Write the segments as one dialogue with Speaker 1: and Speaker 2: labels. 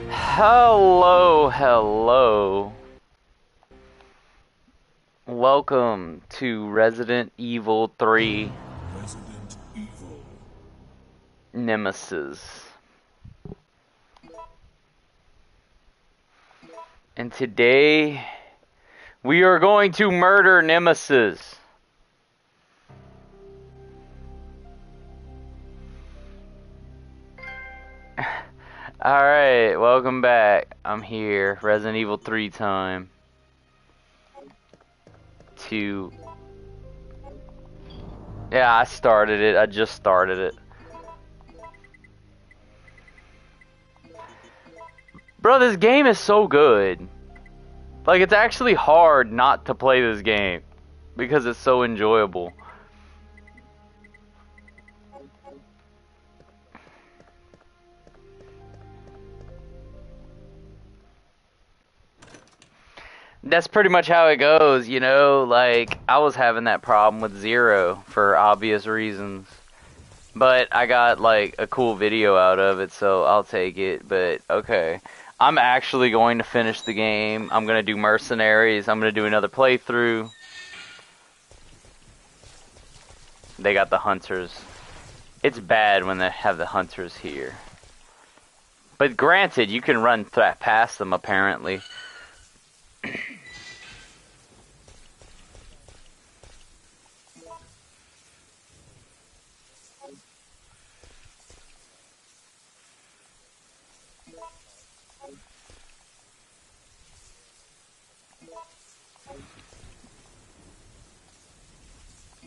Speaker 1: Hello, hello. Welcome to Resident Evil 3
Speaker 2: Resident Evil.
Speaker 1: Nemesis. And today we are going to murder Nemesis. Alright, welcome back. I'm here, Resident Evil 3 time. Yeah, I started it. I just started it. Bro, this game is so good. Like, it's actually hard not to play this game because it's so enjoyable. That's pretty much how it goes, you know? Like, I was having that problem with Zero for obvious reasons. But I got, like, a cool video out of it, so I'll take it. But, okay. I'm actually going to finish the game. I'm going to do Mercenaries. I'm going to do another playthrough. They got the hunters. It's bad when they have the hunters here. But granted, you can run past them, apparently.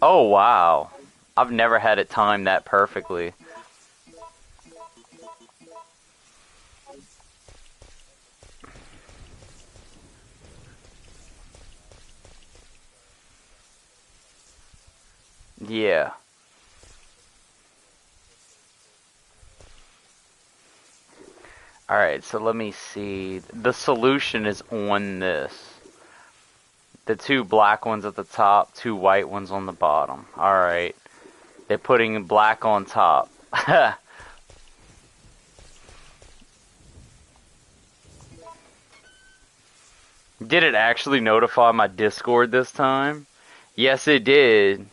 Speaker 1: Oh, wow. I've never had it timed that perfectly. Yeah. Alright, so let me see. The solution is on this. The two black ones at the top, two white ones on the bottom. Alright. They're putting black on top. Did it actually notify my Discord this time? Yes, it did.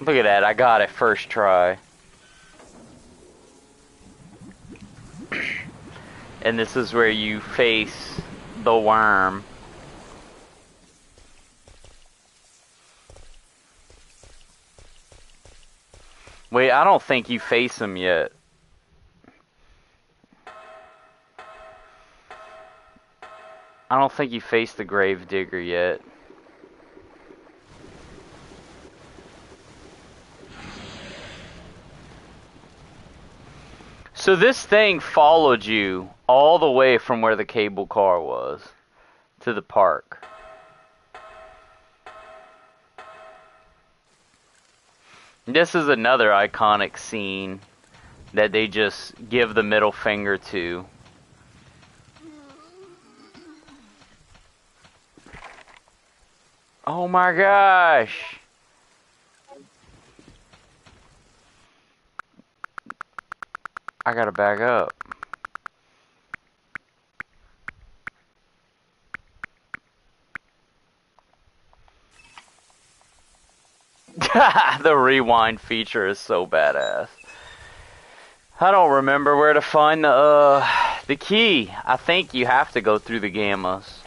Speaker 1: Look at that, I got it first try. And this is where you face the worm. Wait, I don't think you face him yet. I don't think you face the Gravedigger yet. So this thing followed you all the way from where the cable car was to the park. This is another iconic scene that they just give the middle finger to. Oh my gosh! I gotta back up. The rewind feature is so badass. I don't remember where to find the key. I think you have to go through the gammas.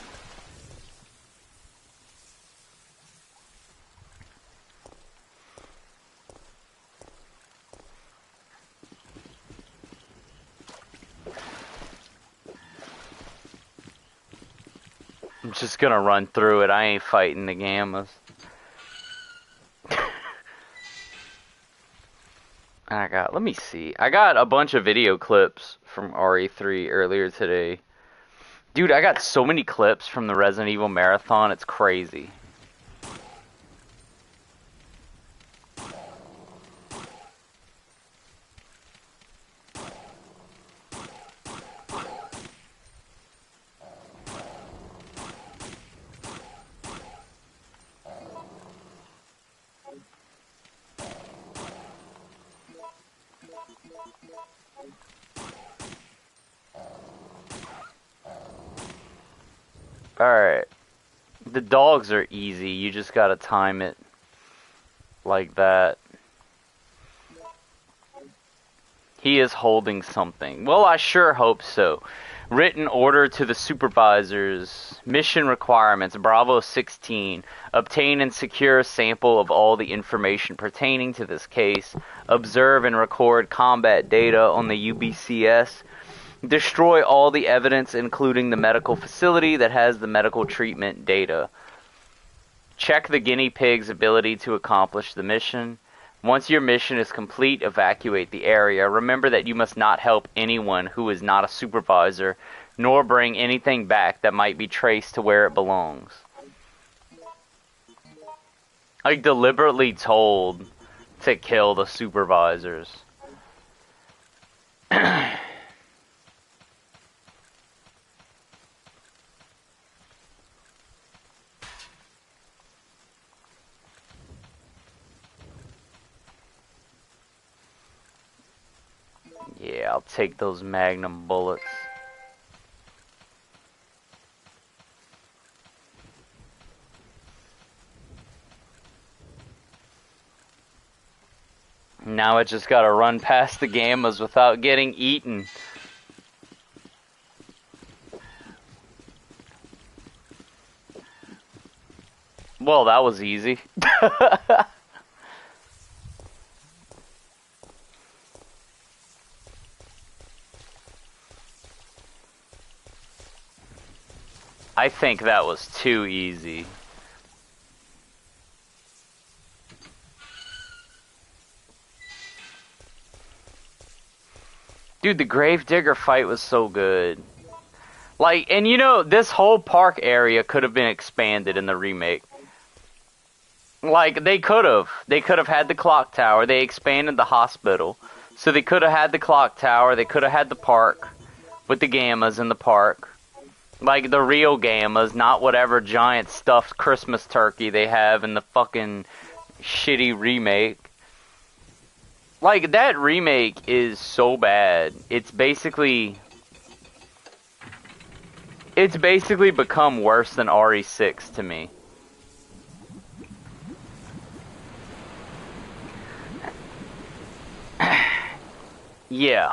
Speaker 1: I'm just gonna run through it. I ain't fighting the gammas. Let me see. I got a bunch of video clips from RE3 earlier today. Dude, I got so many clips from the Resident Evil Marathon, it's crazy. Alright. The dogs are easy. You just gotta time it like that. He is holding something. Well, I sure hope so. Written order to the supervisors. Mission requirements. Bravo 16. Obtain and secure a sample of all the information pertaining to this case. Observe and record combat data on the UBCS. Destroy all the evidence, including the medical facility that has the medical treatment data. Check the guinea pig's ability to accomplish the mission. Once your mission is complete, evacuate the area. Remember that you must not help anyone who is not a supervisor, nor bring anything back that might be traced to where it belongs. I deliberately told to kill the supervisors. Yeah, I'll take those magnum bullets. Now I just gotta run past the gammas without getting eaten. Well, that was easy. I think that was too easy. Dude, the Gravedigger fight was so good. Like, and you know, this whole park area could have been expanded in the remake. Like, they could have. They could have had the clock tower. They expanded the hospital. So they could have had the clock tower. They could have had the park with the gammas in the park. Like, the real gammas, not whatever giant stuffed Christmas turkey they have in the fucking shitty remake. Like, that remake is so bad. It's basically become worse than RE6 to me. Yeah.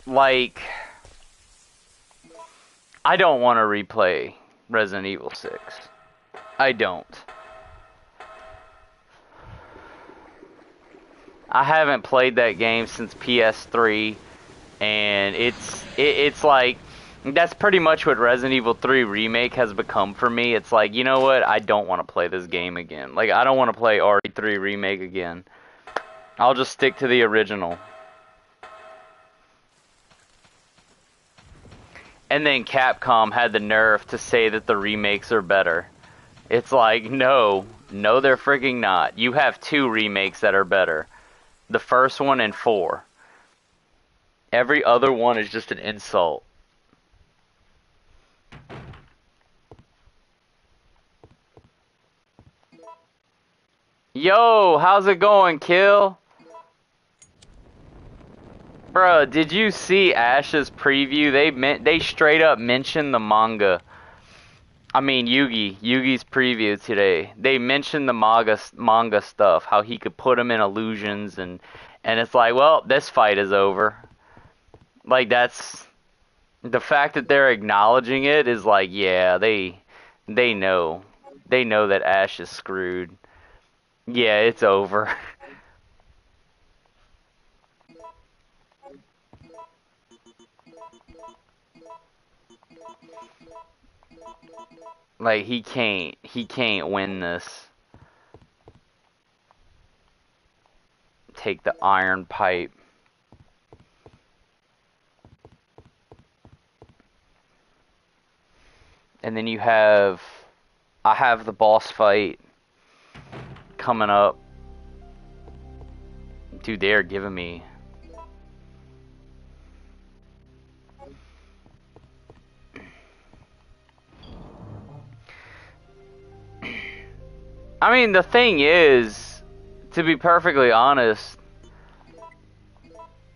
Speaker 1: Like, I don't want to replay Resident Evil 6. I don't. I haven't played that game since PS3, and it's like, that's pretty much what Resident Evil 3 Remake has become for me. It's like, you know what, I don't want to play this game again. Like, I don't want to play RE3 Remake again. I'll just stick to the original. And then Capcom had the nerve to say that the remakes are better. It's like, no, they're freaking not. You have 2 remakes that are better. The first one and 4. Every other one is just an insult. Yo, how's it going, Kill? Bruh, did you see Ash's preview? They straight up mentioned the manga. I mean, Yugi's preview today. They mentioned the manga stuff, how he could put him in illusions, and it's like, well, this fight is over. Like, that's the fact that they're acknowledging it is like, yeah, they know that Ash is screwed. Yeah, it's over. Like, he can't win this. Take the iron pipe. And then I have the boss fight coming up. Dude, they're giving me... I mean, the thing is, to be perfectly honest,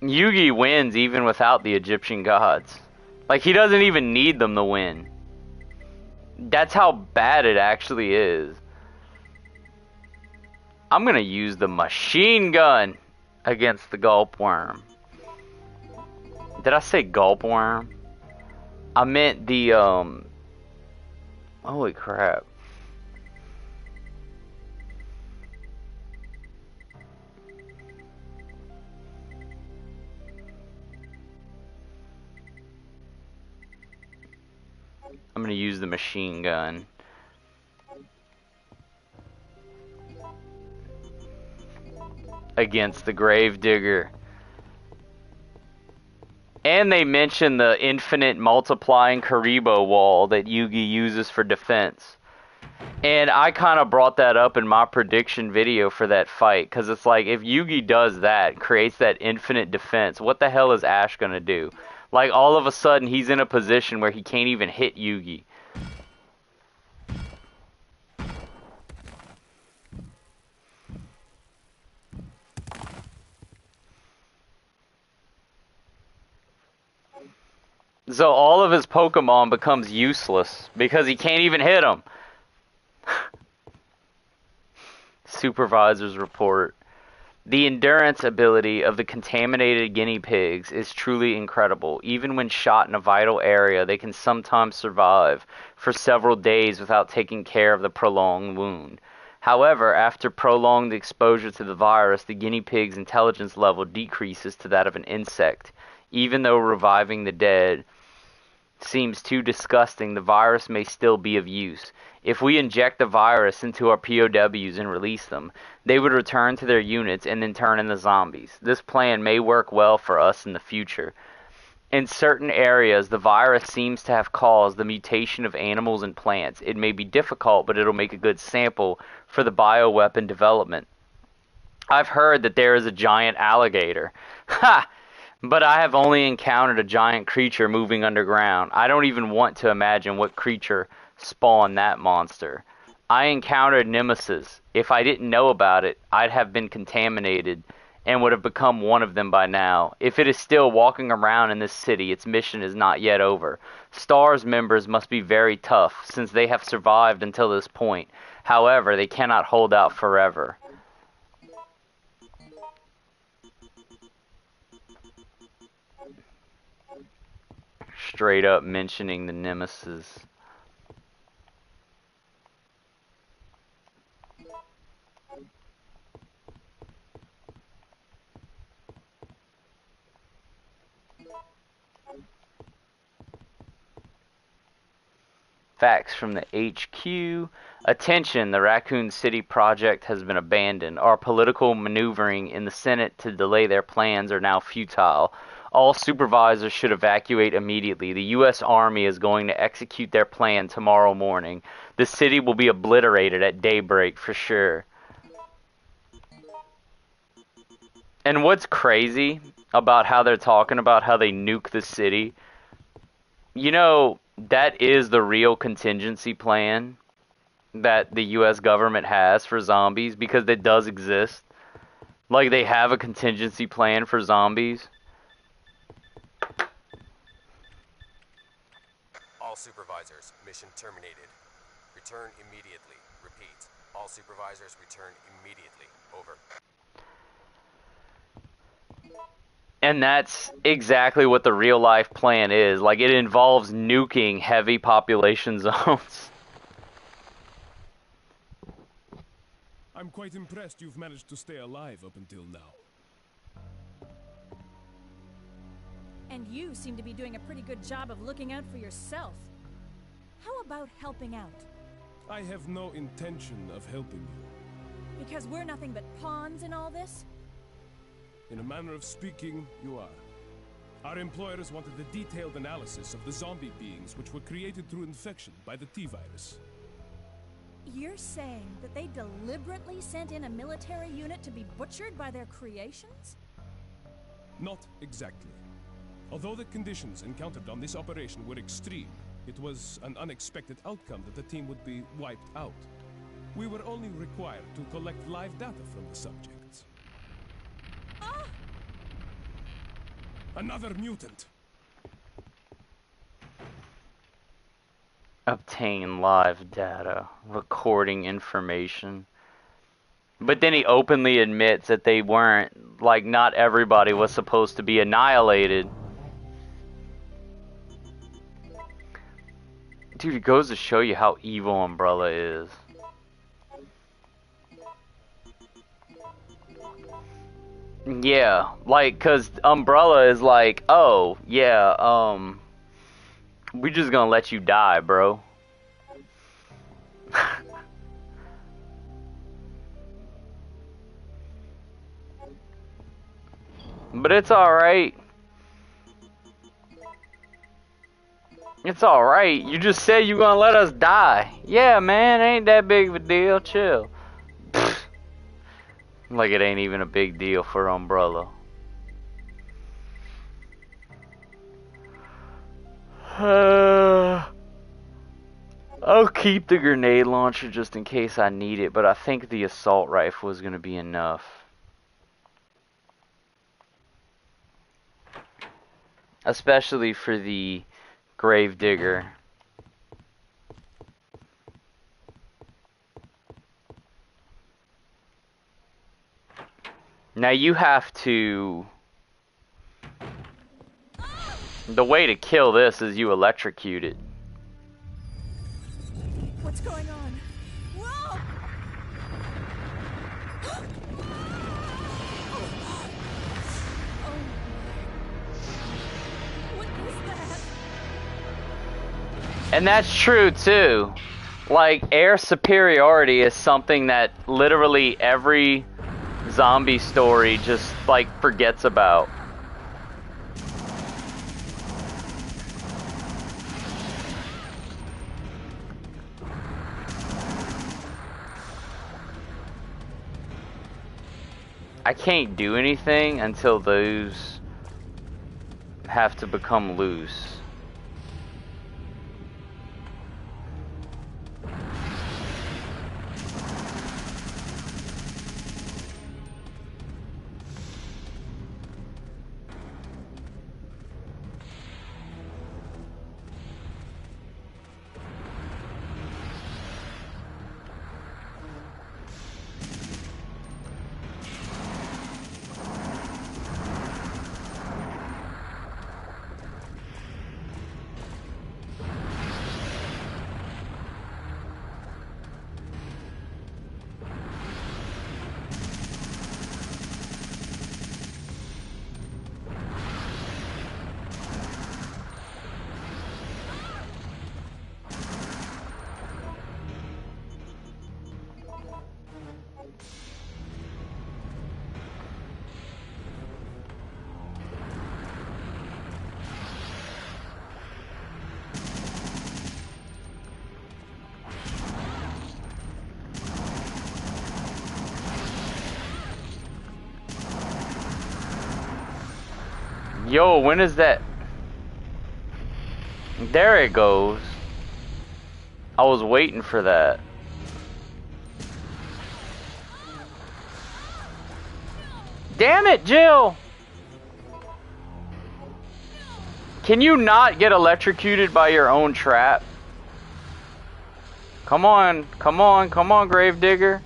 Speaker 1: Yugi wins even without the Egyptian gods. Like, he doesn't even need them to win. That's how bad it actually is. I'm gonna use the machine gun against the gulp worm. Did I say gulp worm? I meant the, holy crap. I'm gonna use the machine gun. Against the Gravedigger. And they mention the infinite multiplying Karibo wall that Yugi uses for defense. And I kind of brought that up in my prediction video for that fight, because it's like, if Yugi does that, creates that infinite defense, what the hell is Ash gonna do? Like, all of a sudden, he's in a position where he can't even hit Yugi. So all of his Pokemon becomes useless, because he can't even hit them. Supervisor's report. The endurance ability of the contaminated guinea pigs is truly incredible. Even when shot in a vital area, they can sometimes survive for several days without taking care of the prolonged wound. However, after prolonged exposure to the virus, the guinea pig's intelligence level decreases to that of an insect. Even though reviving the dead seems too disgusting, the virus may still be of use. If we inject the virus into our POWs and release them, they would return to their units and then turn into zombies. This plan may work well for us in the future. In certain areas, the virus seems to have caused the mutation of animals and plants. It may be difficult, but it'll make a good sample for the bioweapon development. I've heard that there is a giant alligator. Ha! But I have only encountered a giant creature moving underground. I don't even want to imagine what creature spawned that monster. I encountered Nemesis. If I didn't know about it, I'd have been contaminated and would have become one of them by now. If it is still walking around in this city, its mission is not yet over. STARS members must be very tough, since they have survived until this point. However, they cannot hold out forever. Straight up mentioning the Nemesis. Facts from the HQ. Attention, the Raccoon City project has been abandoned. Our political maneuvering in the Senate to delay their plans are now futile. All supervisors should evacuate immediately. The U.S. Army is going to execute their plan tomorrow morning. The city will be obliterated at daybreak for sure. And what's crazy about how they're talking about how they nuke the city, you know, that is the real contingency plan that the U.S. government has for zombies, because it does exist. Like, they have a contingency plan for zombies.
Speaker 3: All supervisors, mission terminated. Return immediately. Repeat. All supervisors return immediately. Over.
Speaker 1: And that's exactly what the real life plan is. Like, it involves nuking heavy population zones.
Speaker 2: I'm quite impressed you've managed to stay alive up until now.
Speaker 4: And you seem to be doing a pretty good job of looking out for yourself. How about helping out?
Speaker 2: I have no intention of helping you.
Speaker 4: Because we're nothing but pawns in all this?
Speaker 2: In a manner of speaking, you are. Our employers wanted a detailed analysis of the zombie beings which were created through infection by the T-virus.
Speaker 4: You're saying that they deliberately sent in a military unit to be butchered by their creations?
Speaker 2: Not exactly. Although the conditions encountered on this operation were extreme, it was an unexpected outcome that the team would be wiped out. We were only required to collect live data from the subjects. Another mutant.
Speaker 1: Obtain live data, recording information. But then he openly admits that they weren't, like, not everybody was supposed to be annihilated. Dude, it goes to show you how evil Umbrella is. Yeah, like, cause Umbrella is like, oh, yeah, we just gonna let you die, bro. But it's alright. It's alright. You just said you gonna let us die. Yeah, man, ain't that big of a deal. Chill. Like it ain't even a big deal for Umbrella. I'll keep the grenade launcher just in case I need it, but I think the assault rifle is gonna be enough. Especially for the Gravedigger. Now you have to... The way to kill this is you electrocute it.
Speaker 4: What's going on? Whoa! What is that?
Speaker 1: And that's true too. Like, air superiority is something that literally every zombie story just, like, forgets about. I can't do anything until those have to become loose. Yo, when is that? There it goes. I was waiting for that. Damn it, Jill! Can you not get electrocuted by your own trap? Come on, come on, come on, Gravedigger.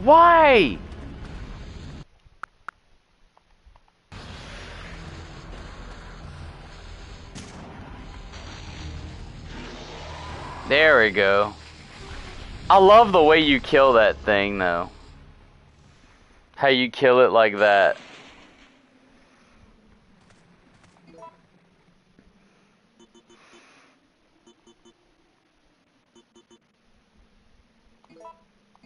Speaker 1: Why? There we go. I love the way you kill that thing, though. How you kill it like that.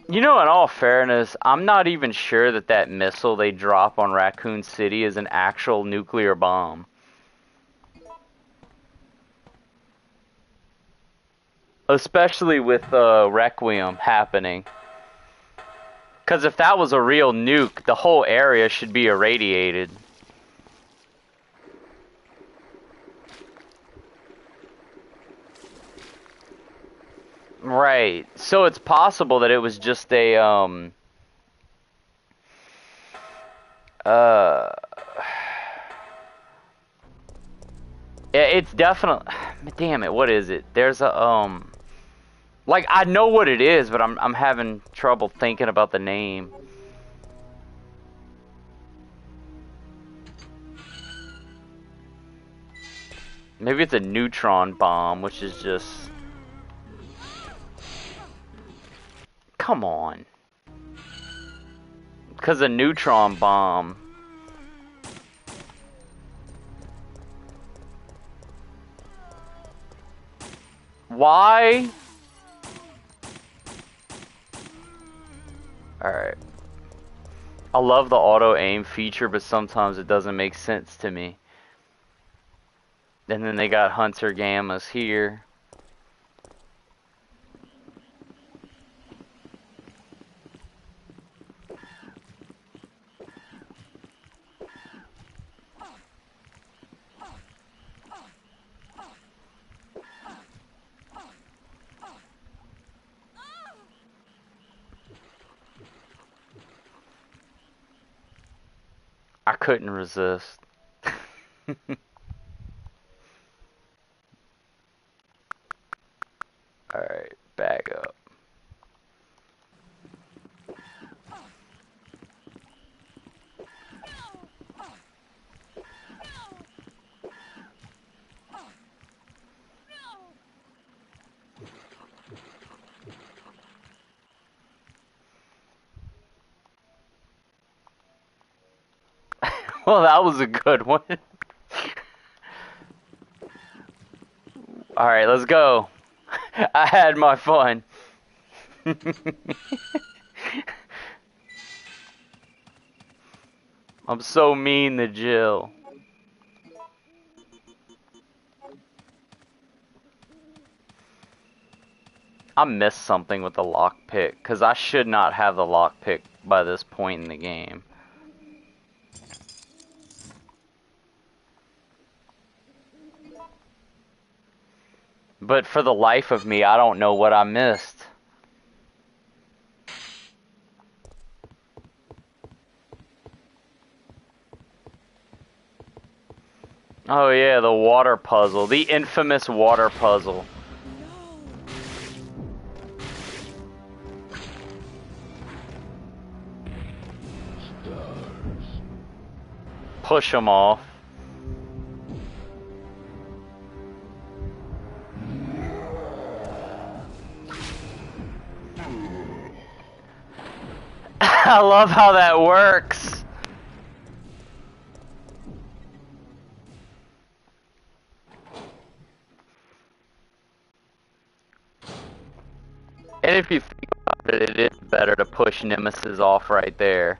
Speaker 1: You know, in all fairness, I'm not even sure that that missile they drop on Raccoon City is an actual nuclear bomb. Especially with Requiem happening. Because if that was a real nuke, the whole area should be irradiated. Right. So it's possible that it was just a uh yeah, it's definitely damn it, what is it? There's a like I know what it is, but I'm having trouble thinking about the name. Maybe it's a neutron bomb, which is just come on. Cause a neutron bomb. Why? Alright. I love the auto aim feature, but sometimes it doesn't make sense to me. And then they got Hunter Gammas here. I couldn't resist. Alright, back up. Well, that was a good one. Alright, let's go. I had my fun. I'm so mean to Jill. I missed something with the lockpick, because I should not have the lockpick by this point in the game. But for the life of me, I don't know what I missed. Oh yeah, the water puzzle. The infamous water puzzle. Push them off. I love how that works. And if you think about it, it is better to push Nemesis off right there.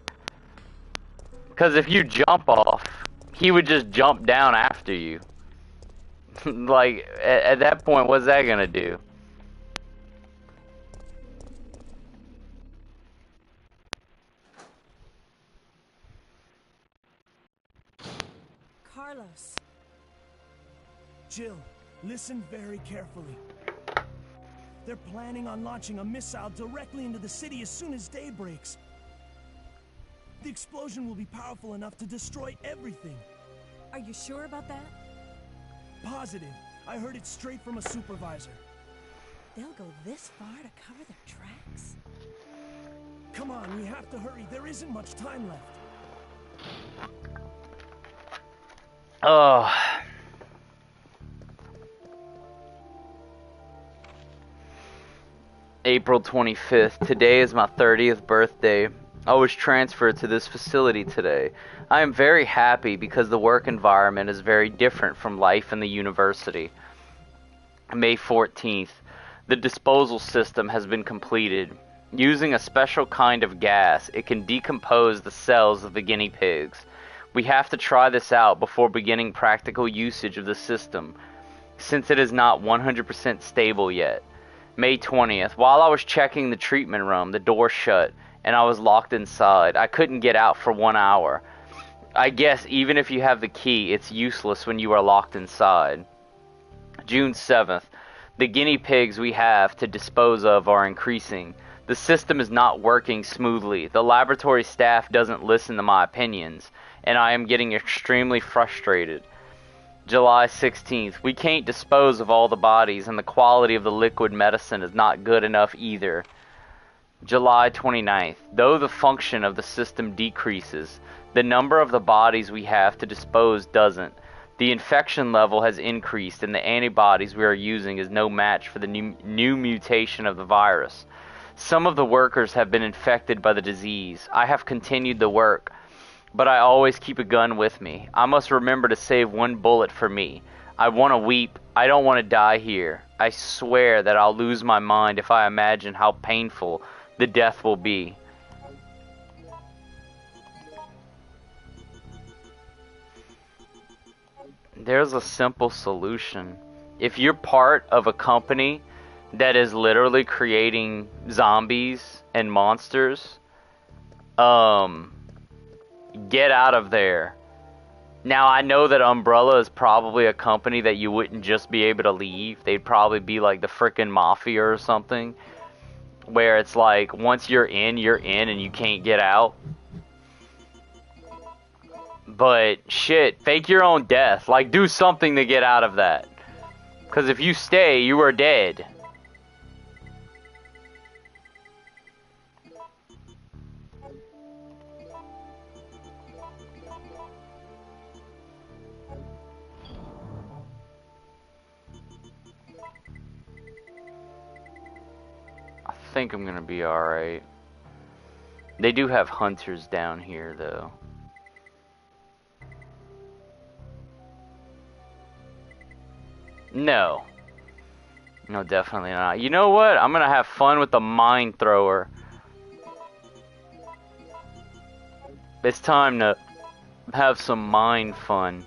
Speaker 1: Because if you jump off, he would just jump down after you. Like, at that point, what's that gonna do?
Speaker 4: Carlos.
Speaker 5: Jill, listen very carefully. They're planning on launching a missile directly into the city as soon as day breaks. The explosion will be powerful enough to destroy everything.
Speaker 4: Are you sure about that?
Speaker 5: Positive. I heard it straight from a supervisor.
Speaker 4: They'll go this far to cover their tracks?
Speaker 5: Come on, we have to hurry. There isn't much time left.
Speaker 1: Oh. April 25th. Today is my 30th birthday. I was transferred to this facility today. I am very happy because the work environment is very different from life in the university. May 14th. The disposal system has been completed. Using a special kind of gas, it can decompose the cells of the guinea pigs. We have to try this out before beginning practical usage of the system, since it is not 100% stable yet. May 20th. While I was checking the treatment room, the door shut, and I was locked inside. I couldn't get out for 1 hour. I guess even if you have the key, it's useless when you are locked inside. June 7th. The guinea pigs we have to dispose of are increasing. The system is not working smoothly. The laboratory staff doesn't listen to my opinions, and I am getting extremely frustrated. July 16th. We can't dispose of all the bodies, and the quality of the liquid medicine is not good enough either. July 29th. Though the function of the system decreases, the number of the bodies we have to dispose doesn't. The infection level has increased, and the antibodies we are using is no match for the new mutation of the virus. Some of the workers have been infected by the disease. I have continued the work, but I always keep a gun with me. I must remember to save one bullet for me. I want to weep. I don't want to die here. I swear that I'll lose my mind if I imagine how painful the death will be. There's a simple solution. If you're part of a company that is literally creating zombies and monsters, get out of there. Now, I know that Umbrella is probably a company that you wouldn't just be able to leave. They'd probably be like the frickin' Mafia or something, where it's like, once you're in, and you can't get out. But, shit, fake your own death. Like, do something to get out of that. Because if you stay, you are dead. I think I'm gonna be alright. They do have hunters down here, though. No. No, definitely not. You know what? I'm gonna have fun with the mine thrower. It's time to have some mine fun.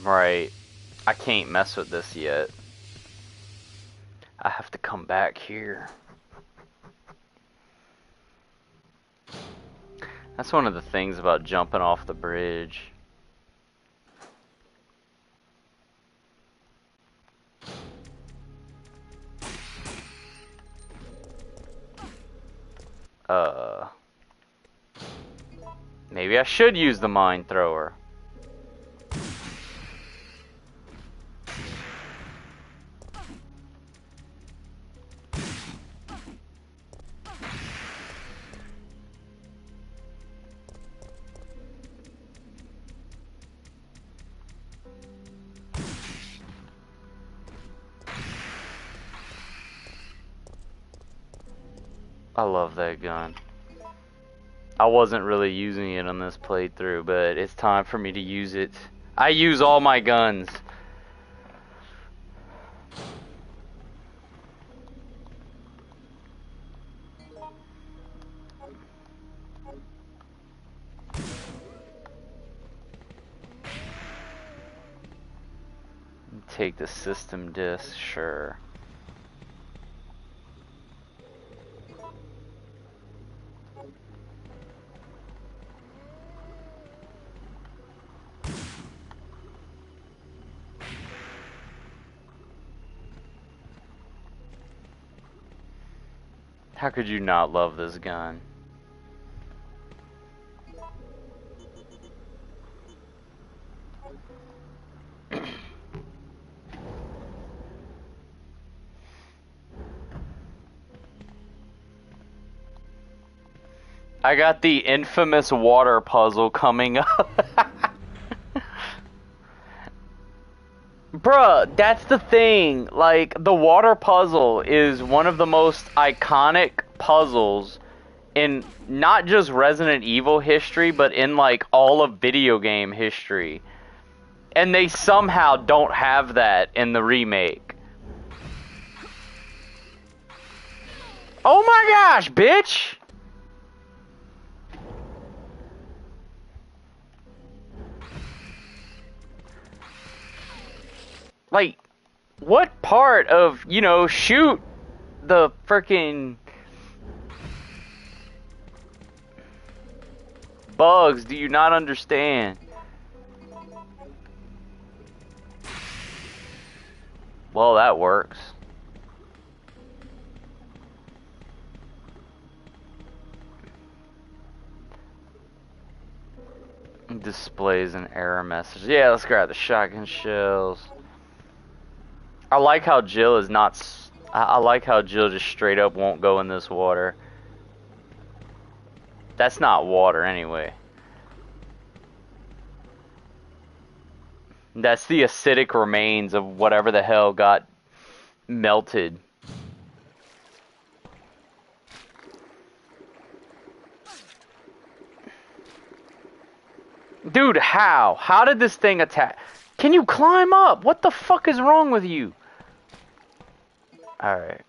Speaker 1: Right. I can't mess with this yet. I have to come back here. That's one of the things about jumping off the bridge. Maybe I should use the mine thrower. I love that gun. I wasn't really using it on this playthrough, but it's time for me to use it. I use all my guns. Take the system disc, sure. How could you not love this gun? I got the infamous water puzzle coming up. Bruh, that's the thing. Like, the water puzzle is one of the most iconic puzzles in not just Resident Evil history, but in, like, all of video game history. And they somehow don't have that in the remake. Oh my gosh, bitch! Like, what part of, you know, shoot the freaking bugs do you not understand? Well, that works. Displays an error message. Yeah, let's grab the shotgun shells. I like how Jill is not... I like how Jill just straight up won't go in this water. That's not water anyway. That's the acidic remains of whatever the hell got melted. Dude, how? How did this thing attack? Can you climb up? What the fuck is wrong with you? Alright.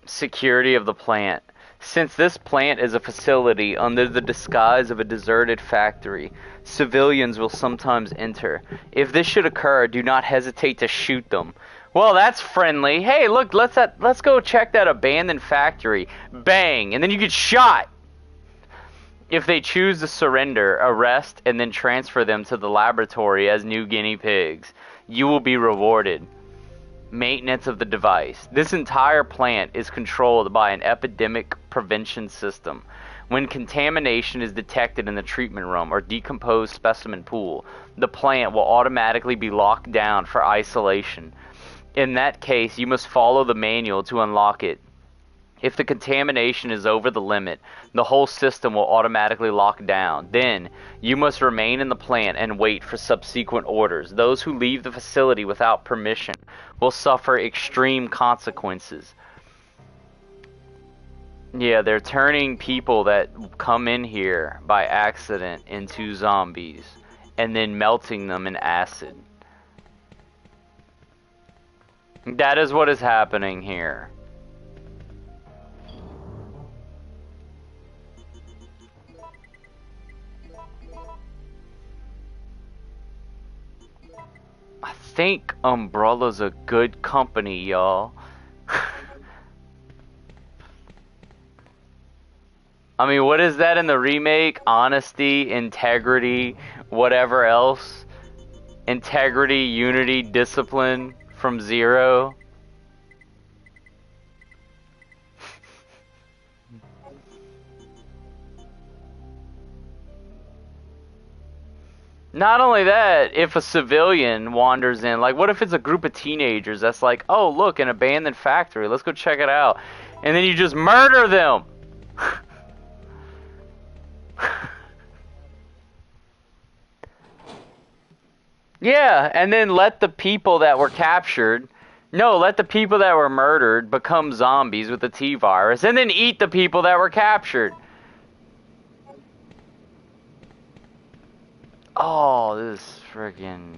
Speaker 1: Security of the plant. Since this plant is a facility under the disguise of a deserted factory, civilians will sometimes enter. If this should occur, do not hesitate to shoot them. Well, that's friendly. Hey, look, let's go check that abandoned factory. Bang, and then you get shot. If they choose to surrender, arrest, and then transfer them to the laboratory as new guinea pigs, you will be rewarded. Maintenance of the device. This entire plant is controlled by an epidemic prevention system. When contamination is detected in the treatment room or decomposed specimen pool, the plant will automatically be locked down for isolation. In that case, you must follow the manual to unlock it. If the contamination is over the limit, the whole system will automatically lock down. Then, you must remain in the plant and wait for subsequent orders. Those who leave the facility without permission will suffer extreme consequences. Yeah, they're turning people that come in here by accident into zombies and then melting them in acid. That is what is happening here. I think Umbrella's a good company, y'all. I mean, what is that in the remake? Honesty, integrity, whatever else. Integrity, unity, discipline from Zero. Not only that, if a civilian wanders in, like what if it's a group of teenagers that's like, oh look, an abandoned factory, let's go check it out. And then you just murder them. Yeah, and then let the people that were captured, no, let the people that were murdered become zombies with the T-virus, and then eat the people that were captured. Oh, this friggin'...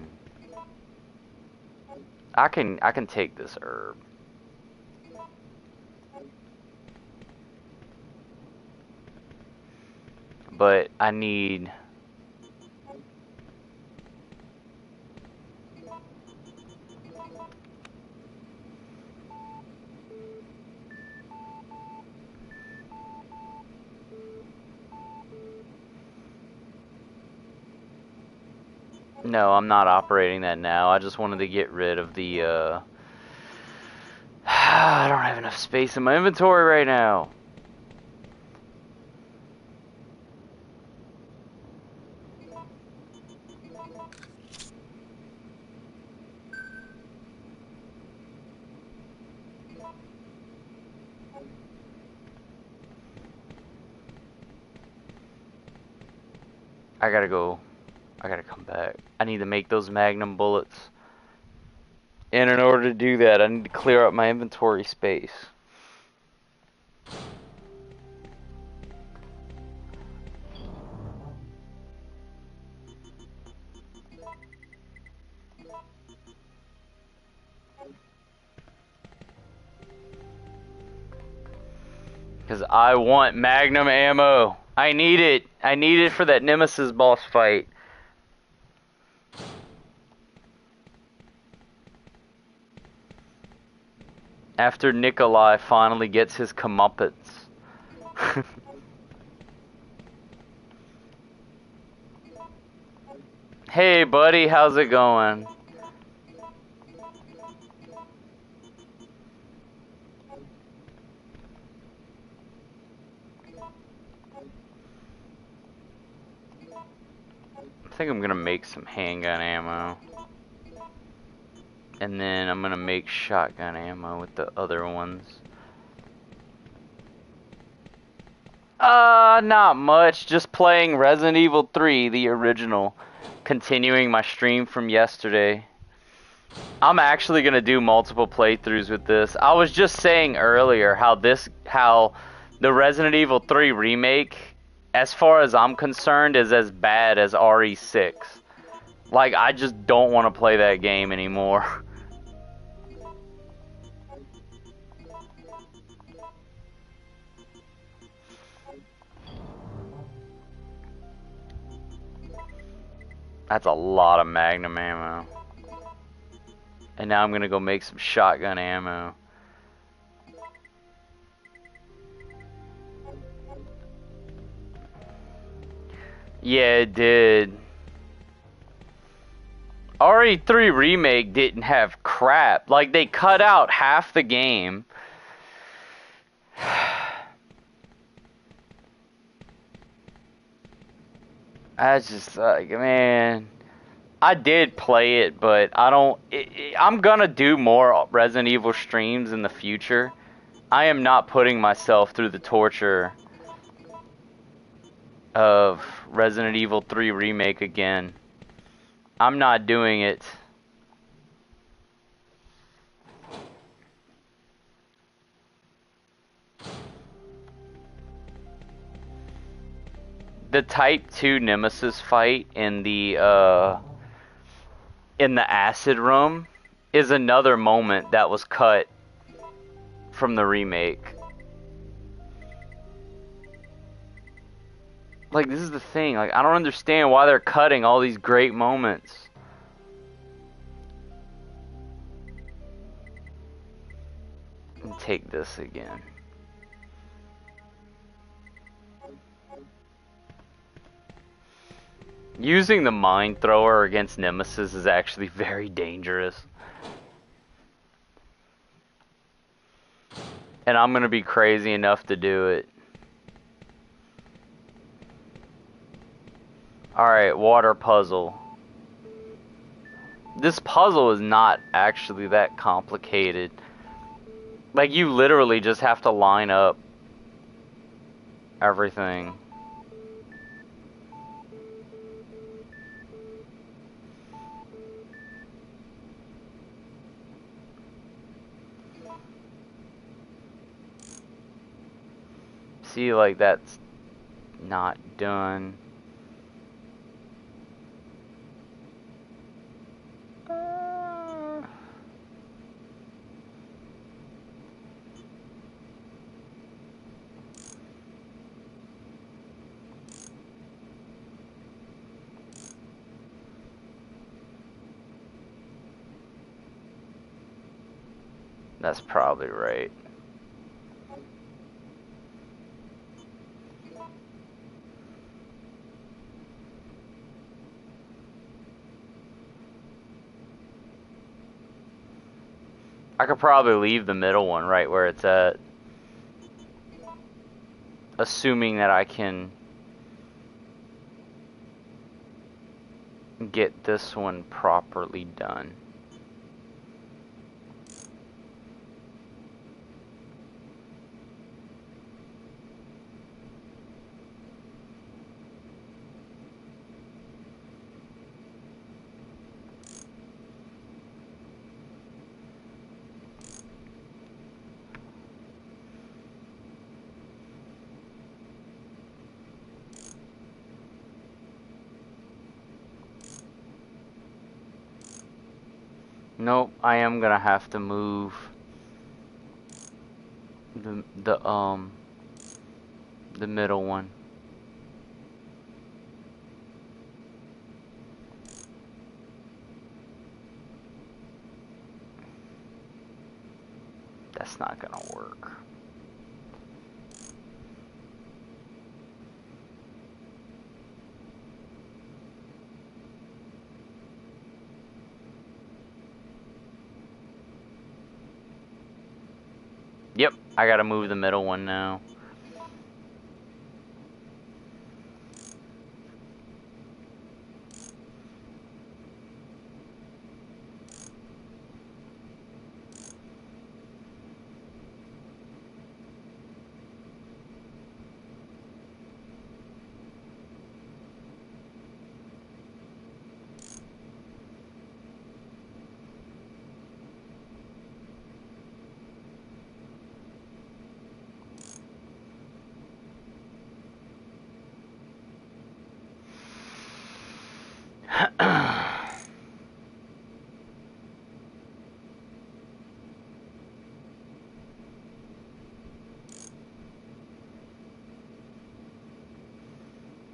Speaker 1: I can take this herb. But I need... No, I'm not operating that now. I just wanted to get rid of the, I don't have enough space in my inventory right now. I gotta go. I gotta come back. I need to make those Magnum bullets. And in order to do that, I need to clear up my inventory space. Because I want Magnum ammo. I need it. I need it for that Nemesis boss fight. After Nikolai finally gets his comeuppance. Hey buddy, how's it going? I think I'm gonna make some handgun ammo. And then I'm gonna make shotgun ammo with the other ones. Not much. Just playing Resident Evil 3, the original. Continuing my stream from yesterday. I'm actually gonna do multiple playthroughs with this. I was just saying earlier how the Resident Evil 3 remake, as far as I'm concerned, is as bad as RE6. Like, I just don't want to play that game anymore. That's a lot of Magnum ammo. And now I'm gonna go make some shotgun ammo. Yeah, it did. RE3 Remake didn't have crap. Like, they cut out half the game. I just like, man, I did play it, but I don't. I'm gonna do more Resident Evil streams in the future. I am not putting myself through the torture of Resident Evil 3 Remake again. I'm not doing it. The Type 2 Nemesis fight in the acid room is another moment that was cut from the remake. Like, this is the thing, like, I don't understand why they're cutting all these great moments. And take this again. Using the mine thrower against Nemesis is actually very dangerous. And I'm gonna be crazy enough to do it. Alright, water puzzle. This puzzle is not actually that complicated. Like, you literally just have to line up everything. See, like, that's not done. That's probably right. I could probably leave the middle one right where it's at. Assuming that I can get this one properly done. Nope, I am gonna have to move the middle one. That's not gonna work. Yep, I gotta move the middle one now.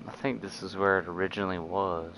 Speaker 1: I think this is where it originally was.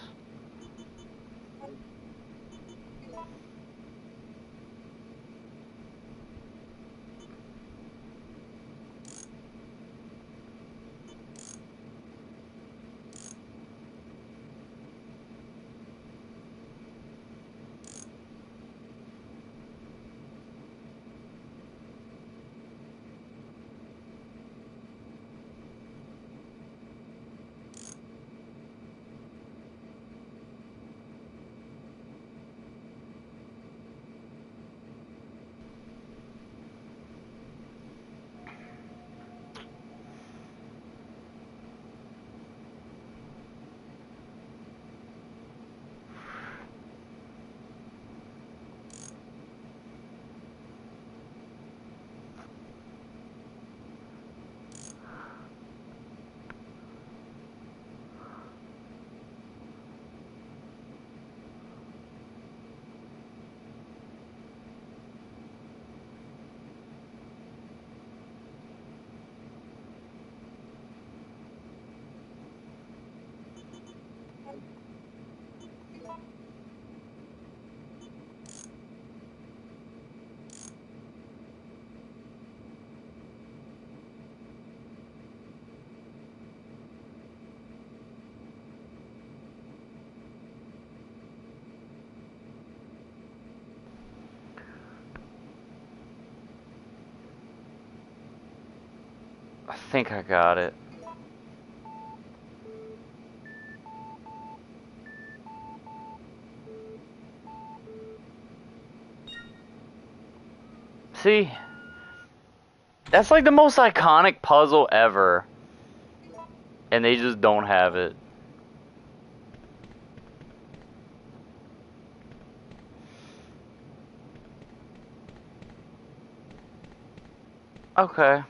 Speaker 1: I think I got it. See? That's like the most iconic puzzle ever. And they just don't have it. Okay.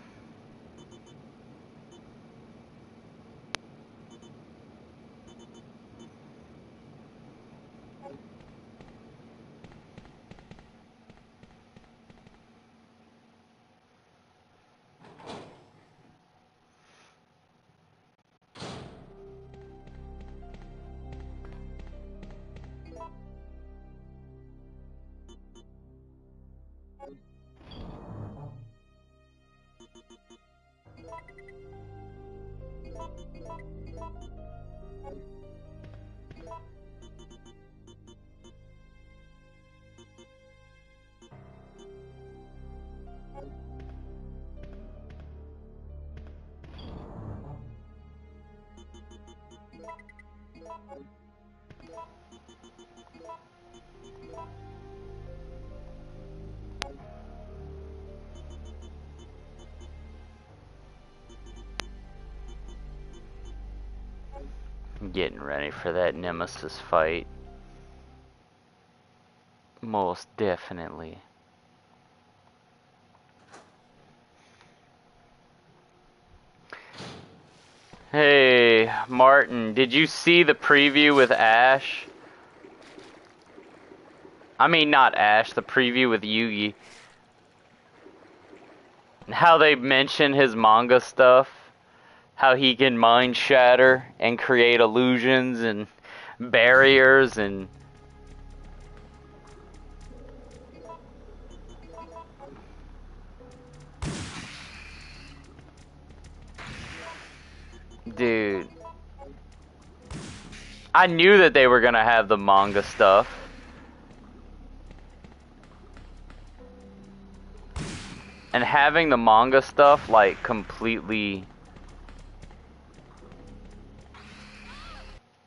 Speaker 1: I'm getting ready for that Nemesis fight. Most definitely. Hey, Martin, did you see the preview with Ash? I mean, not Ash, the preview with Yugi. How they mention his manga stuff. How he can mind shatter and create illusions and barriers and... Dude. I knew that they were gonna have the manga stuff. And having the manga stuff, like, completely...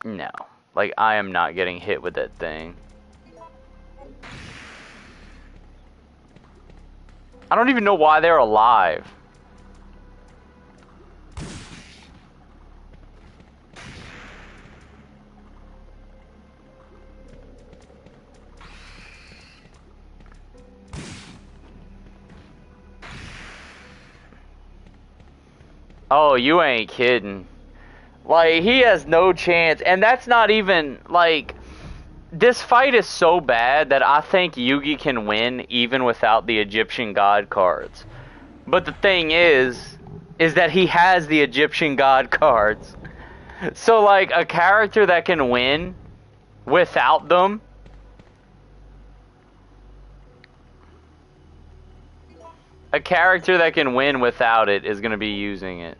Speaker 1: No. Like, I am not getting hit with that thing. I don't even know why they're alive. Oh, you ain't kidding. Like, he has no chance. And that's not even, like... This fight is so bad that I think Yugi can win even without the Egyptian god cards. But the thing is that he has the Egyptian god cards. So, like, a character that can win without them... A character that can win without it is going to be using it.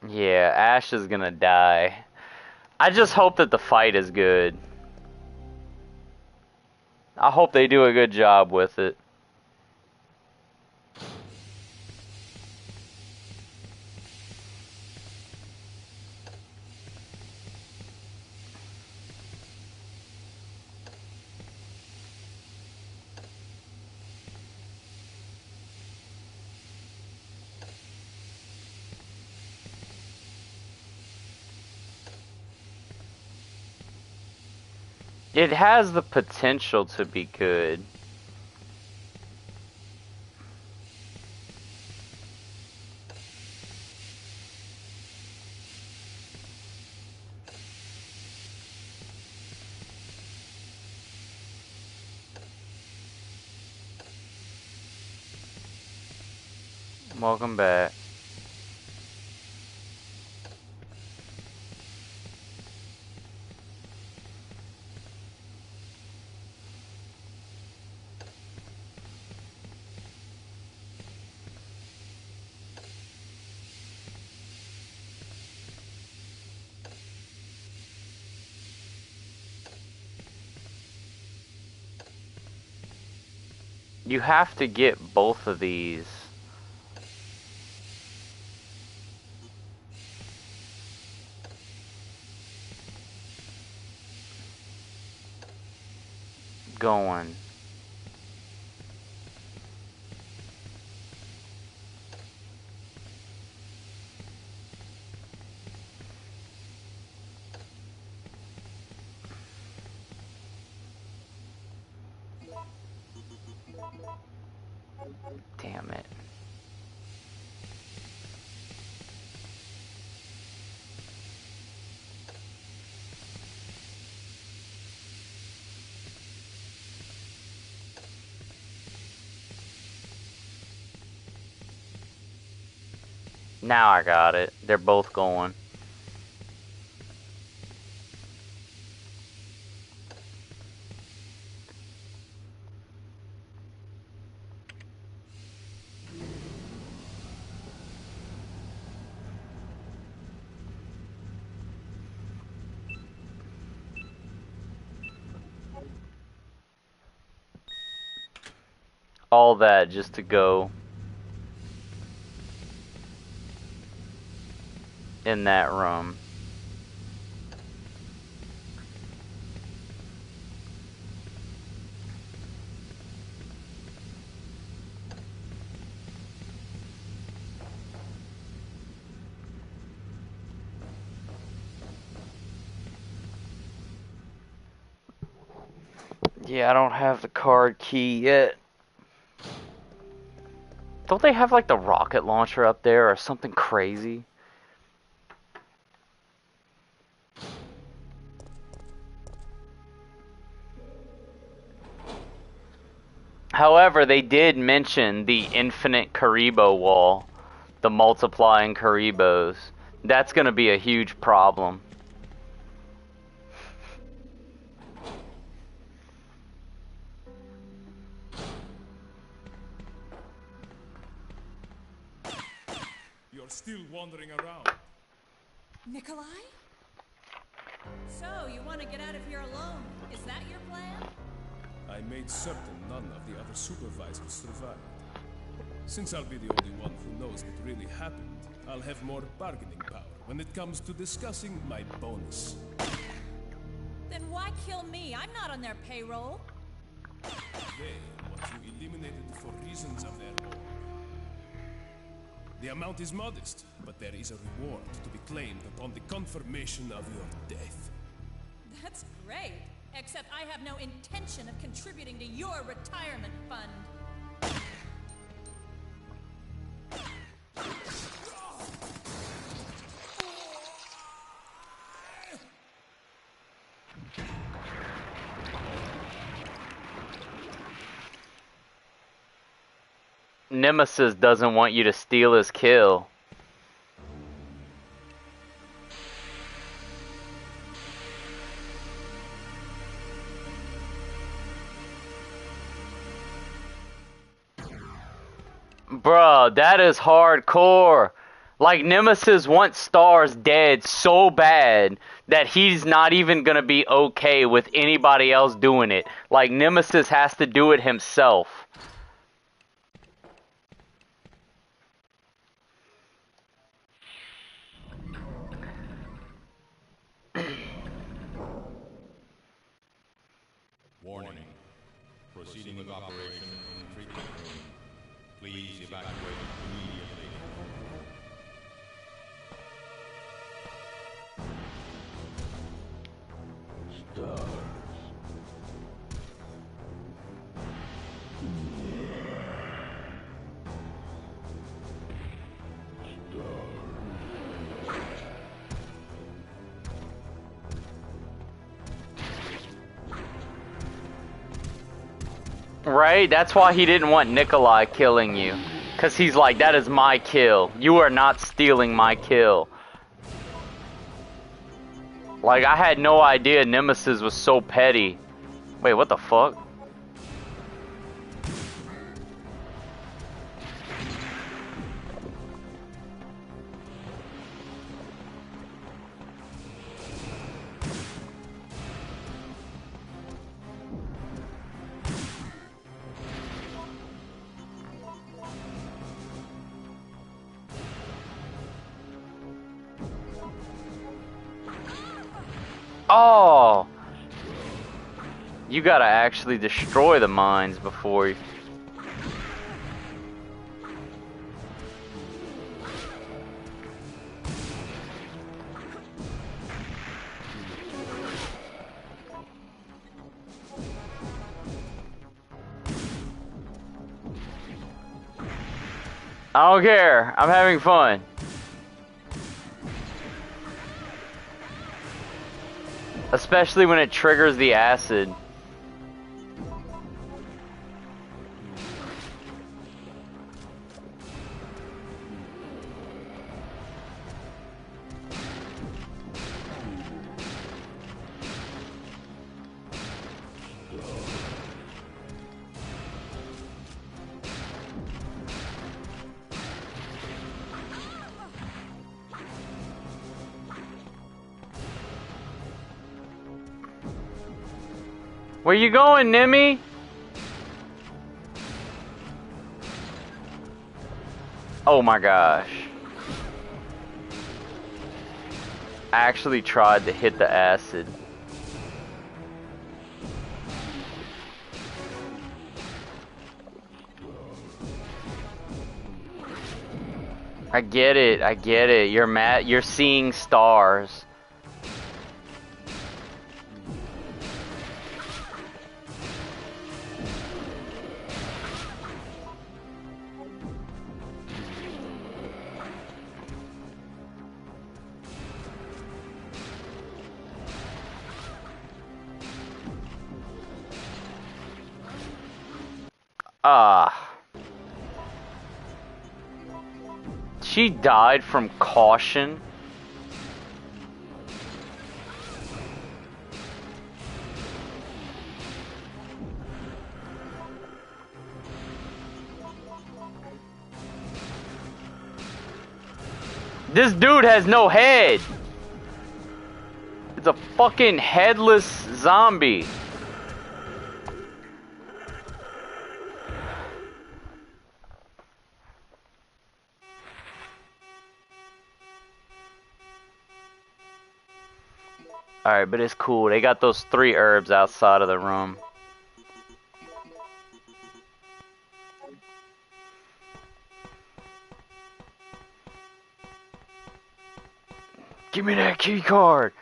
Speaker 1: Yeah, Ash is gonna die. I just hope that the fight is good. I hope they do a good job with it. It has the potential to be good. Welcome back. You have to get both of these. Going. Damn it. Now I got it. They're both going. All that just to go. in that room. Yeah, I don't have the card key yet. Don't they have like the rocket launcher up there or something crazy? However, they did mention the infinite Karibo wall, the multiplying Karibos. That's gonna be a huge problem.
Speaker 2: You're still wandering around.
Speaker 4: Nikolai? So, you want to get out of here alone? Is that your plan?
Speaker 2: I made certain none of the other supervisors survived. Since I'll be the only one who knows what really happened, I'll have more bargaining power when it comes to discussing my bonus.
Speaker 4: Then why kill me? I'm not on their payroll.
Speaker 2: They want you eliminated for reasons of their own. The amount is modest, but there is a reward to be claimed upon the confirmation of your death.
Speaker 4: That's great. Except I have no intention of contributing to your retirement fund.
Speaker 1: Nemesis doesn't want you to steal his kill. Bruh, that is hardcore. Like, Nemesis wants Stars dead so bad that he's not even gonna be okay with anybody else doing it. Like, Nemesis has to do it himself.
Speaker 6: Warning. Proceeding with operation in treatment room. Please evacuate immediately.
Speaker 1: Right? That's why he didn't want Nikolai killing you. Because he's like, that is my kill. You are not stealing my kill. Like, I had no idea Nemesis was so petty. Wait, what the fuck? Oh! You gotta actually destroy the mines before you... I don't care. I'm having fun. Especially when it triggers the acid. Where you going, Nimmy? Oh my gosh. actually tried to hit the acid. I get it, I get it. You're mad, you're seeing stars. Ah. She died from caution. This dude has no head. It's a fucking headless zombie. Alright, but it's cool. They got those 3 herbs outside of the room. Give me that key card.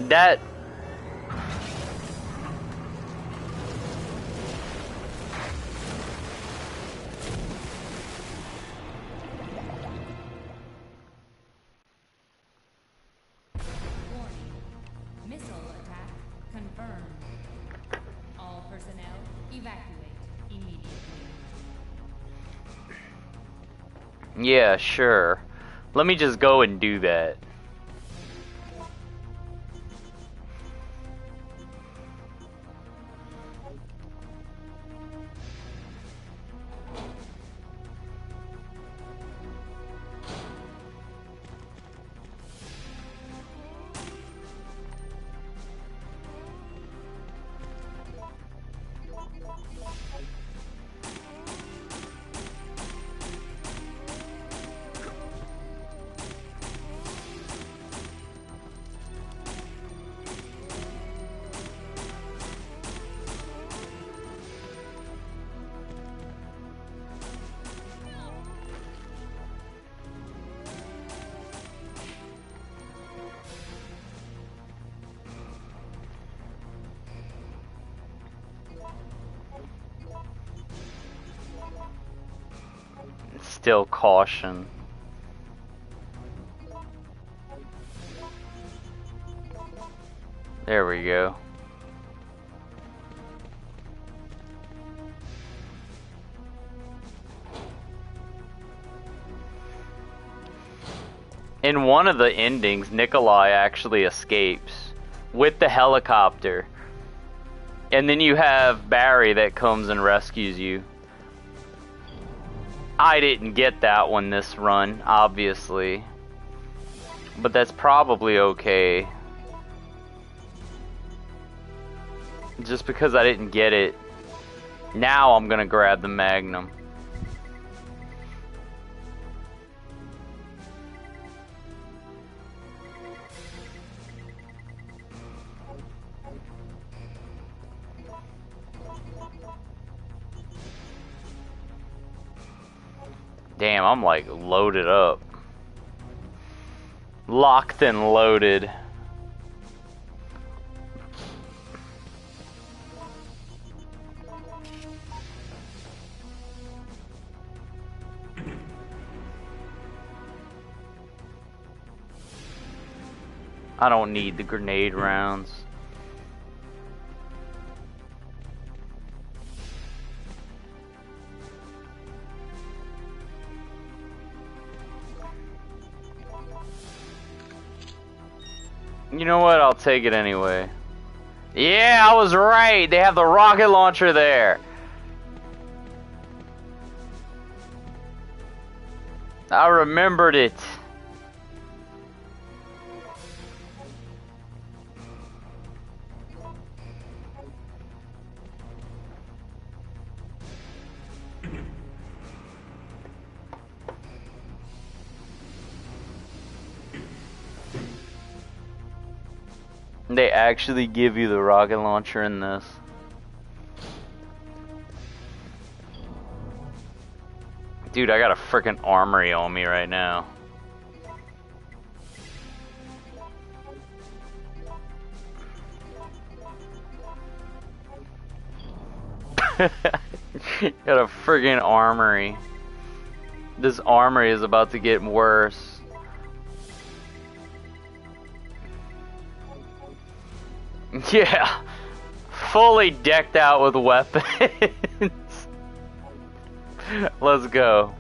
Speaker 1: That
Speaker 7: Missile attack confirmed. All personnel evacuate immediately.
Speaker 1: yeah, sure. Let me just go and do that. Still caution. There we go. In one of the endings, Nikolai actually escapes with the helicopter. And then you have Barry that comes and rescues you. I didn't get that one this run, obviously. But that's probably okay. Just because I didn't get it. Now I'm gonna grab the Magnum. Damn, I'm like loaded up. Locked and loaded. I don't need the grenade rounds. You know what? I'll take it anyway. Yeah, I was right. They have the rocket launcher there. I remembered it. They actually give you the rocket launcher in this. Dude, I got a freaking armory on me right now. Got a friggin' armory. This armory is about to get worse. Yeah, fully decked out with weapons. Let's go.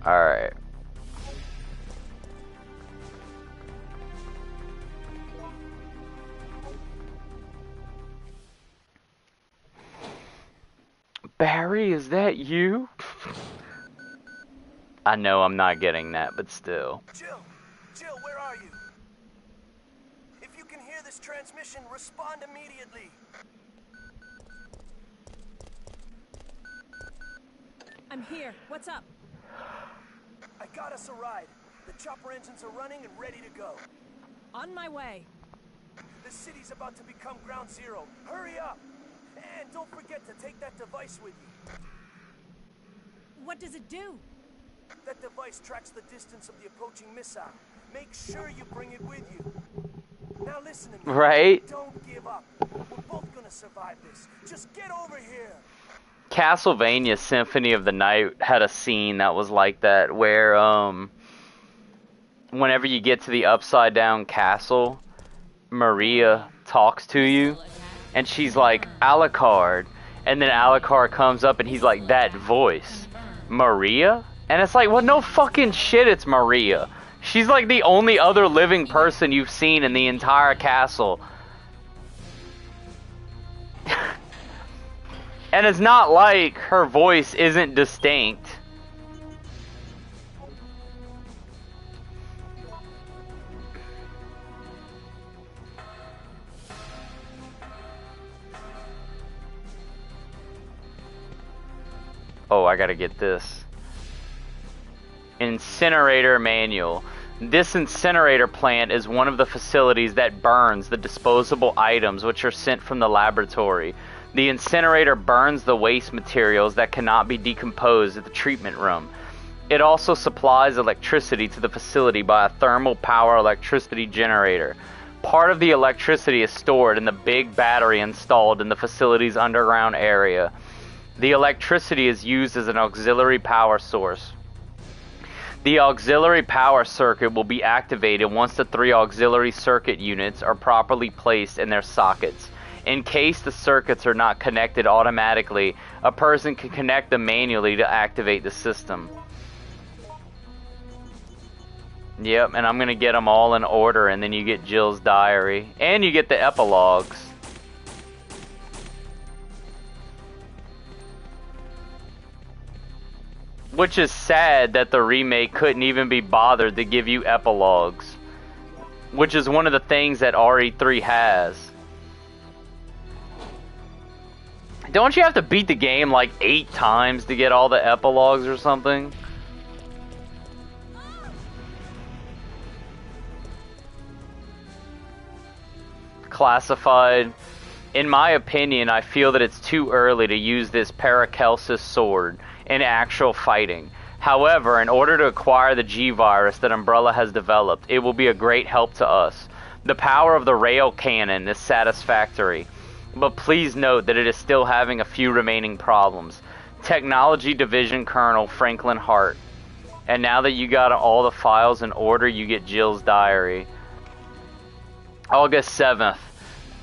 Speaker 1: Alright. Barry, is that you? I know I'm not getting that, but still.
Speaker 5: Jill, where are you? If you can hear this transmission, respond immediately.
Speaker 4: I'm here. What's up?
Speaker 5: I got us a ride. The chopper engines are running and ready to go.
Speaker 4: On my way.
Speaker 5: The city's about to become ground zero. Hurry up! And don't forget to take that device with you.
Speaker 4: What does it do?
Speaker 5: That device tracks the distance of the approaching missile. Make sure you bring it with you. Now listen to me.
Speaker 1: Right?
Speaker 5: Don't give up. We're both gonna survive this. Just get over here.
Speaker 1: Castlevania Symphony of the Night had a scene that was like that, where whenever you get to the upside down castle, Maria talks to you and she's like, Alucard, and then Alucard comes up and he's like, that voice, Maria? And it's like, well, no fucking shit, it's Maria. She's like the only other living person you've seen in the entire castle. And it's not like her voice isn't distinct. Oh, I gotta get this. Incinerator manual. This incinerator plant is one of the facilities that burns the disposable items which are sent from the laboratory. The incinerator burns the waste materials that cannot be decomposed at the treatment room. It also supplies electricity to the facility by a thermal power electricity generator. Part of the electricity is stored in the big battery installed in the facility's underground area. The electricity is used as an auxiliary power source. The auxiliary power circuit will be activated once the 3 auxiliary circuit units are properly placed in their sockets. In case the circuits are not connected automatically, a person can connect them manually to activate the system. Yep, and I'm gonna get them all in order, and then you get Jill's diary. And you get the epilogues. Which is sad that the remake couldn't even be bothered to give you epilogues. Which is one of the things that RE3 has. Don't you have to beat the game like 8 times to get all the epilogues or something? Classified. In my opinion, I feel that it's too early to use this Paracelsus sword in actual fighting. However, in order to acquire the G-Virus that Umbrella has developed, it will be a great help to us. The power of the rail cannon is satisfactory, but please note that it is still having a few remaining problems. Technology Division Colonel Franklin Hart. And now that you got all the files in order, you get Jill's diary. August 7th.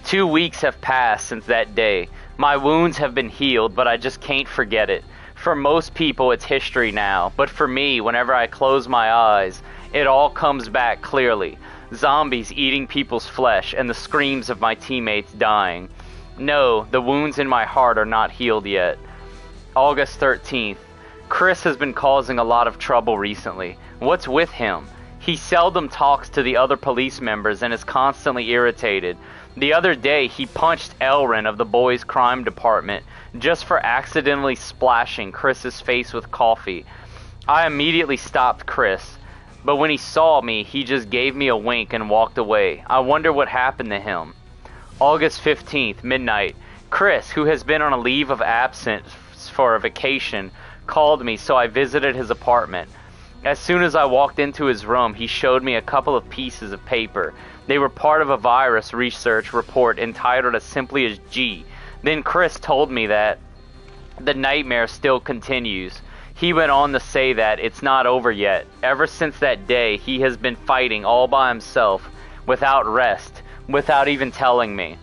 Speaker 1: 2 weeks have passed since that day. My wounds have been healed, but I just can't forget it. For most people, it's history now. But for me, whenever I close my eyes, it all comes back clearly. Zombies eating people's flesh and the screams of my teammates dying. No, the wounds in my heart are not healed yet. August 13th. Chris has been causing a lot of trouble recently. What's with him? He seldom talks to the other police members and is constantly irritated. The other day, he punched Elrin of the boys' crime department just for accidentally splashing Chris's face with coffee. I immediately stopped Chris, but when he saw me, he just gave me a wink and walked away. I wonder what happened to him. August 15th, midnight. Chris, who has been on a leave of absence for a vacation, called me, so I visited his apartment. As soon as I walked into his room, he showed me a couple of pieces of paper. They were part of a virus research report entitled as simply as G. Then Chris told me that the nightmare still continues. He went on to say that it's not over yet. Ever since that day, he has been fighting all by himself, without rest, without even telling me.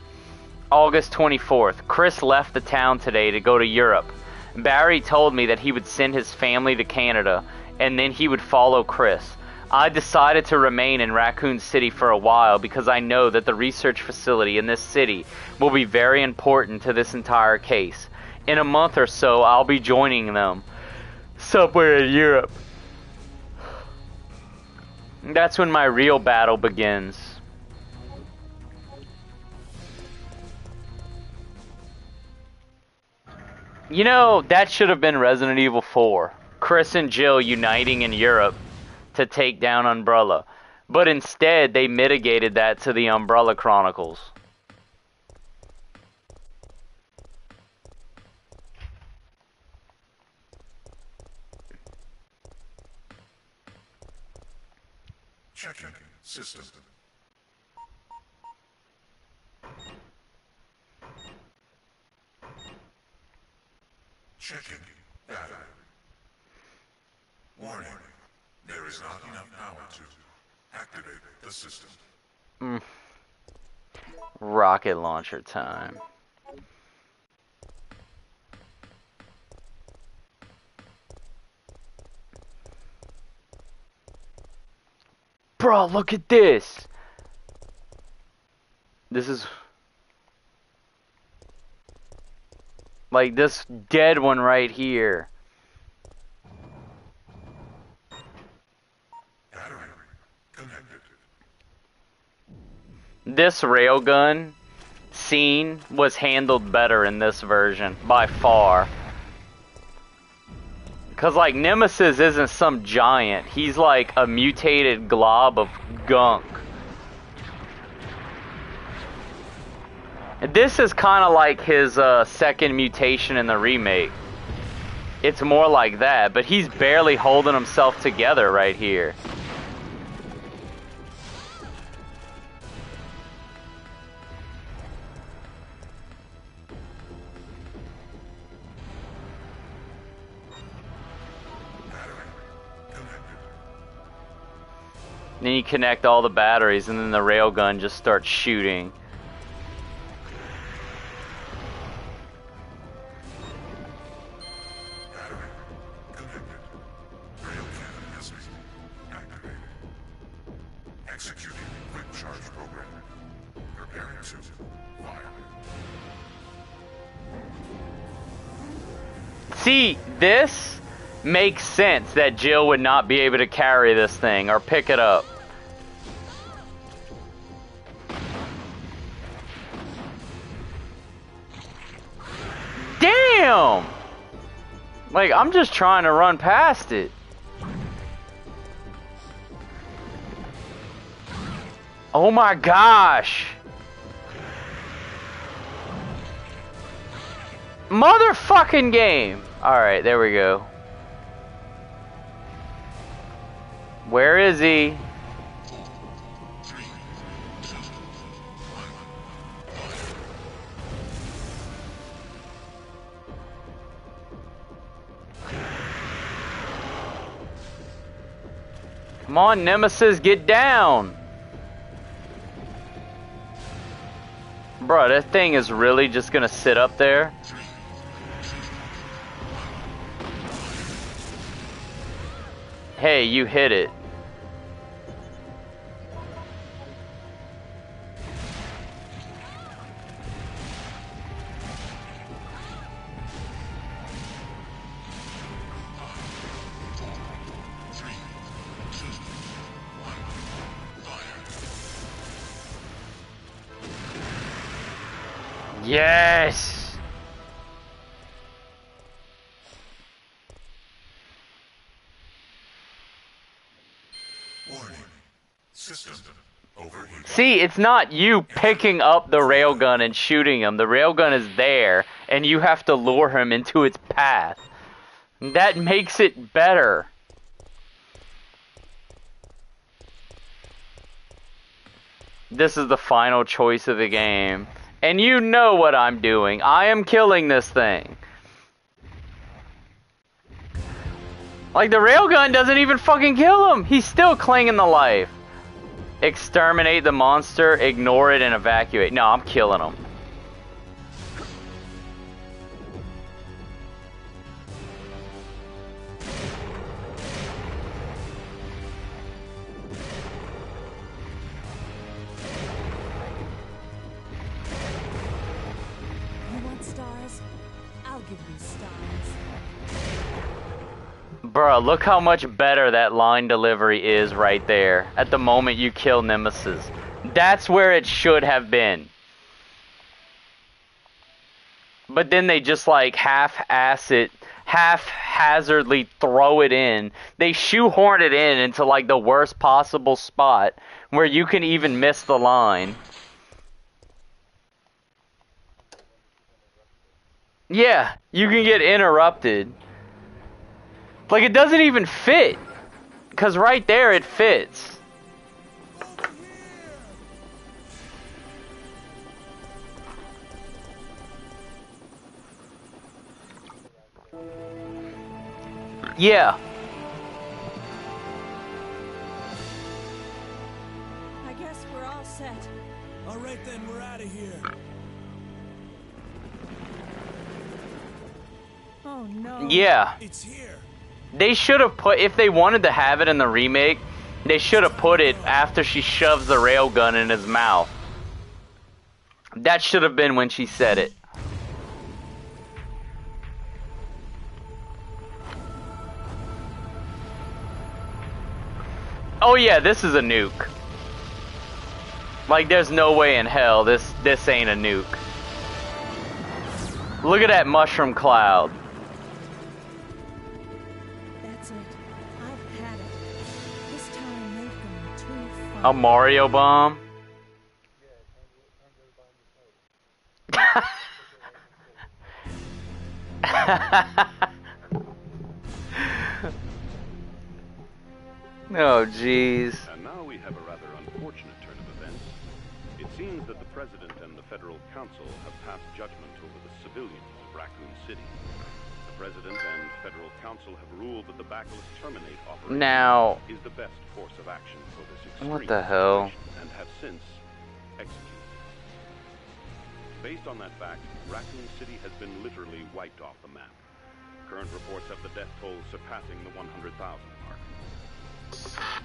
Speaker 1: August 24th, Chris left the town today to go to Europe. Barry told me that he would send his family to Canada, and then he would follow Chris. I decided to remain in Raccoon City for a while because I know that the research facility in this city will be very important to this entire case. In a month or so, I'll be joining them somewhere in Europe. That's when my real battle begins. You know, that should have been Resident Evil 4. Chris and Jill uniting in Europe to take down Umbrella. But instead, they mitigated that to the Umbrella Chronicles.
Speaker 8: Checking system. Checking data. Warning. There is not enough power to activate the system.
Speaker 1: Rocket launcher time. Bro, look at this. This is like this dead one right here.
Speaker 8: Battery connected.
Speaker 1: This railgun scene was handled better in this version, by far. Because, like, Nemesis isn't some giant. He's like a mutated glob of gunk. This is kind of like his second mutation in the remake. It's more like that, but he's barely holding himself together right here. Then you connect all the batteries and then the railgun just starts shooting.
Speaker 8: Battery connected. Rail cannon has been activated. Executing quick charge program. Preparing to fire.
Speaker 1: See, this makes sense that Jill would not be able to carry this thing or pick it up. Damn! Like, I'm just trying to run past it. Oh my gosh! Motherfucking game! Alright, there we go. Where is he?
Speaker 8: 4, 3, 2,
Speaker 1: Come on, Nemesis, get down! Bruh, that thing is really just gonna sit up there? Hey, you hit it. Yes!
Speaker 8: Warning. System overheating.
Speaker 1: See, it's not you picking up the railgun and shooting him. The railgun is there, and you have to lure him into its path. That makes it better. This is the final choice of the game. And you know what I'm doing. I am killing this thing. Like, the railgun doesn't even fucking kill him. He's still clinging to life. Exterminate the monster, ignore it, and evacuate. No, I'm killing him.
Speaker 4: You want stars? I'll give you stars.
Speaker 1: Bruh, look how much better that line delivery is right there. At the moment you kill Nemesis. That's where it should have been. But then they just like half-ass it, haphazardly throw it in. They shoehorn it in into like the worst possible spot where you can even miss the line. Yeah, you can get interrupted. Like, it doesn't even fit. Because right there it fits. Yeah.
Speaker 4: I guess we're all set.
Speaker 5: All right then, we're out of here.
Speaker 4: Oh no.
Speaker 1: Yeah.
Speaker 5: It's here.
Speaker 1: They should have put, if they wanted to have it in the remake, they should have put it after she shoves the railgun in his mouth. That should have been when she said it. Oh yeah, this is a nuke. Like, there's no way in hell this ain't a nuke. Look at that mushroom cloud.
Speaker 4: That's it. I've had it. This time they've gone too
Speaker 1: A
Speaker 4: far.
Speaker 1: Mario bomb? Oh, jeez.
Speaker 9: And now we have a rather unfortunate turn of events. It seems that the President and the Federal Council have passed judgment over the civilians of Raccoon City. The President and Federal Council have ruled that the Bacillus Terminate operation
Speaker 1: Now,
Speaker 9: is the best course of action for this extreme
Speaker 1: what the hell?
Speaker 9: situation and have since executed. Based on that fact, Raccoon City has been literally wiped off the map. Current reports have the death toll surpassing the 100,000 mark.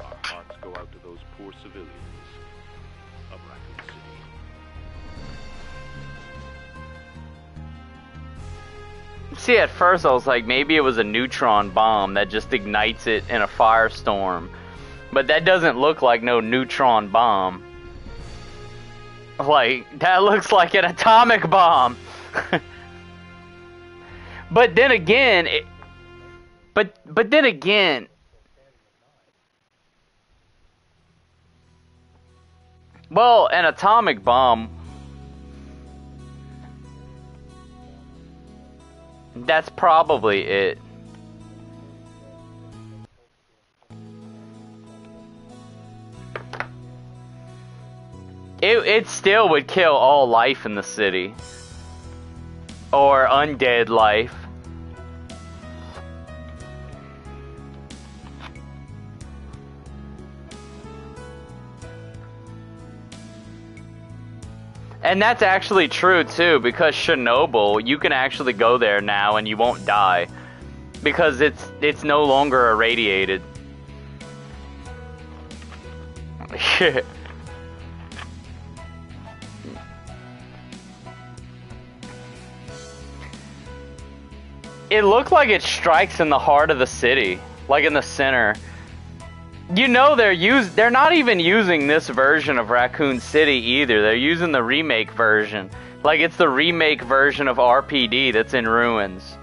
Speaker 9: Our hearts go out to those poor civilians of Raccoon City.
Speaker 1: See, at first I was like, maybe it was a neutron bomb that just ignites it in a firestorm. But that doesn't look like no neutron bomb. Like, that looks like an atomic bomb. But then again, but then again, well, an atomic bomb, that's probably it. It still would kill all life in the city. Or undead life. And that's actually true too, because Chernobyl, you can actually go there now and you won't die. Because it's no longer irradiated. It looked like it strikes in the heart of the city, like in the center. You know they're not even using this version of Raccoon City either. They're using the remake version. Like it's the remake version of RPD that's in ruins.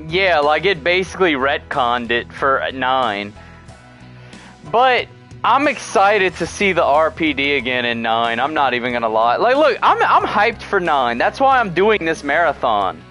Speaker 1: Yeah, like it basically retconned it for 9. But I'm excited to see the RPD again in 9. I'm not even gonna lie. Like, look, I'm hyped for 9. That's why I'm doing this marathon.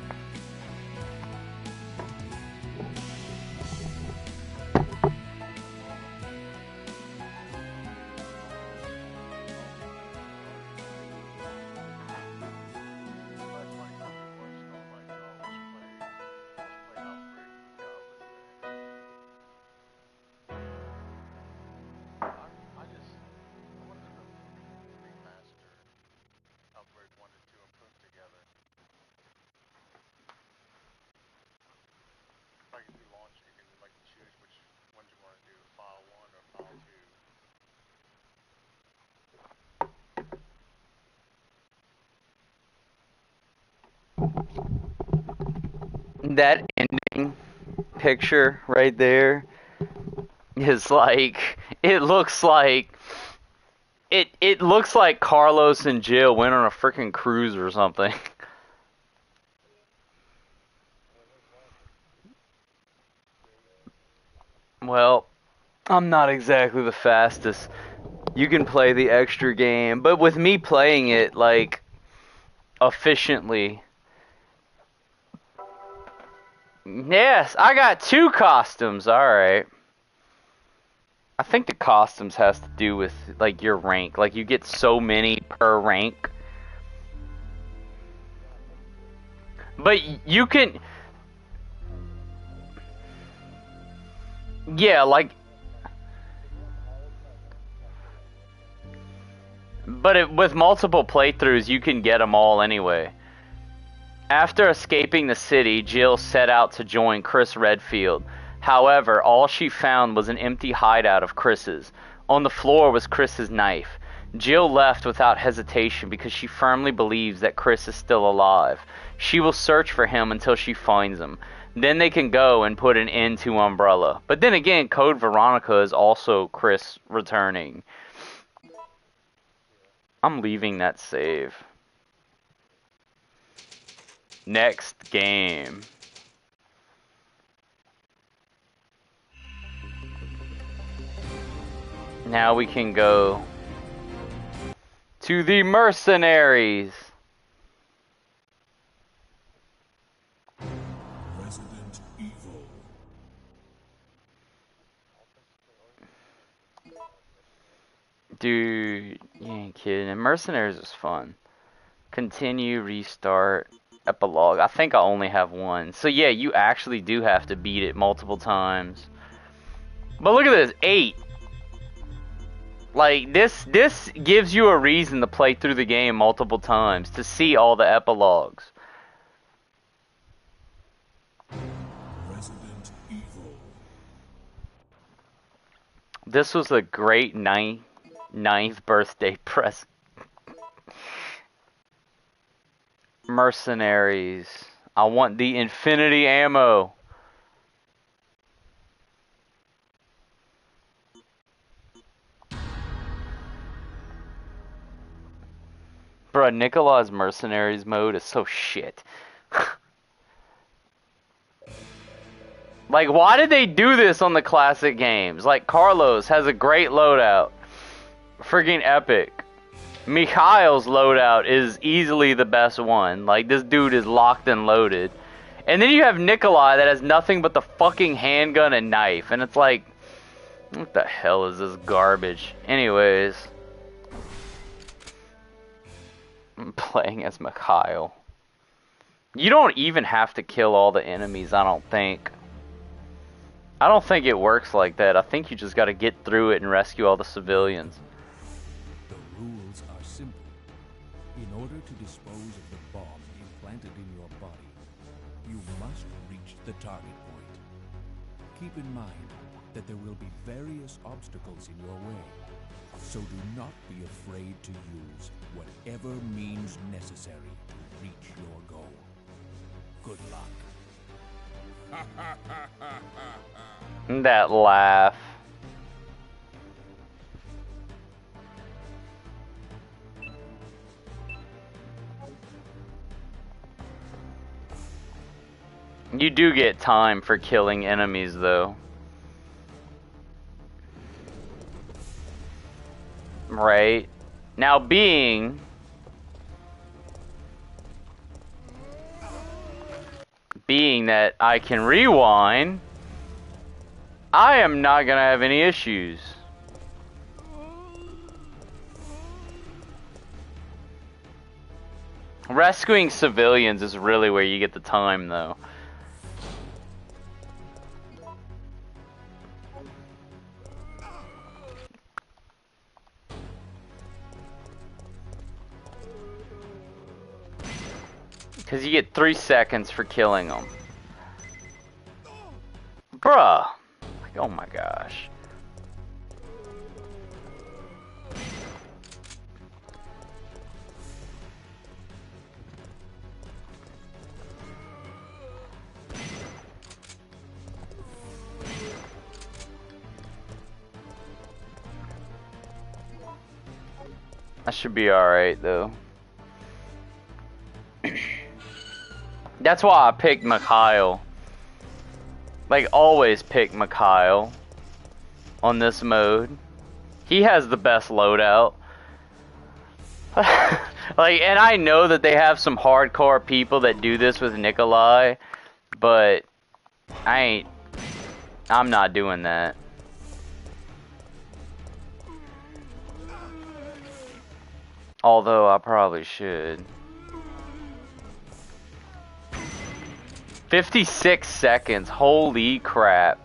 Speaker 1: That ending picture right there is like, it looks like Carlos and Jill went on a freaking cruise or something. Well, I'm not exactly the fastest. You can play the extra game, but with me playing it like efficiently. Yes, I got 2 costumes. All right. I think the costumes has to do with like your rank. Like you get so many per rank. But you can, yeah, like, but with multiple playthroughs, you can get them all anyway. After escaping the city, Jill set out to join Chris Redfield. However, all she found was an empty hideout of Chris's. On the floor was Chris's knife. Jill left without hesitation because she firmly believes that Chris is still alive. She will search for him until she finds him. Then they can go and put an end to Umbrella. But then again, Code Veronica is also Chris returning. I'm leaving that save. Next game. Now we can go to the Mercenaries.
Speaker 2: Resident Evil.
Speaker 1: Dude, you ain't kidding. Mercenaries is fun. Continue, restart, epilogue. I think I only have 1. So yeah, you actually do have to beat it multiple times. But look at this, 8. Like, this gives you a reason to play through the game multiple times, to see all the epilogues.
Speaker 2: Resident Evil.
Speaker 1: This was a great 9th birthday present. Mercenaries. I want the infinity ammo. Bruh, Nikolai's Mercenaries mode is so shit. Like, why did they do this on the classic games? Like, Carlos has a great loadout. Friggin' epic. Mikhail's loadout is easily the best one. Like, this dude is locked and loaded. And then you have Nikolai that has nothing but the fucking handgun and knife. And it's like, what the hell is this garbage? Anyways. I'm playing as Mikhail. You don't even have to kill all the enemies, I don't think. I don't think it works like that. I think you just gotta get through it and rescue all the civilians.
Speaker 10: The rules are simple. In order to dispose of the bomb implanted in your body, you must reach the target point. Keep in mind that there will be various obstacles in your way, so do not be afraid to use whatever means necessary to reach your goal. Good luck.
Speaker 1: That laugh. You do get time for killing enemies, though. Right? Now, being that I can rewind, I am not gonna have any issues. Rescuing civilians is really where you get the time, though. Because you get 3 seconds for killing them. Bruh. Like, oh my gosh. I should be alright, though. That's why I picked Mikhail. Like, always pick Mikhail on this mode. He has the best loadout. Like, and I know that they have some hardcore people that do this with Nikolai, but I'm not doing that. Although I probably should. 56 seconds, holy crap.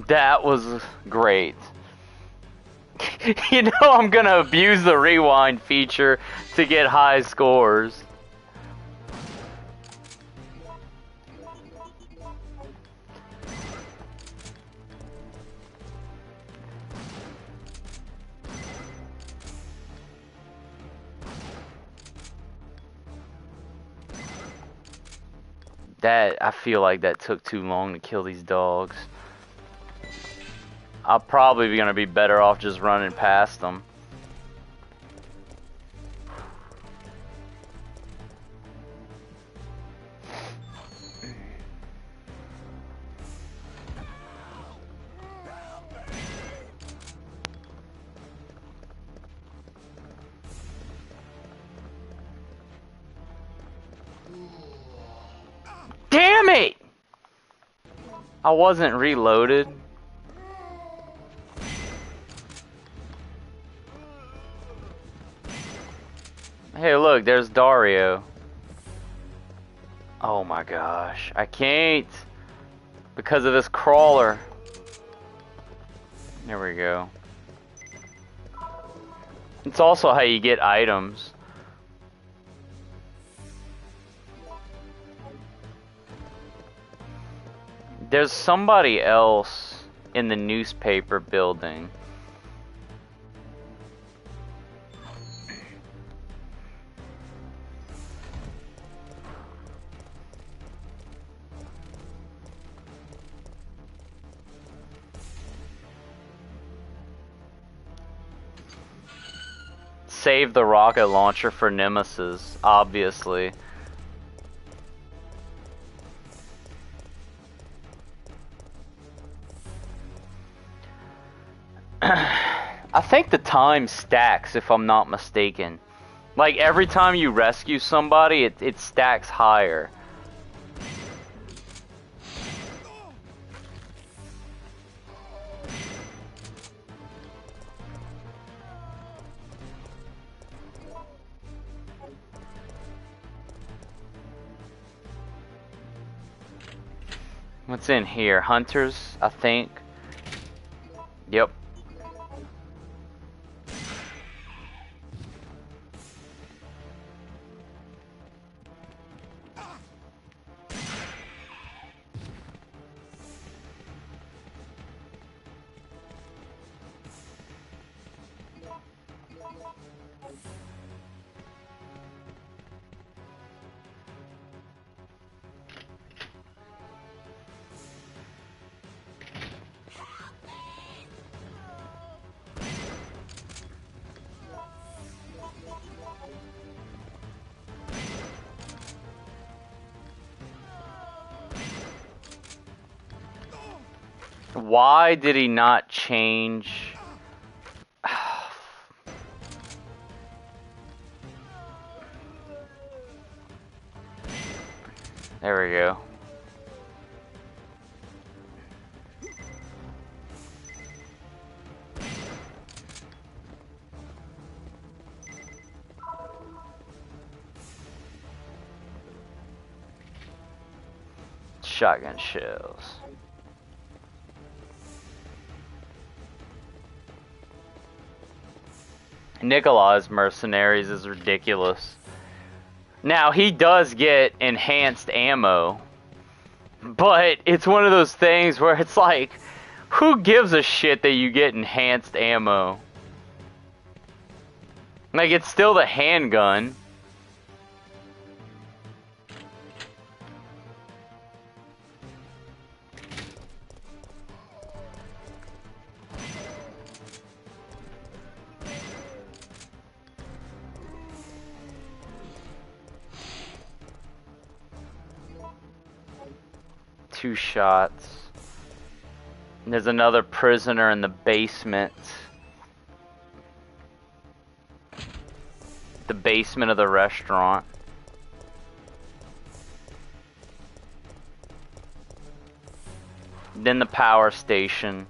Speaker 1: That was great. You know I'm gonna abuse the rewind feature to get high scores. I feel like that took too long to kill these dogs. I'll probably be gonna be better off just running past them. Damn it! I wasn't reloaded. Hey, look, there's Dario. Oh my gosh, I can't because of this crawler. There we go. It's also how you get items. There's somebody else in the newspaper building. Save the rocket launcher for Nemesis, obviously. I think the time stacks, if I'm not mistaken. Like, every time you rescue somebody, it stacks higher. What's in here? Hunters, I think. Yep. Why did he not change? There we go. Shotgun shells. Nikolai's Mercenaries is ridiculous. Now, he does get enhanced ammo, but it's one of those things where it's like, who gives a shit that you get enhanced ammo? Like, it's still the handgun. Two shots. And there's another prisoner in the basement. The basement of the restaurant. Then the power station.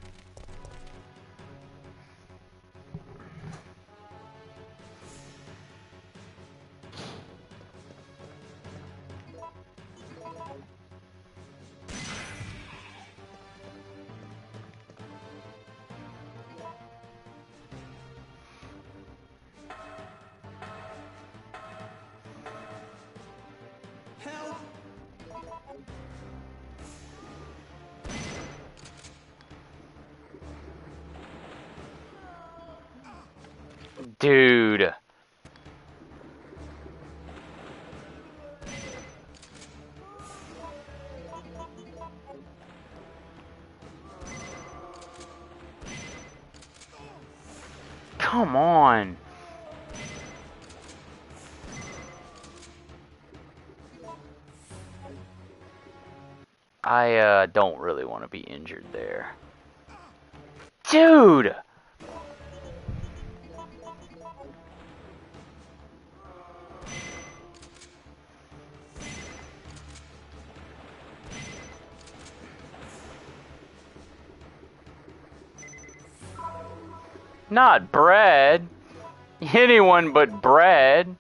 Speaker 1: Dude. Come on. I don't really want to be injured there. Dude! Not bread. Anyone but bread.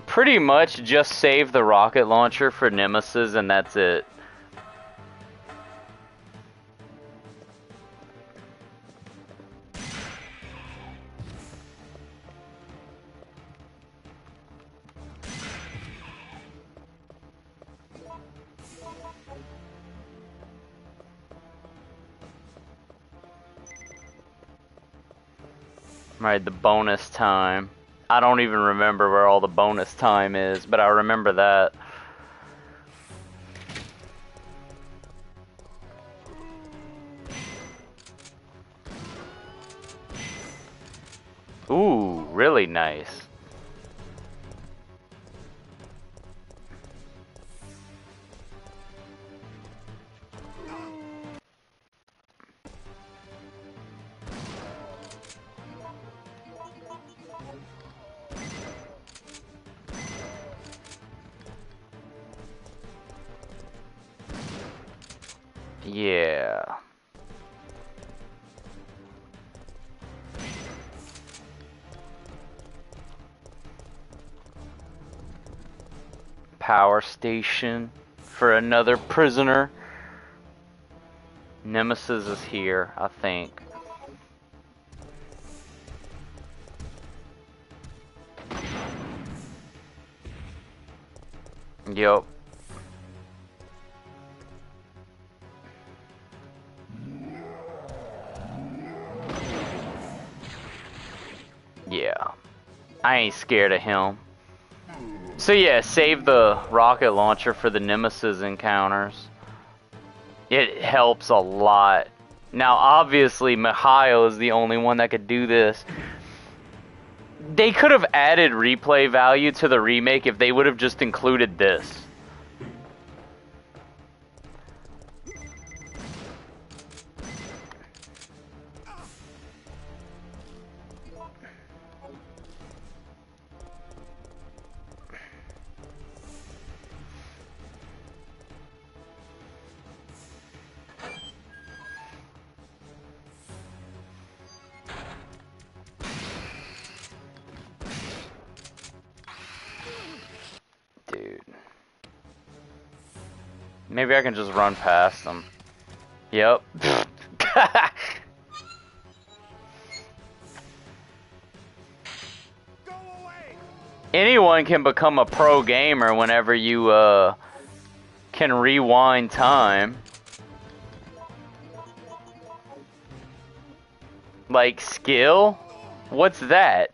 Speaker 1: Pretty much just save the rocket launcher for Nemesis and that's it. Right, the bonus time. I don't even remember where all the bonus time is, but I remember that. Ooh, really nice. Yeah. power station for another prisoner. Nemesis is here, I think. Yup. Yeah. I ain't scared of him. So yeah, save the rocket launcher for the Nemesis encounters. It helps a lot. Now obviously Mikhail is the only one that could do this. They could have added replay value to the remake if they would have just included this. Dude. Maybe I can just run past them. Yep. Anyone can become a pro gamer whenever you can rewind time. Like skill? What's that?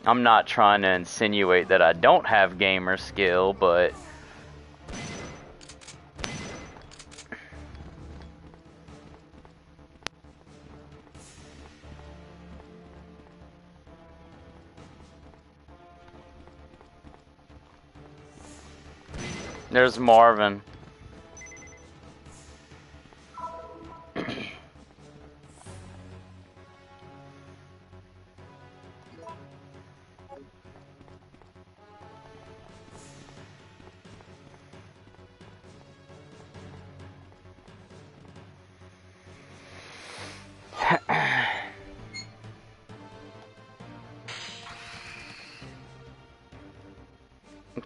Speaker 1: I'm not trying to insinuate that I don't have gamer skill, but there's Marvin.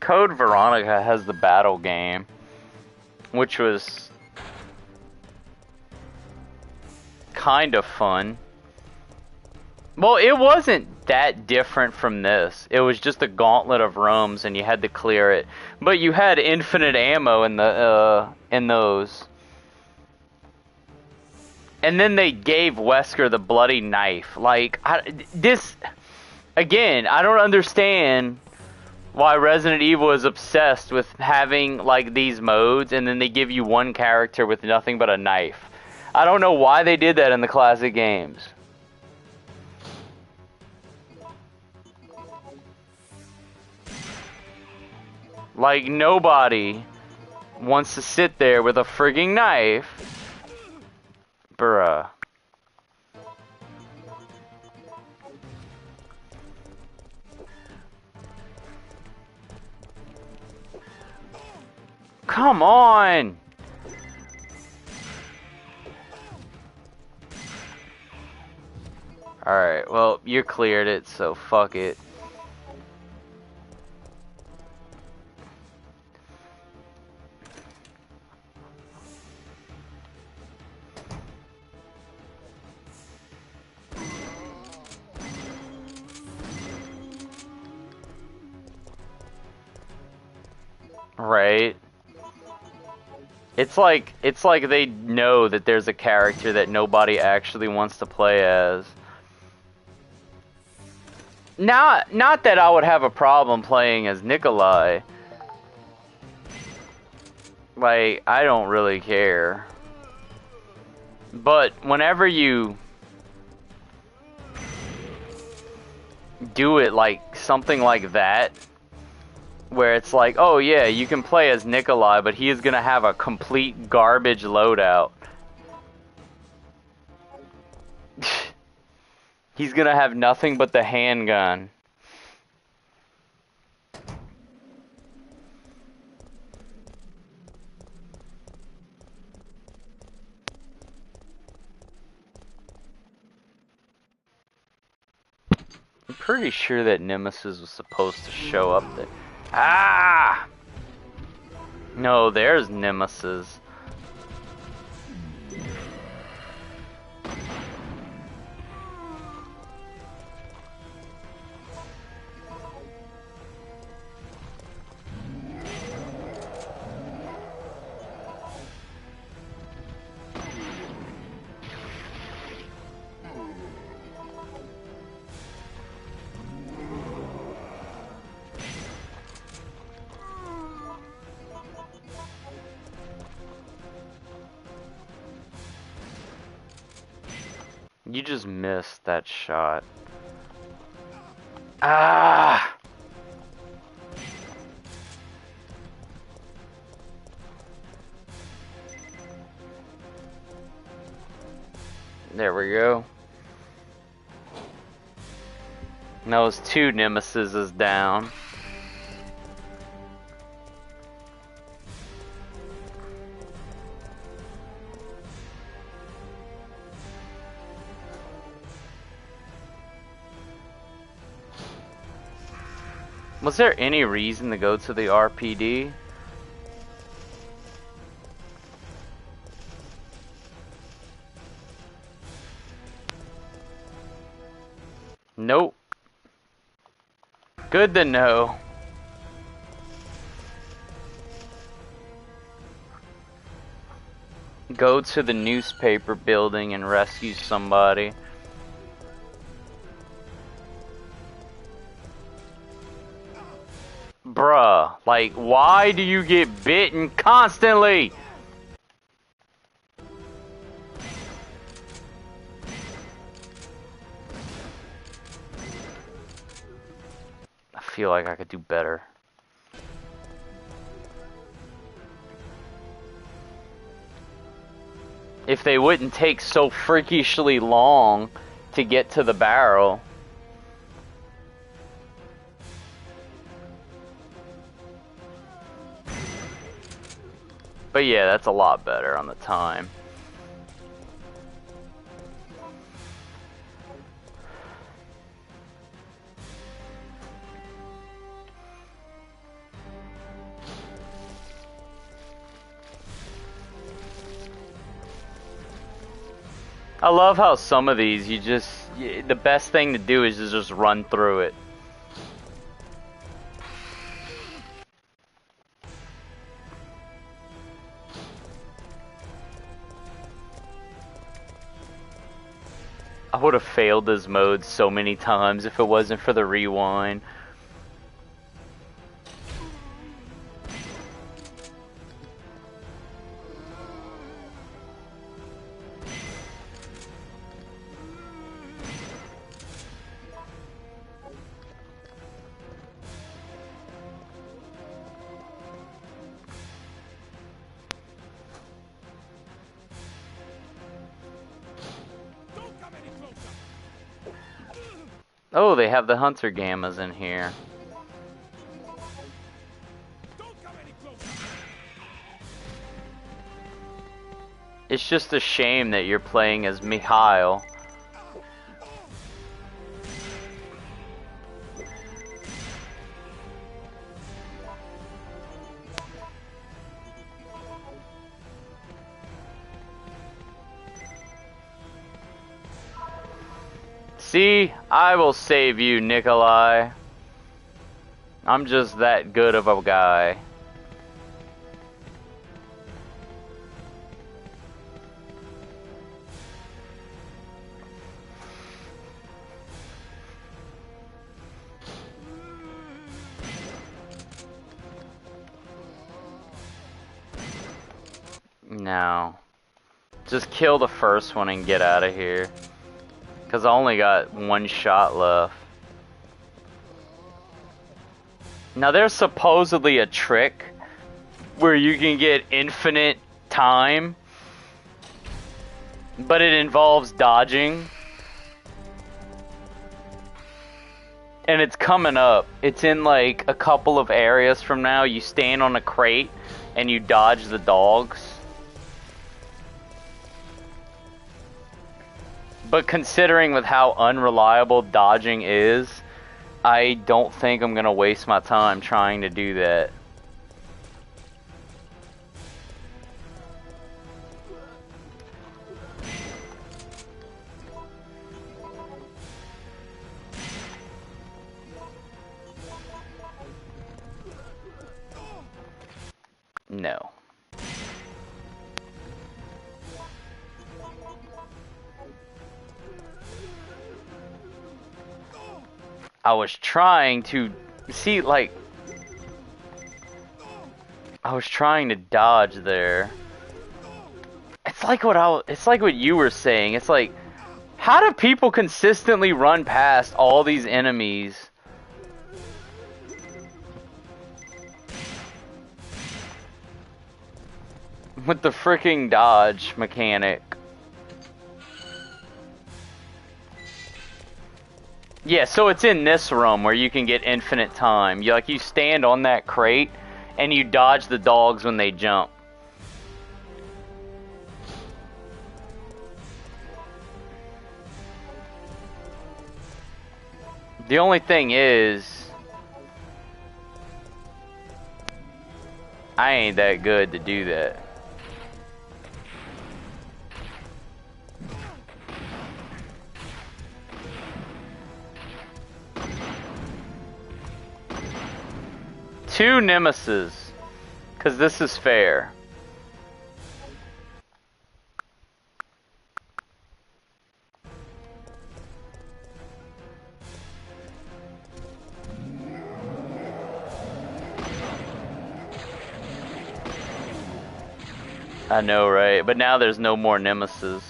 Speaker 1: Code Veronica has the battle game, which was kind of fun. Well, it wasn't that different from this. It was just a gauntlet of rooms, and you had to clear it. But you had infinite ammo in the in those. And then they gave Wesker the bloody knife. Like this again, I don't understand why Resident Evil is obsessed with having like these modes, and then they give you one character with nothing but a knife. I don't know why they did that in the classic games. Like, nobody wants to sit there with a frigging knife. Bruh. Come on! Alright, well, you cleared it, so fuck it. Right. It's like they know that there's a character that nobody actually wants to play as. Not that I would have a problem playing as Nikolai. Like, I don't really care. But whenever you do it like something like that, where it's like, oh yeah, you can play as Nikolai, but he is gonna have a complete garbage loadout. He's gonna have nothing but the handgun. Pretty sure that Nemesis was supposed to show up there. Ah! No, there's Nemesis. You just missed that shot. Ah! There we go. And those two Nemesis is down. Was there any reason to go to the RPD? Nope. Good to know. Go to the newspaper building and rescue somebody. Bruh, like, why do you get bitten constantly? I feel like I could do better. If they wouldn't take so freakishly long to get to the barrel. But yeah, that's a lot better on the time. I love how some of these, the best thing to do is to just run through it. I would have failed this mode so many times if it wasn't for the rewind. Oh, they have the hunter gammas in here. It's just a shame that you're playing as Mikhail. See, I will save you, Nikolai. I'm just that good of a guy. No. Just kill the first one and get out of here. Because I only got one shot left. Now there's supposedly a trick where you can get infinite time, but it involves dodging. And it's coming up. It's in like a couple of areas from now. You stand on a crate and you dodge the dogs. But considering with how unreliable dodging is, I don't think I'm gonna waste my time trying to do that. No. I was trying to see, like, I was trying to dodge there. It's like what you were saying. It's like, how do people consistently run past all these enemies? With the freaking dodge mechanic. Yeah, so it's in this room where you can get infinite time. You stand on that crate and you dodge the dogs when they jump. The only thing is, I ain't that good to do that. Two Nemesis, because this is fair. I know, right? But now there's no more Nemesis.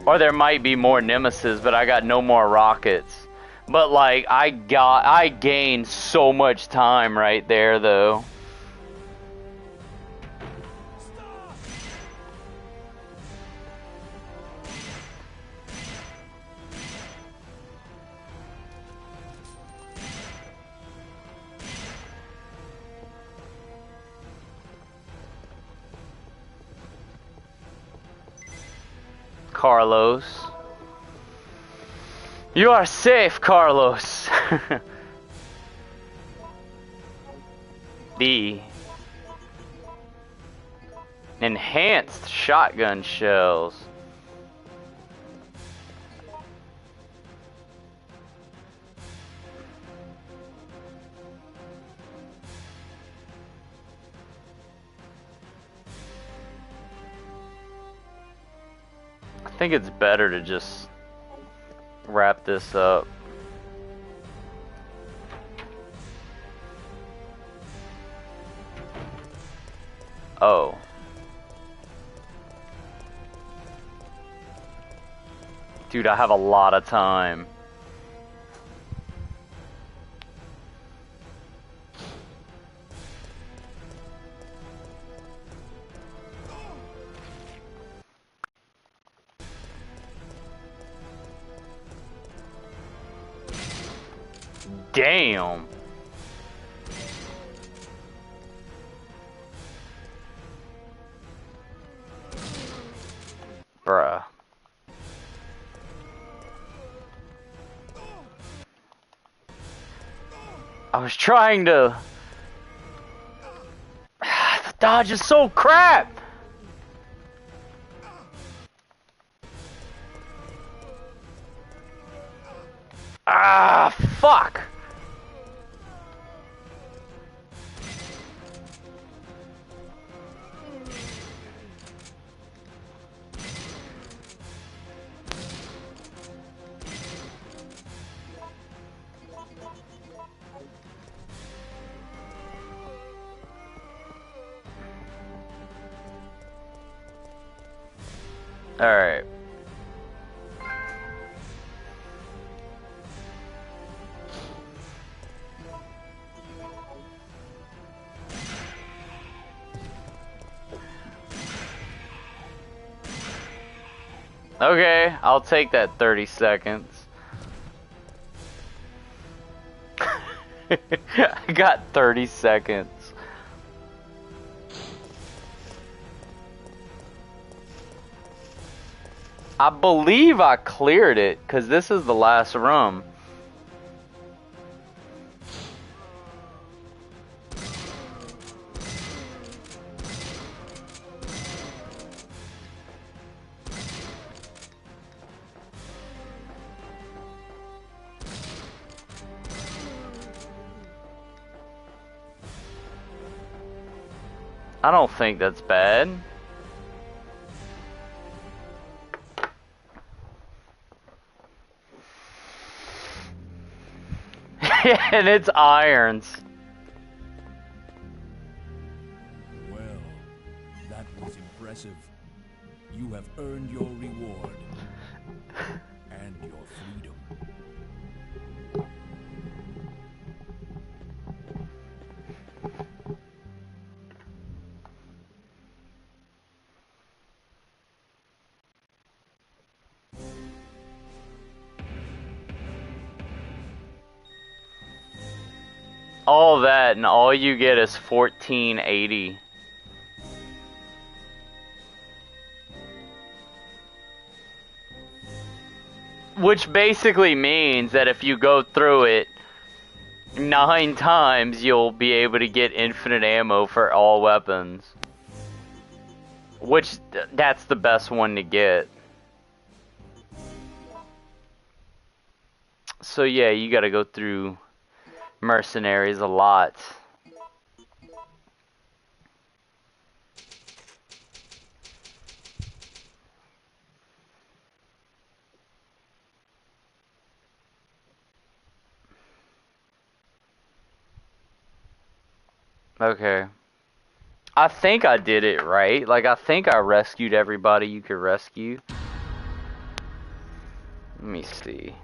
Speaker 1: Or there might be more Nemesis, but I got no more rockets. But like, I gained so much time right there, though. Carlos. You are safe, Carlos. B. Enhanced shotgun shells. I think it's better to just wrap this up. Oh. Dude, I have a lot of time. Damn. Bruh. I was trying to... The dodge is so crap! Ah, fuck! Alright. Okay, I'll take that 30 seconds. I got 30 seconds. I believe I cleared it, because this is the last room. I don't think that's bad. And it's irons.
Speaker 10: Well, that was impressive. You have earned your reward. And your freedom.
Speaker 1: All that and all you get is 1480. Which basically means that if you go through it 9 times, you'll be able to get infinite ammo for all weapons. Which, that's the best one to get. So yeah, you gotta go through Mercenaries a lot. Okay. I think I did it right. Like, I think I rescued everybody you could rescue. Let me see.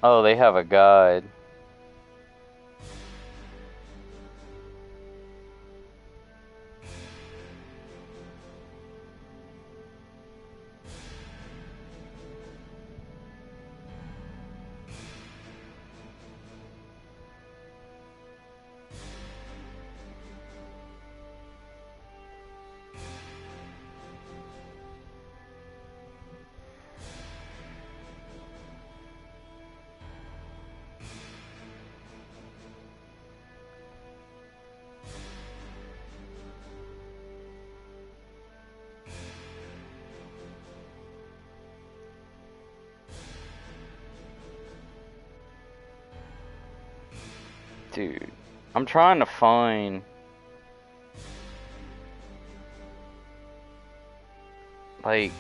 Speaker 1: Oh, they have a guide. Dude, I'm trying to find... like...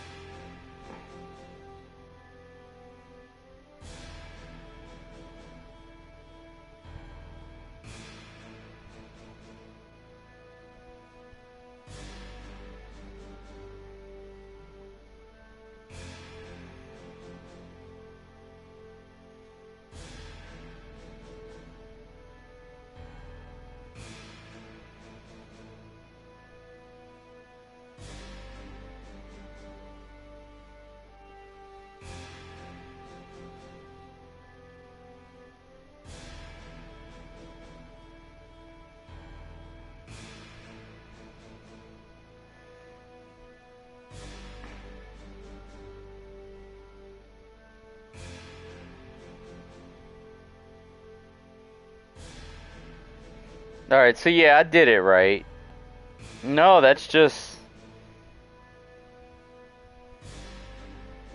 Speaker 1: Alright, so yeah, I did it right. No, that's just...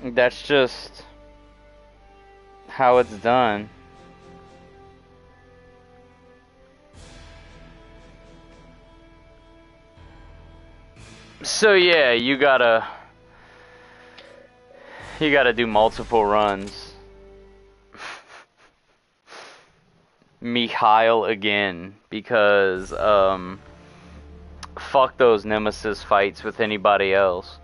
Speaker 1: that's just... how it's done. So yeah, you gotta do multiple runs. Mikhail again, because fuck those Nemesis fights with anybody else.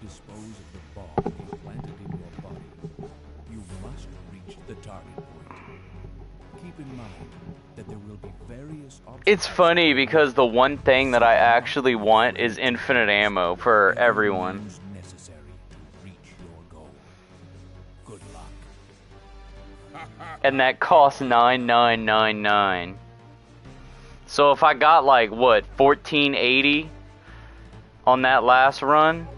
Speaker 10: dispose of the bomb implanted in your body, you must reach the target point. Keep in mind that there will be various obstacles.
Speaker 1: It's funny because the one thing that I actually want is infinite ammo for everyone.
Speaker 10: Necessary to reach your goal. Good luck.
Speaker 1: And that costs $9,999. So if I got like what, 1480 on that last run,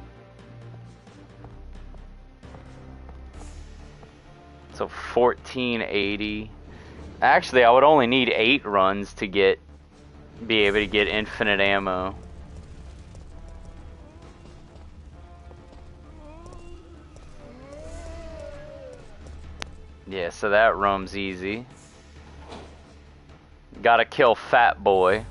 Speaker 1: so 1480. Actually, I would only need 8 runs to be able to get infinite ammo. Yeah, so that rum's easy. Gotta kill Fat Boy.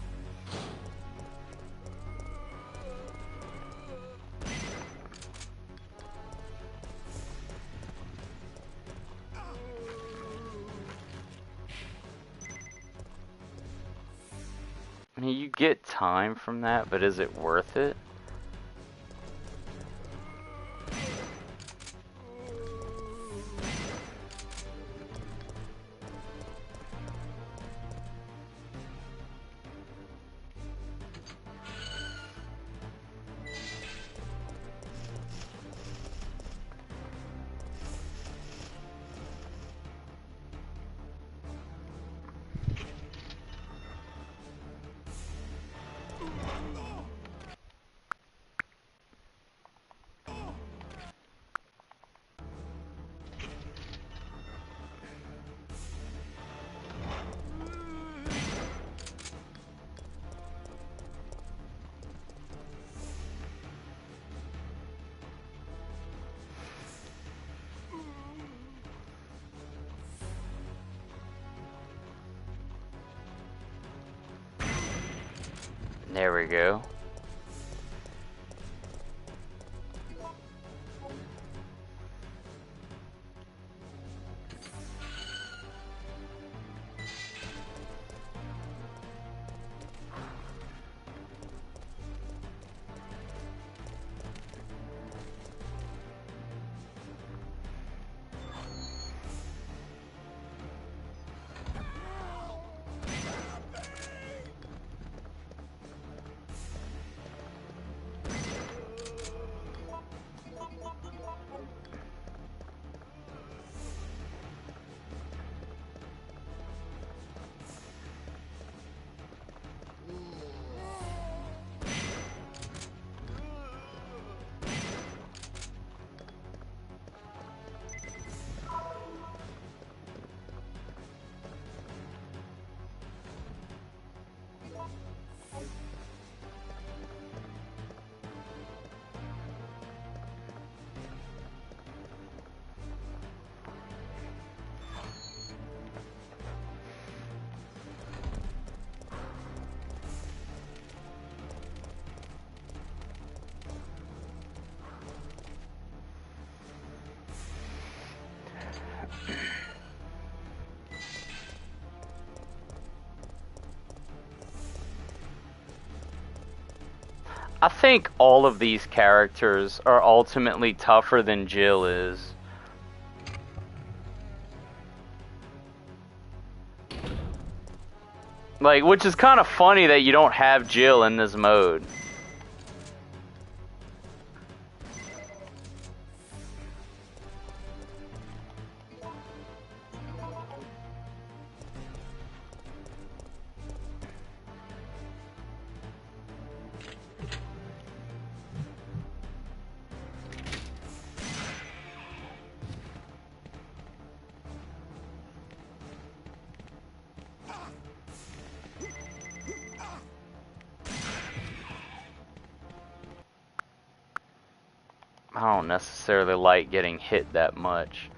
Speaker 1: I mean, you get time from that, but is it worth it? There we go. I think all of these characters are ultimately tougher than Jill is. Like, which is kind of funny that you don't have Jill in this mode. I don't necessarily like getting hit that much.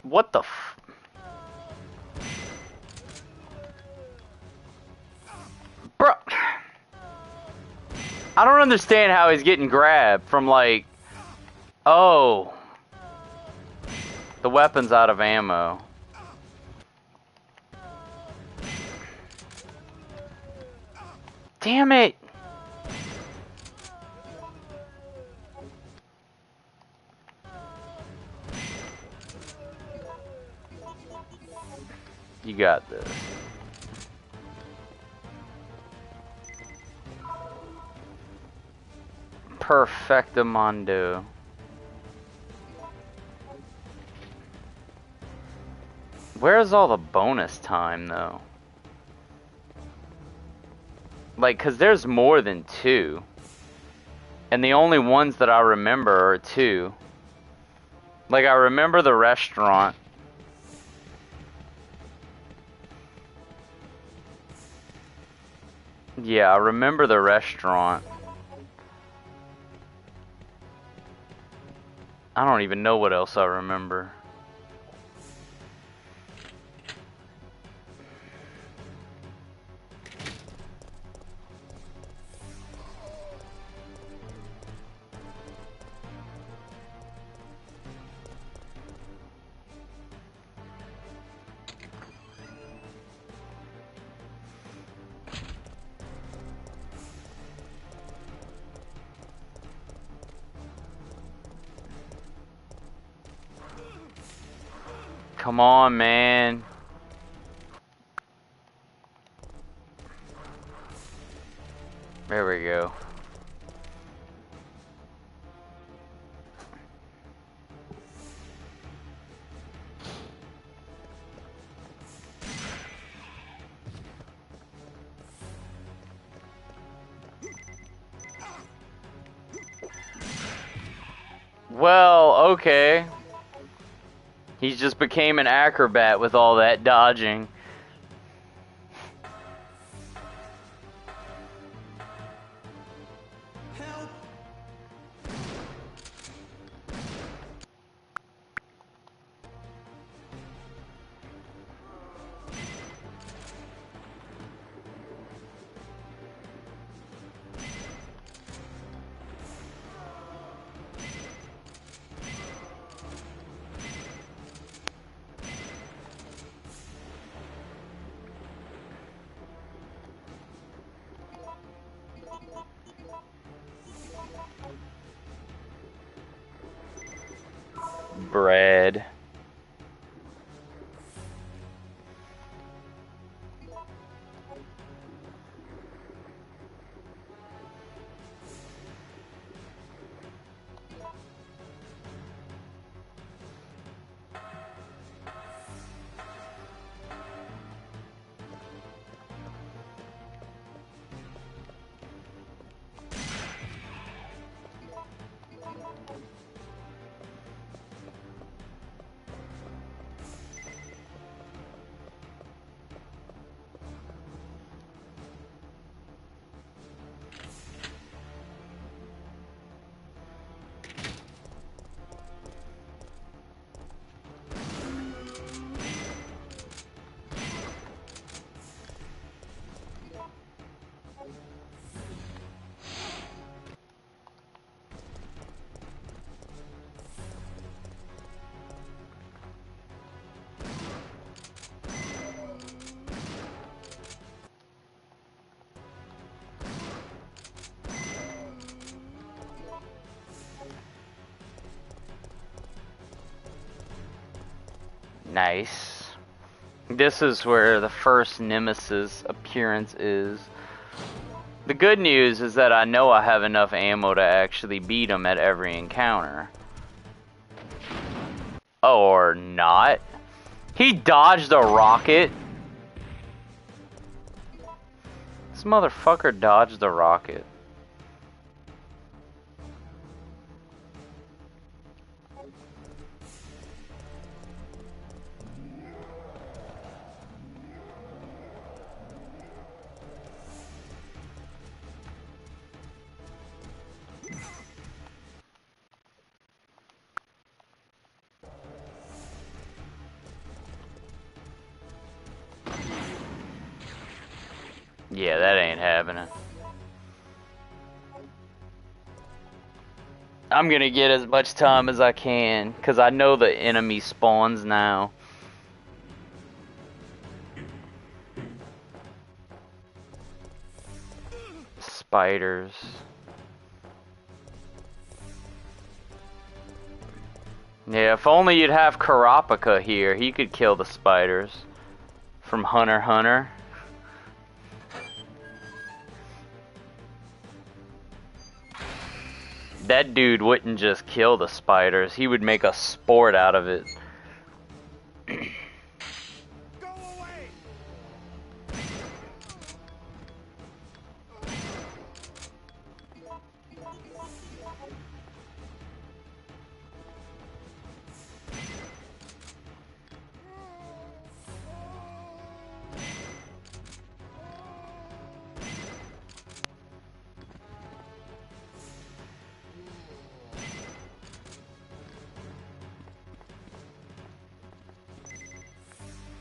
Speaker 1: What the f... Bro... I don't understand how he's getting grabbed from, like... Oh. The weapon's out of ammo. Damn it! You got this. Perfectamundo. Where's all the bonus time, though? Like, 'cause there's more than 2. And the only ones that I remember are 2. Like, I remember the restaurant. Yeah, I remember the restaurant. I don't even know what else I remember. Come on, man. There we go. Well, okay. He just became an acrobat with all that dodging.
Speaker 5: Help!
Speaker 1: Bread. Nice. This is where the first Nemesis appearance is. The good news is that I know I have enough ammo to actually beat him at every encounter. Or not. He dodged a rocket. This motherfucker dodged a rocket. Yeah, that ain't happening. I'm gonna get as much time as I can, because I know the enemy spawns now. Spiders. Yeah, if only you'd have Karapika here. He could kill the spiders. From Hunter x Hunter. That dude wouldn't just kill the spiders. He would make a sport out of it.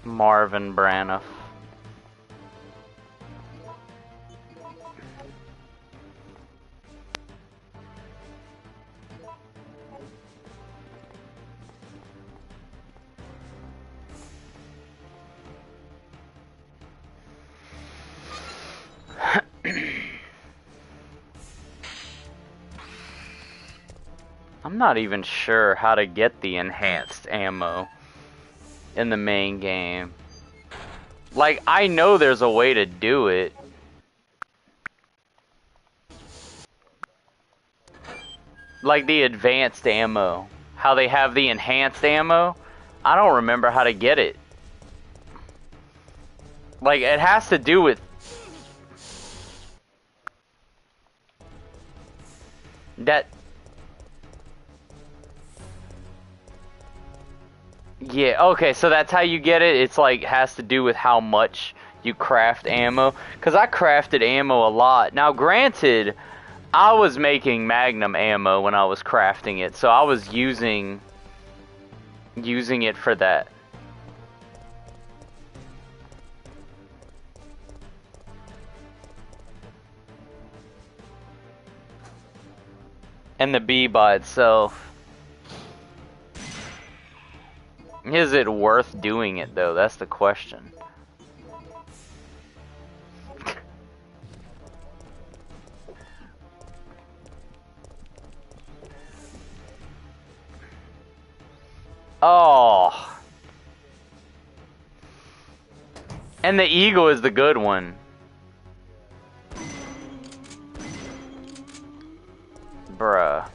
Speaker 1: Marvin Braniff. I'm not even sure how to get the enhanced ammo in the main game. Like, I know there's a way to do it. Like the advanced ammo. How they have the enhanced ammo. I don't remember how to get it. Like, it has to do with... that... Yeah, okay, so that's how you get it? It's like, has to do with how much you craft ammo? Because I crafted ammo a lot. Now, granted, I was making Magnum ammo when I was crafting it, so I was using it for that. And the bee by itself. Is it worth doing it, though? That's the question. Oh. And the eagle is the good one. Bruh.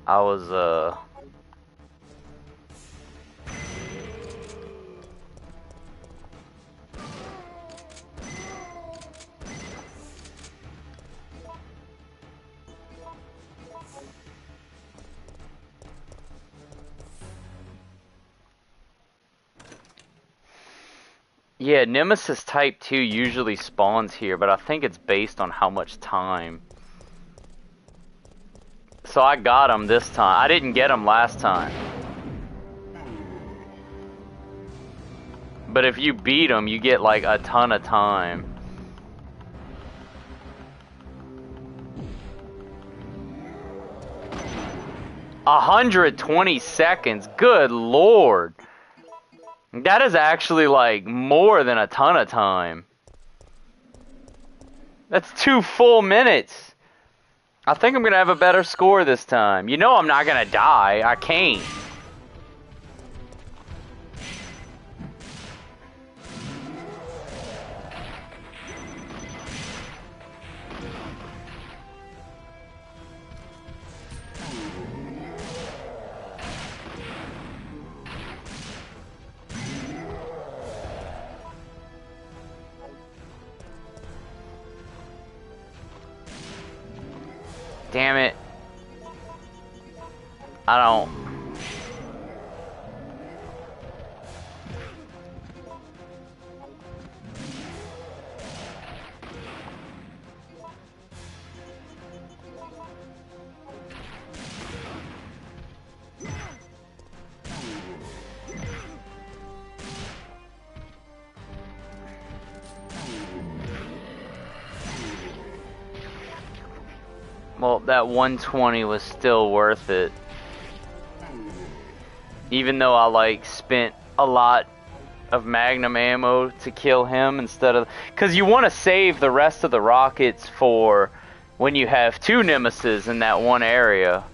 Speaker 1: I was, yeah, Nemesis Type 2 usually spawns here, but I think it's based on how much time. So I got him this time. I didn't get him last time. But if you beat him, you get like a ton of time. $120 seconds. Good lord. That is actually like more than a ton of time. That's 2 full minutes. I think I'm gonna have a better score this time. You know I'm not gonna die. I can't. Damn it. I don't. Well, that 120 was still worth it. Even though I like spent a lot of magnum ammo to kill him instead of, because you want to save the rest of the rockets for when you have 2 Nemesis in that one area.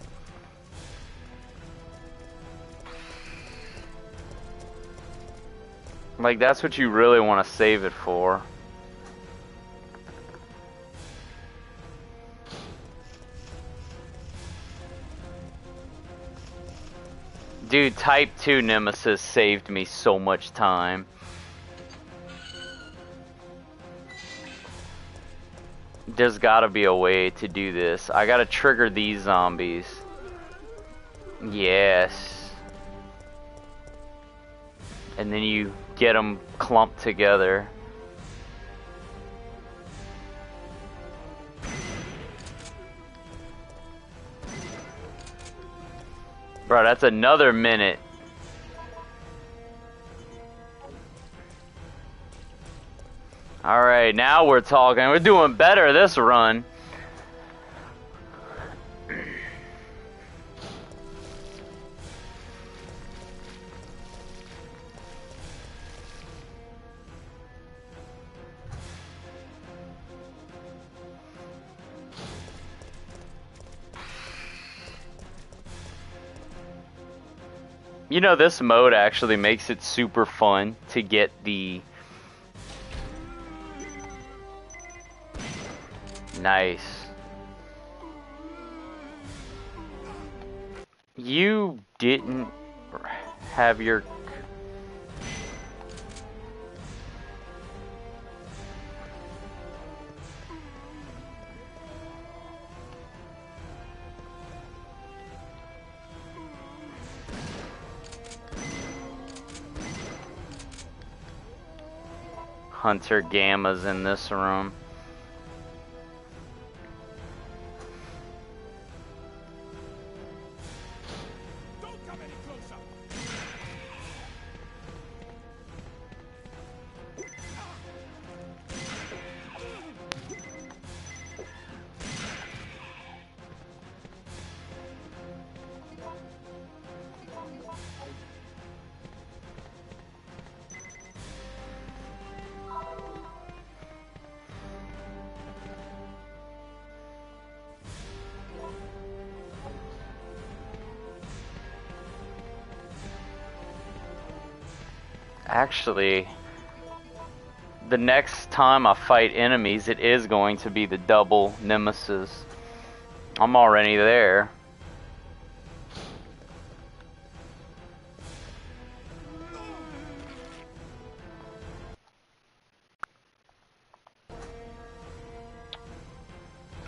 Speaker 1: Like, that's what you really want to save it for. Dude, Type 2 Nemesis saved me so much time. There's gotta be a way to do this. I gotta trigger these zombies. Yes. And then you get them clumped together. Bro, that's another minute. Alright, now we're talking. We're doing better this run. You know, this mode actually makes it super fun to get the... Nice. You didn't have your... Hunter Gamma's in this room.
Speaker 2: Don't come any closer.
Speaker 1: Actually, the next time I fight enemies, it is going to be the double Nemesis. I'm already there.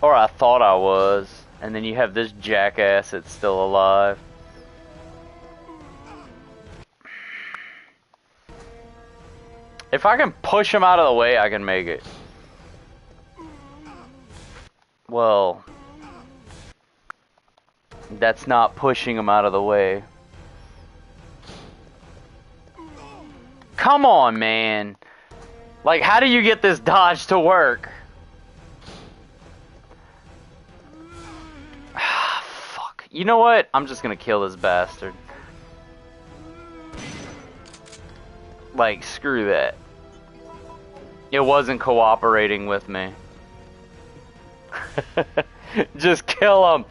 Speaker 1: Or I thought I was. And then you have this jackass that's still alive. If I can push him out of the way, I can make it. Well, that's not pushing him out of the way. Come on, man. Like, how do you get this dodge to work? Fuck. You know what? I'm just gonna kill this bastard. Like, screw that. It wasn't cooperating with me. Just kill him.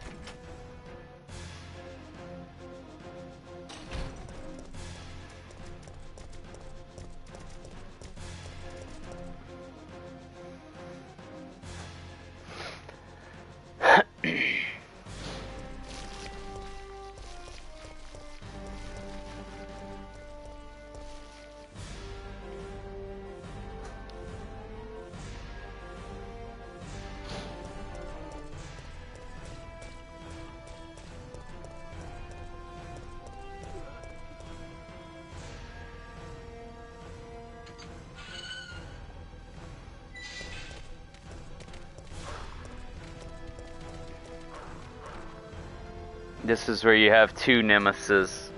Speaker 1: This is where you have two Nemesis.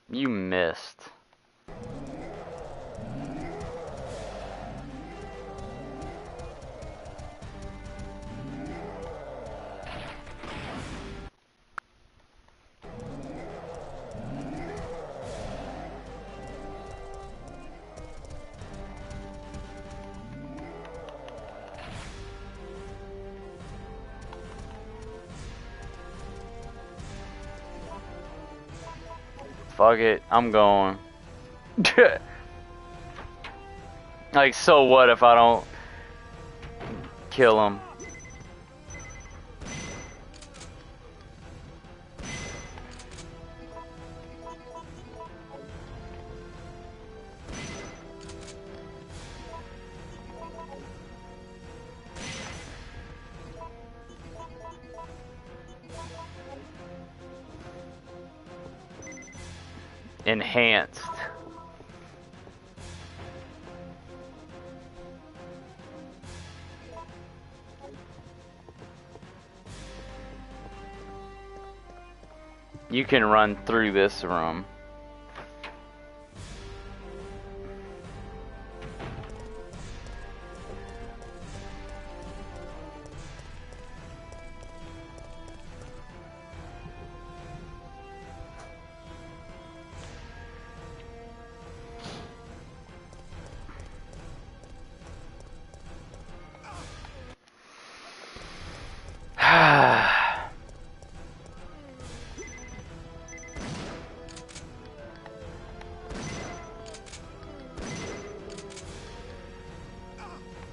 Speaker 1: You missed. Fuck it, I'm going. Like, so what if I don't kill him? Enhanced. You can run through this room.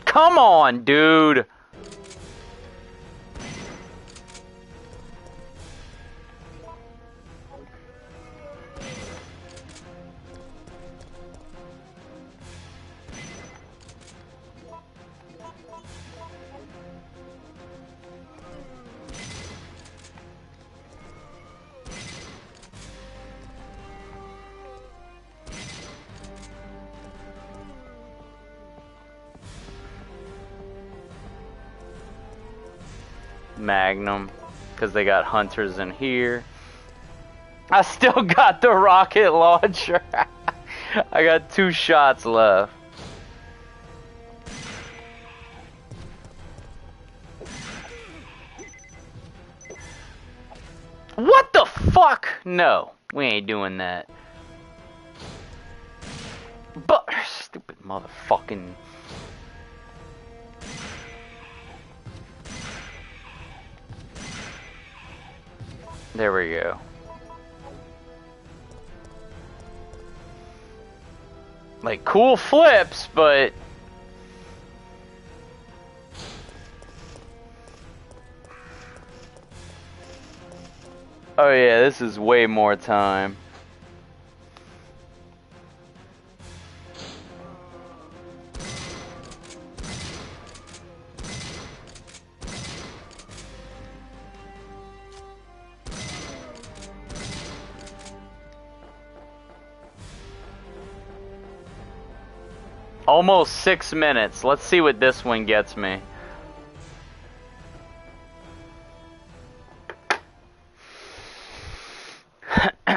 Speaker 1: Come on, dude. Magnum, because they got hunters in here. I still got the rocket launcher. I got 2 shots left. What the fuck? No, we ain't doing that. But stupid motherfucking. There we go. Like, cool flips, but... Oh yeah, this is way more time. Almost 6 minutes. Let's see what this one gets me.
Speaker 10: Well,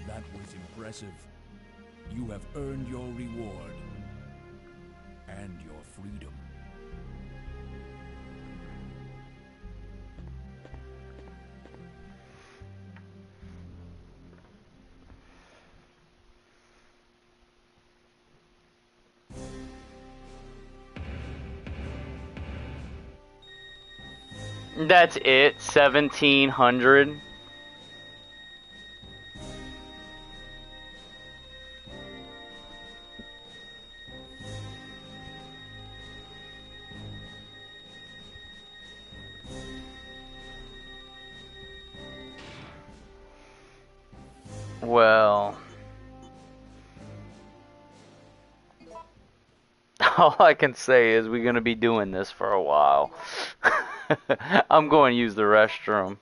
Speaker 10: that was impressive. You have earned your reward. And your freedom.
Speaker 1: That's it, 1,700. Well, all I can say is we're gonna be doing this for a while. I'm going to use the restroom.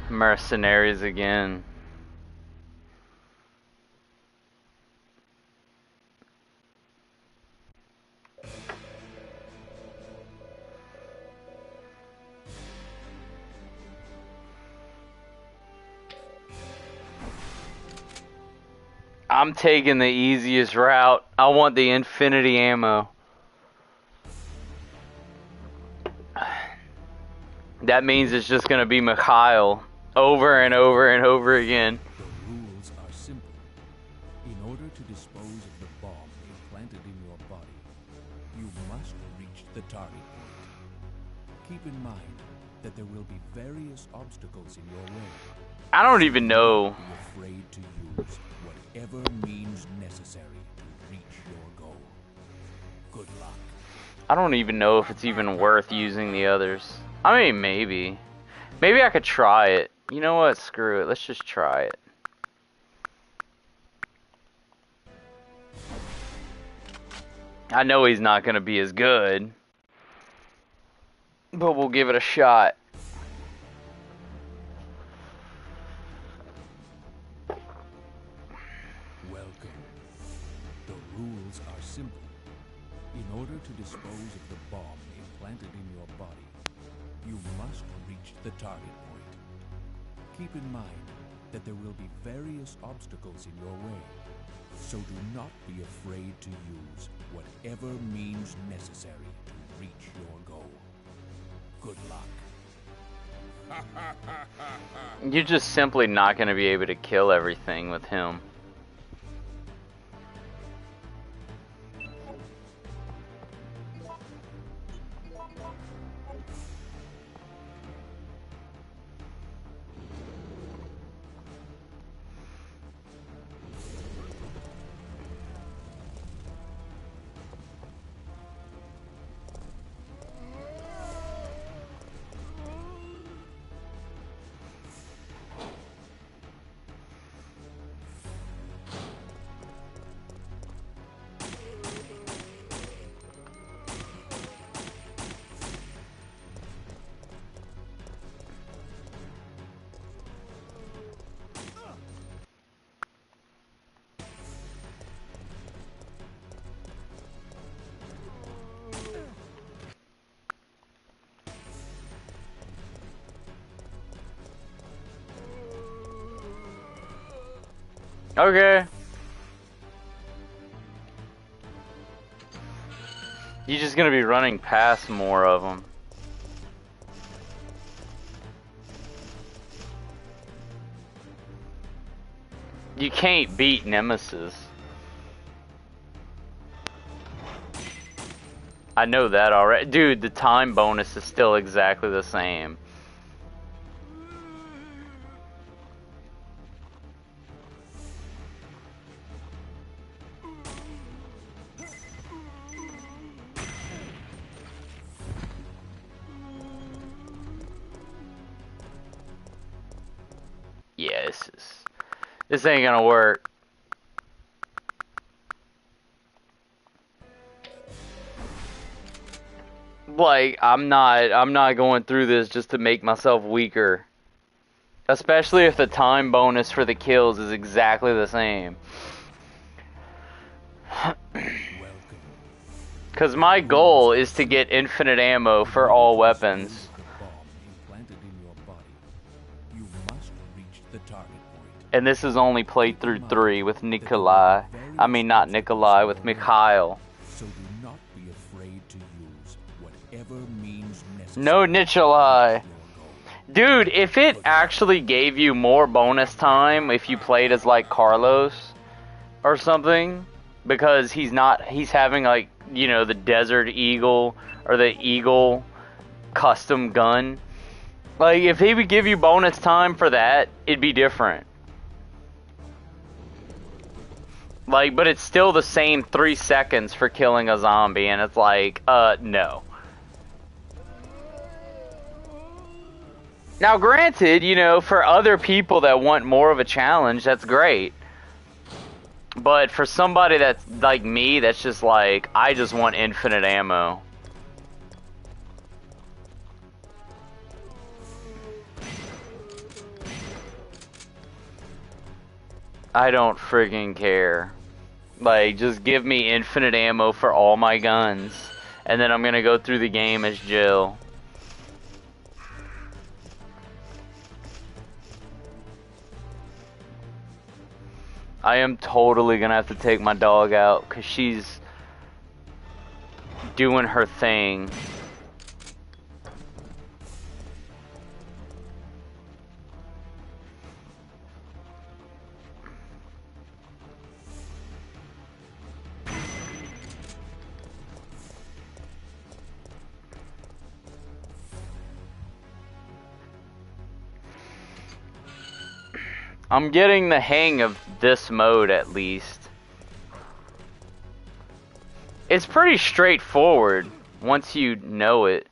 Speaker 1: Mercenaries again. I'm taking the easiest route. I want the infinity ammo. That means it's just gonna be Mikhail over and over and over again.
Speaker 10: The rules are simple. In order to dispose of the bomb implanted in your body, you must reach the target point. Keep in mind that there will be various obstacles in your way.
Speaker 1: I don't even know.
Speaker 10: Be afraid to use whatever means necessary to reach your goal. Good luck.
Speaker 1: I don't even know if it's even worth using the others. I mean, maybe. Maybe I could try it. You know what? Screw it. Let's just try it. I know he's not going to be as good. But we'll give it a shot.
Speaker 10: Welcome. The rules are simple. In order to dispose of the bomb implanted in your body, you must reach the target point. Keep in mind that there will be various obstacles in your way, so do not be afraid to use whatever means necessary to reach your goal. Good luck.
Speaker 1: You're just simply not going to be able to kill everything with him. Okay. You're just gonna be running past more of them. You can't beat Nemesis. I know that already. Dude, the time bonus is still exactly the same. Yeah, this ain't gonna work. Like, I'm not going through this just to make myself weaker. Especially if the time bonus for the kills is exactly the same. Because my goal is to get infinite ammo for all weapons. And this is only playthrough 3 with Nikolai. I mean, not Nikolai, with Mikhail.
Speaker 10: So do not be afraid to use whatever means necessary.
Speaker 1: No Nikolai. Dude, if it actually gave you more bonus time if you played as like Carlos or something, because he's having like, you know, the Desert Eagle or the Eagle custom gun. Like, if he would give you bonus time for that, it'd be different. Like, but it's still the same 3 seconds for killing a zombie, and it's like, no. Now, granted, you know, for other people that want more of a challenge, that's great. But for somebody that's like me, that's just like, I just want infinite ammo. I don't friggin' care. Like, just give me infinite ammo for all my guns. And then I'm gonna go through the game as Jill. I am totally gonna have to take my dog out because she's doing her thing. I'm getting the hang of this mode at least. It's pretty straightforward once you know it.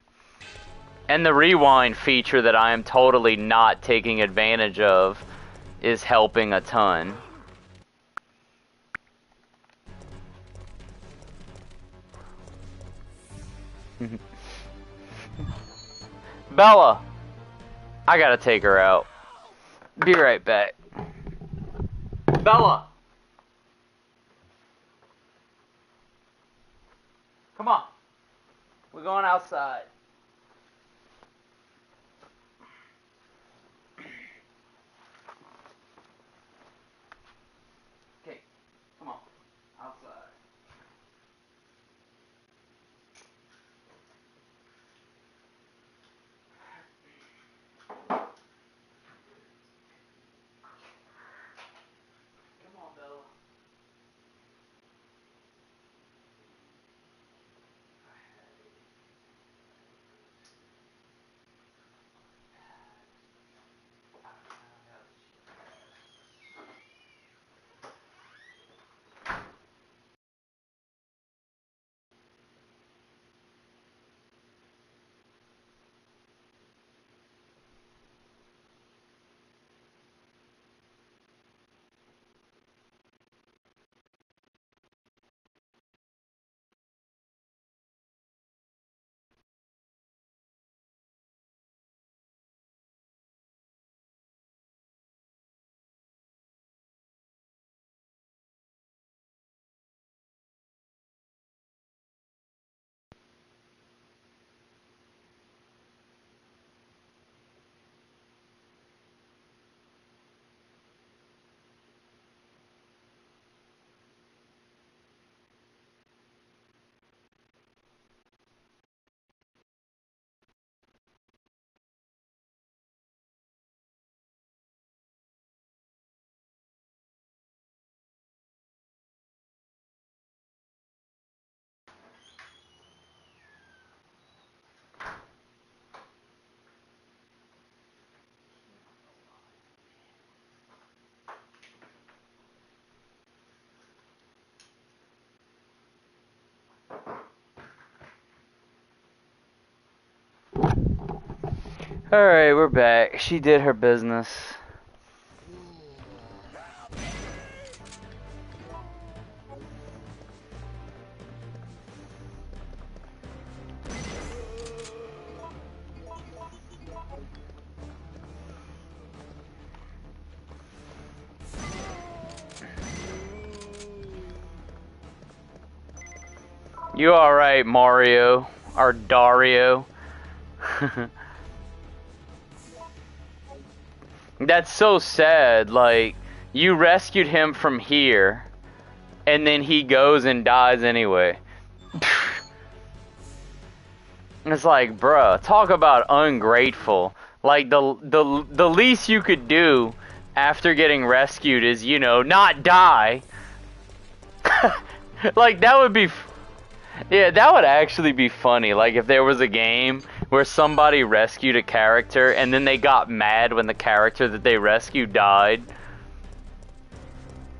Speaker 1: And the rewind feature that I am totally not taking advantage of is helping a ton. Bella! I gotta take her out. Be right back. Bella! Come on. We're going outside. Okay, come on. Outside. Come on, Bella. Alright, we're back. She did her business. You alright, Mario? Or Dario? That's so sad. Like, you rescued him from here, and then he goes and dies anyway. It's like, bruh, talk about ungrateful. Like, the least you could do after getting rescued is, you know, not die. Like, that would be... Yeah, that would actually be funny. Like, if there was a game where somebody rescued a character and then they got mad when the character that they rescued died.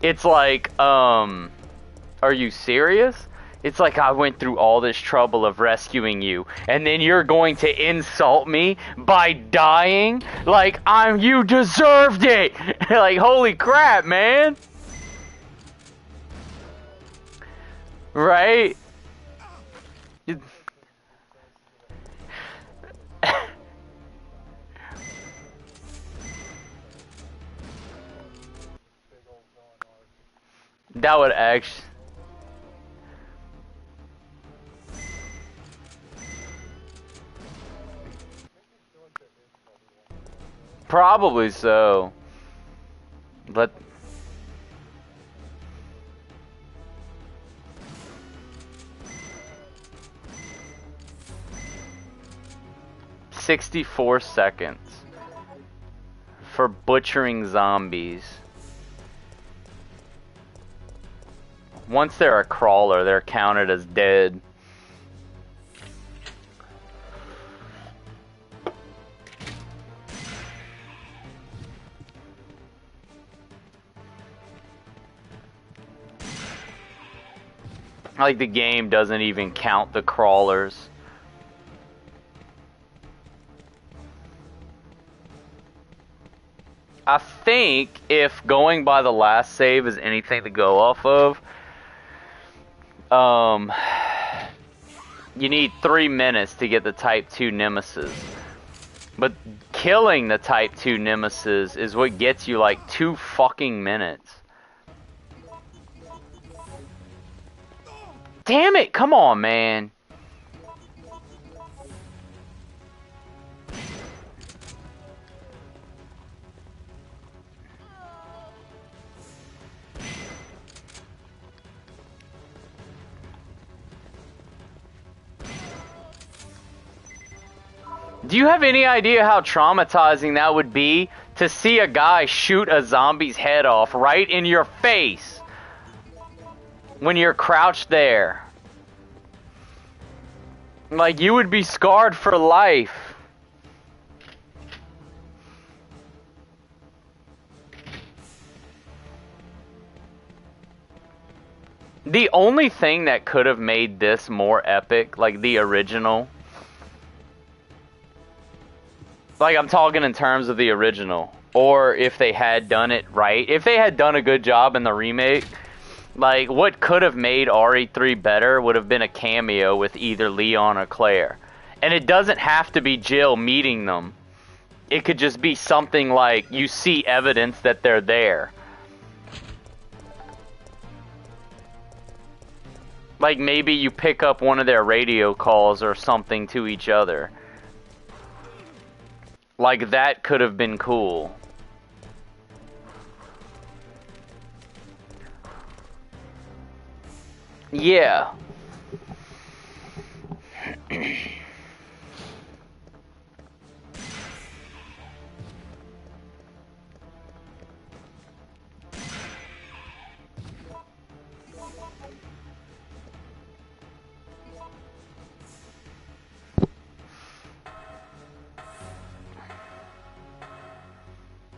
Speaker 1: It's like, are you serious? It's like, I went through all this trouble of rescuing you, and then you're going to insult me by dying? Like, you deserved it! Like, holy crap, man! Right? That would actually... Probably so. But... 64 seconds for butchering zombies. Once they're a crawler, they're counted as dead. Like, the game doesn't even count the crawlers. I think if going by the last save is anything to go off of, you need 3 minutes to get the Type 2 Nemesis. But killing the Type 2 Nemesis is what gets you like 2 fucking minutes. Damn it, come on, man. Do you have any idea how traumatizing that would be to see a guy shoot a zombie's head off right in your face when you're crouched there? Like, you would be scarred for life. The only thing that could have made this more epic, like the original, like, I'm talking in terms of the original, or if they had done it right, if they had done a good job in the remake, like, what could have made RE3 better would have been a cameo with either Leon or Claire. And it doesn't have to be Jill meeting them. It could just be something like, you see evidence that they're there. Like, maybe you pick up one of their radio calls or something to each other. Like, that could have been cool. Yeah.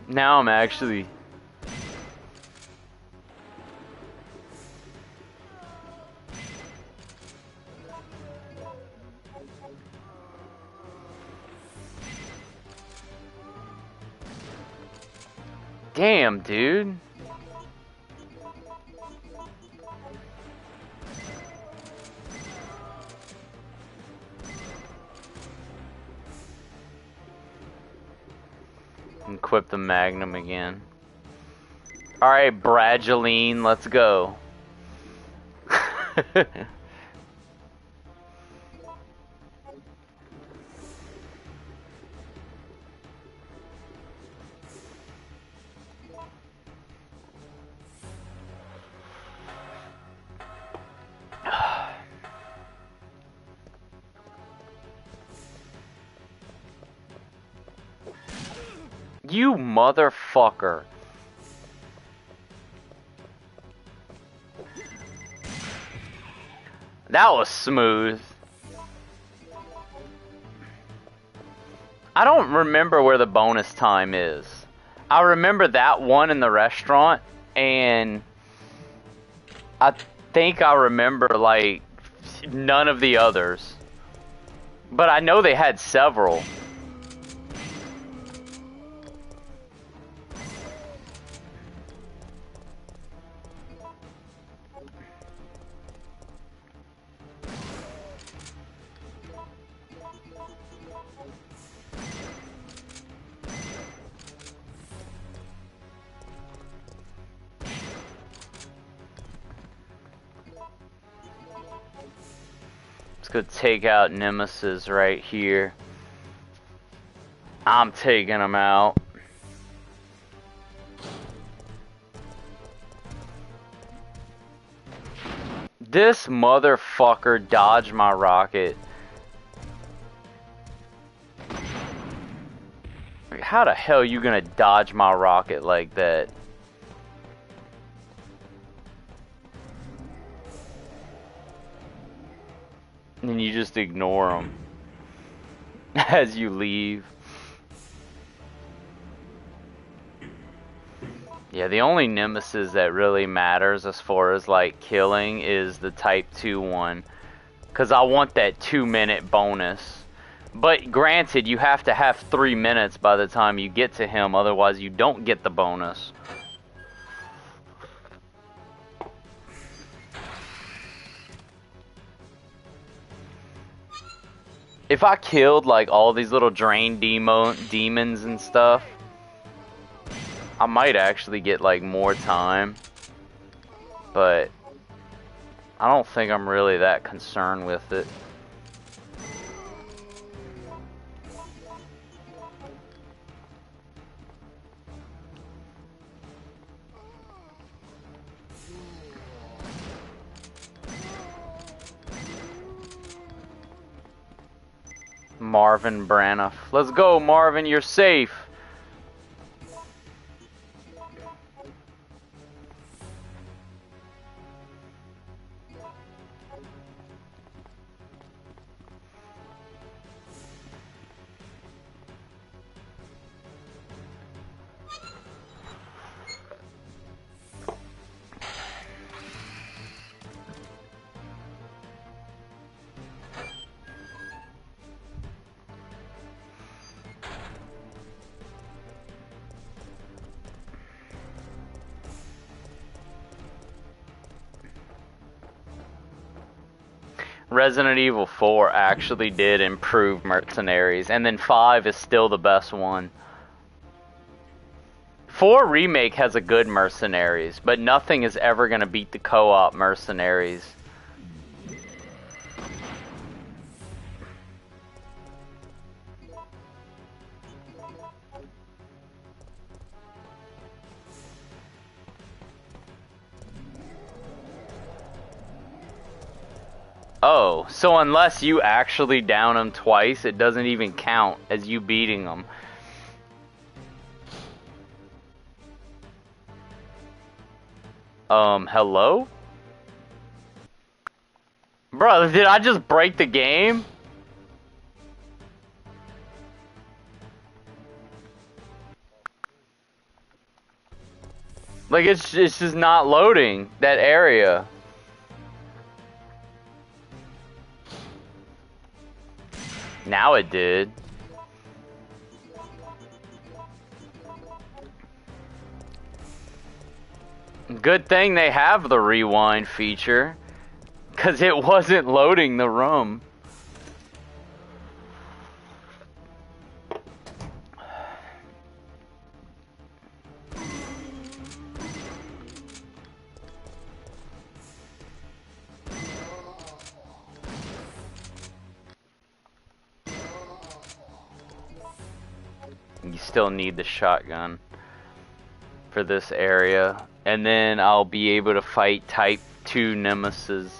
Speaker 1: Now I'm actually... Damn, dude. Equip the Magnum again. Alright, Brageline, let's go. You motherfucker. That was smooth. I don't remember where the bonus time is. I remember that one in the restaurant, and I think I remember, like, none of the others. But I know they had several. Let's go take out Nemesis right here. I'm taking him out. This motherfucker dodged my rocket. Like, how the hell are you gonna dodge my rocket like that? And you just ignore him as you leave. Yeah, the only Nemesis that really matters as far as like killing is the Type 2 one. Because I want that 2-minute bonus. But granted, you have to have 3 minutes by the time you get to him, otherwise you don't get the bonus. If I killed like all these little drain demons and stuff, I might actually get like more time, but I don't think I'm really that concerned with it. Marvin Braniff. Let's go, Marvin, you're safe. Resident Evil 4 actually did improve Mercenaries, and then 5 is still the best one. 4 Remake has a good Mercenaries, but nothing is ever going to beat the co-op Mercenaries. Oh, so unless you actually down him twice, it doesn't even count as you beating him. Hello? Bro, did I just break the game? Like, it's just not loading that area. Now it did. Good thing they have the rewind feature, because it wasn't loading the room. You still need the shotgun for this area, and then I'll be able to fight type 2 Nemesis.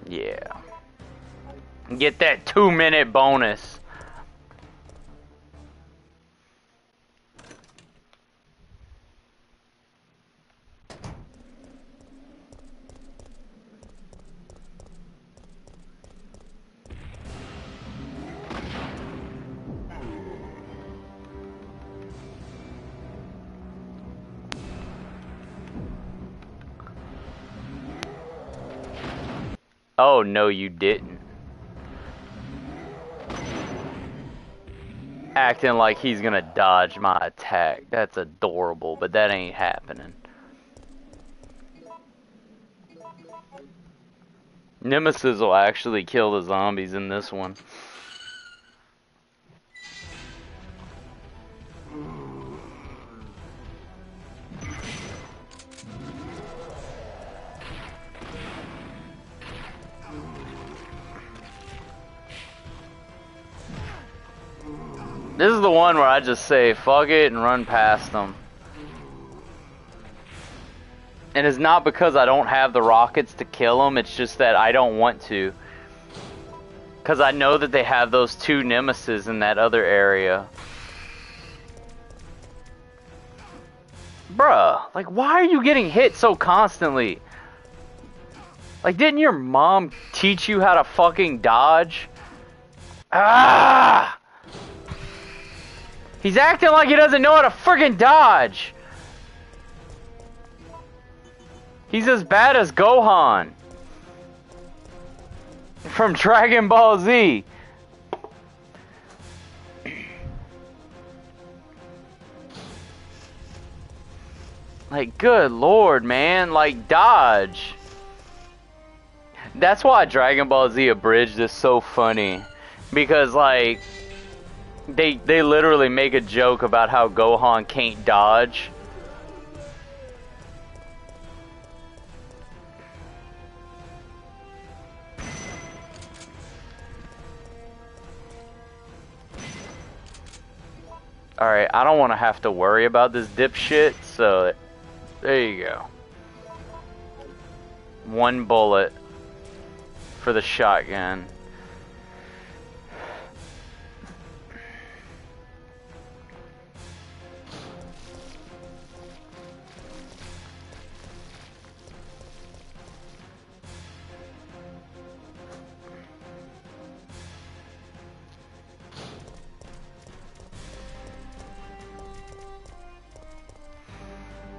Speaker 1: Yeah. Get that 2-minute bonus. Oh, no, you didn't. Acting like he's gonna dodge my attack. That's adorable, but that ain't happening. Nemesis will actually kill the zombies in this one. This is the one where I just say, fuck it, and run past them. And it's not because I don't have the rockets to kill them, it's just that I don't want to. Because I know that they have those 2 Nemesis in that other area. Bruh, like, why are you getting hit so constantly? Like, didn't your mom teach you how to fucking dodge? Ah! He's acting like he doesn't know how to friggin' dodge. He's as bad as Gohan from Dragon Ball Z. Like, good lord, man. Like, dodge. That's why Dragon Ball Z Abridged is so funny. Because, like, they literally make a joke about how Gohan can't dodge. Alright, I don't want to have to worry about this dipshit, so there you go. 1 bullet for the shotgun.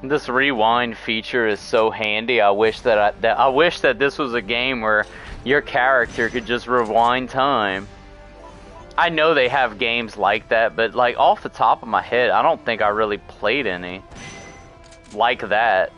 Speaker 1: This rewind feature is so handy. I wish that this was a game where your character could just rewind time. I know they have games like that, but like off the top of my head, I don't think I really played any like that.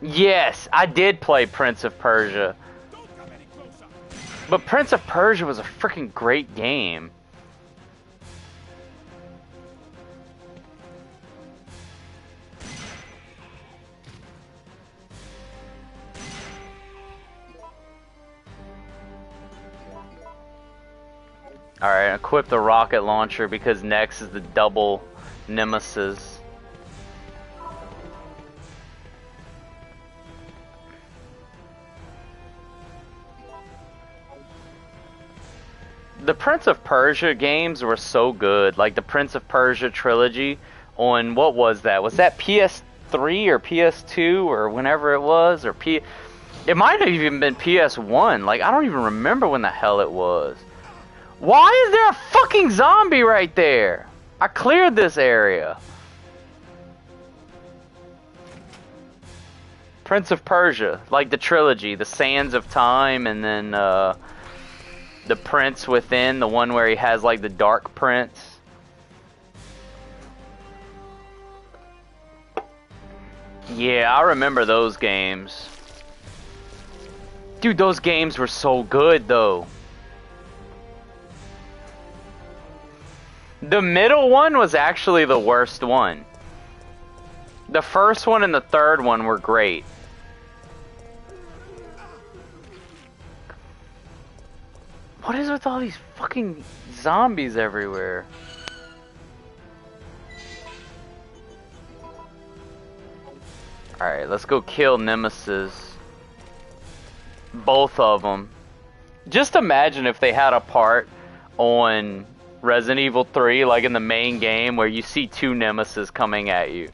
Speaker 1: Yes, I did play Prince of Persia. But Prince of Persia was a freaking great game. Alright, equip the rocket launcher because next is the double Nemesis. The Prince of Persia games were so good. Like the Prince of Persia trilogy on, what was that? Was that PS3 or PS2 or whenever it was? Or it might have even been PS1. Like, I don't even remember when the hell it was. Why is there a fucking zombie right there? I cleared this area. Prince of Persia, like the trilogy, the Sands of Time, and then the Prince Within, the one where he has like the Dark Prince. Yeah, I remember those games. Dude, those games were so good though. The middle one was actually the worst one. The first one and the third one were great. What is with all these fucking zombies everywhere? Alright, let's go kill Nemesis. Both of them. Just imagine if they had a part on Resident Evil 3, like in the main game, where you see two Nemesis coming at you.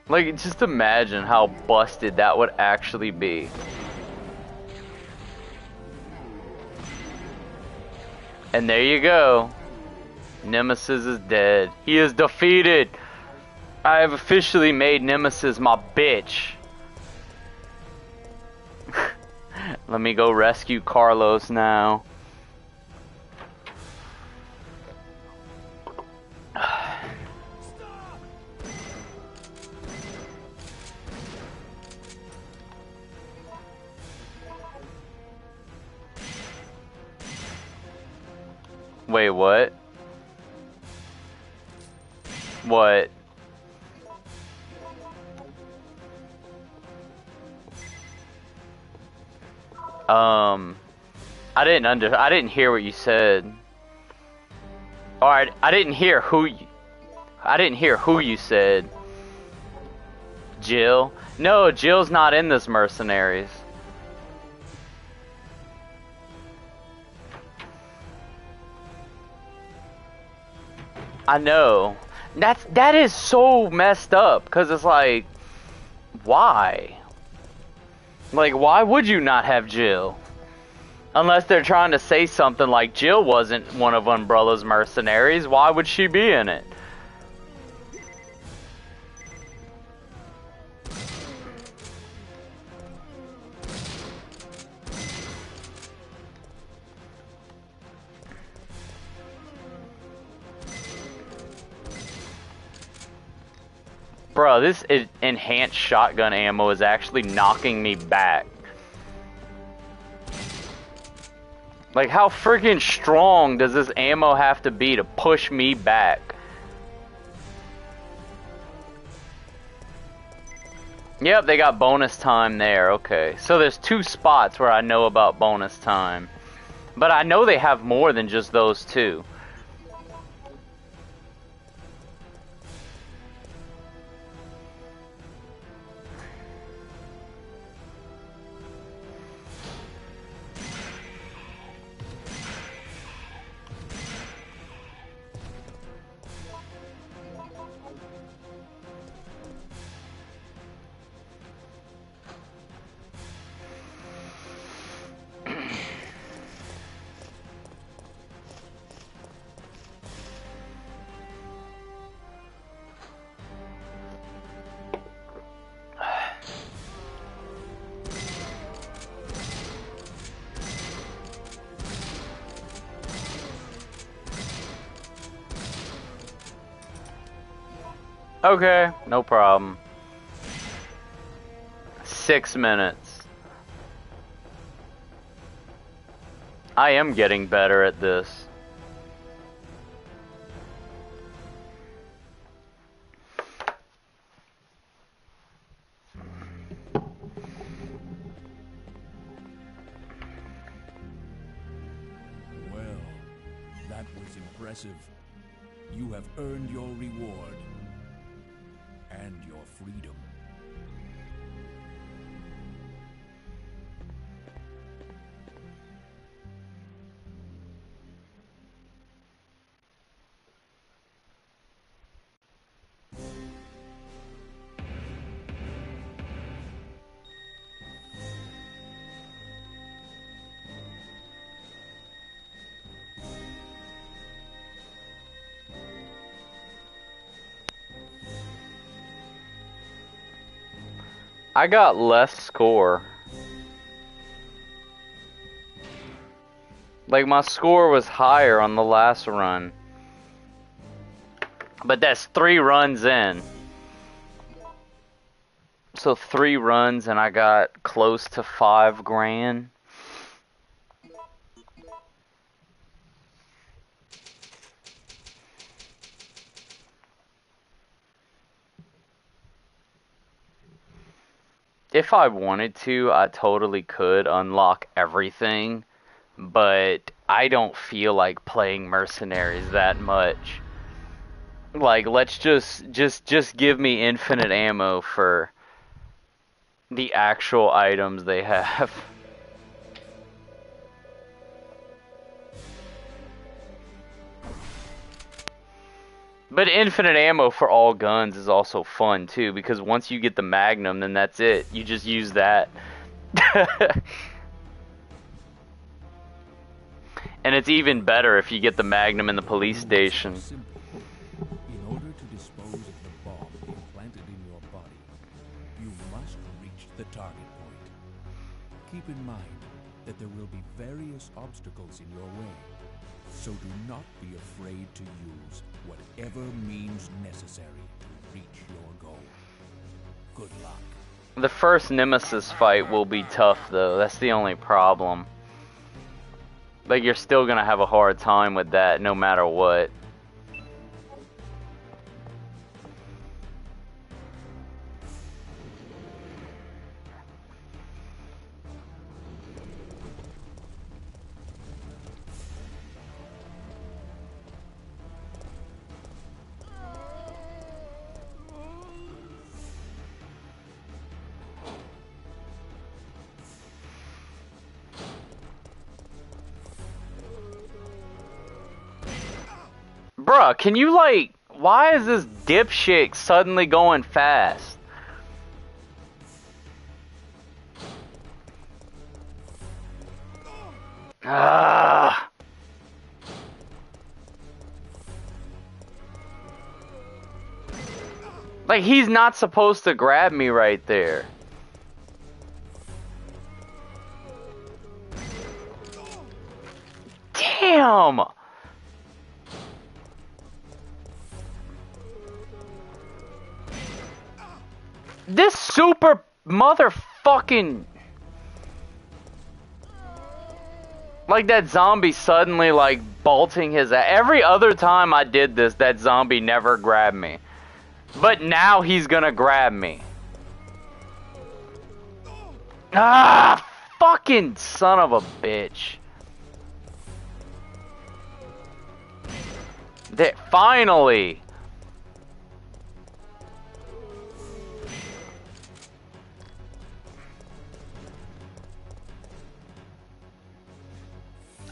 Speaker 1: Like, just imagine how busted that would actually be. And there you go. Nemesis is dead. He is defeated. I have officially made Nemesis my bitch. Let me go rescue Carlos now. Wait, what? What? I didn't hear what you said. Alright, I didn't hear who you said. Jill? No, Jill's not in this Mercenaries. I know. That is so messed up, because it's like, why? Like, why would you not have Jill? Unless they're trying to say something like Jill wasn't one of Umbrella's mercenaries, why would she be in it? Bro, this enhanced shotgun ammo is actually knocking me back. Like, how freaking strong does this ammo have to be to push me back? Yep, they got bonus time there. Okay, so there's 2 spots where I know about bonus time. But I know they have more than just those 2. Okay, no problem. 6 minutes. I am getting better at this.
Speaker 10: Well, that was impressive. You have earned your reward. and your freedom.
Speaker 1: I got less score. Like, my score was higher on the last run. But that's 3 runs in. So 3 runs and I got close to 5 grand. If I wanted to, I totally could unlock everything, but I don't feel like playing Mercenaries that much. Like, let's just give me infinite ammo for the actual items they have. But infinite ammo for all guns is also fun too, because once you get the Magnum, then that's it. You just use that. And it's even better if you get the Magnum in the police station.
Speaker 10: In order to dispose of the bomb implanted in your body, you must reach the target point. Keep in mind that there will be various obstacles in your way, so do not be afraid to use whatever means necessary to reach your goal. Good luck.
Speaker 1: The first Nemesis fight will be tough though, that's the only problem. Like, you're still gonna have a hard time with that no matter what. Bruh, can you, like, why is this dipshit suddenly going fast? Ah. Like, he's not supposed to grab me right there. Damn! This super motherfucking... Like, that zombie suddenly, like, bolting his ass. Every other time I did this, that zombie never grabbed me. But now he's gonna grab me. Ah! Fucking son of a bitch. Finally!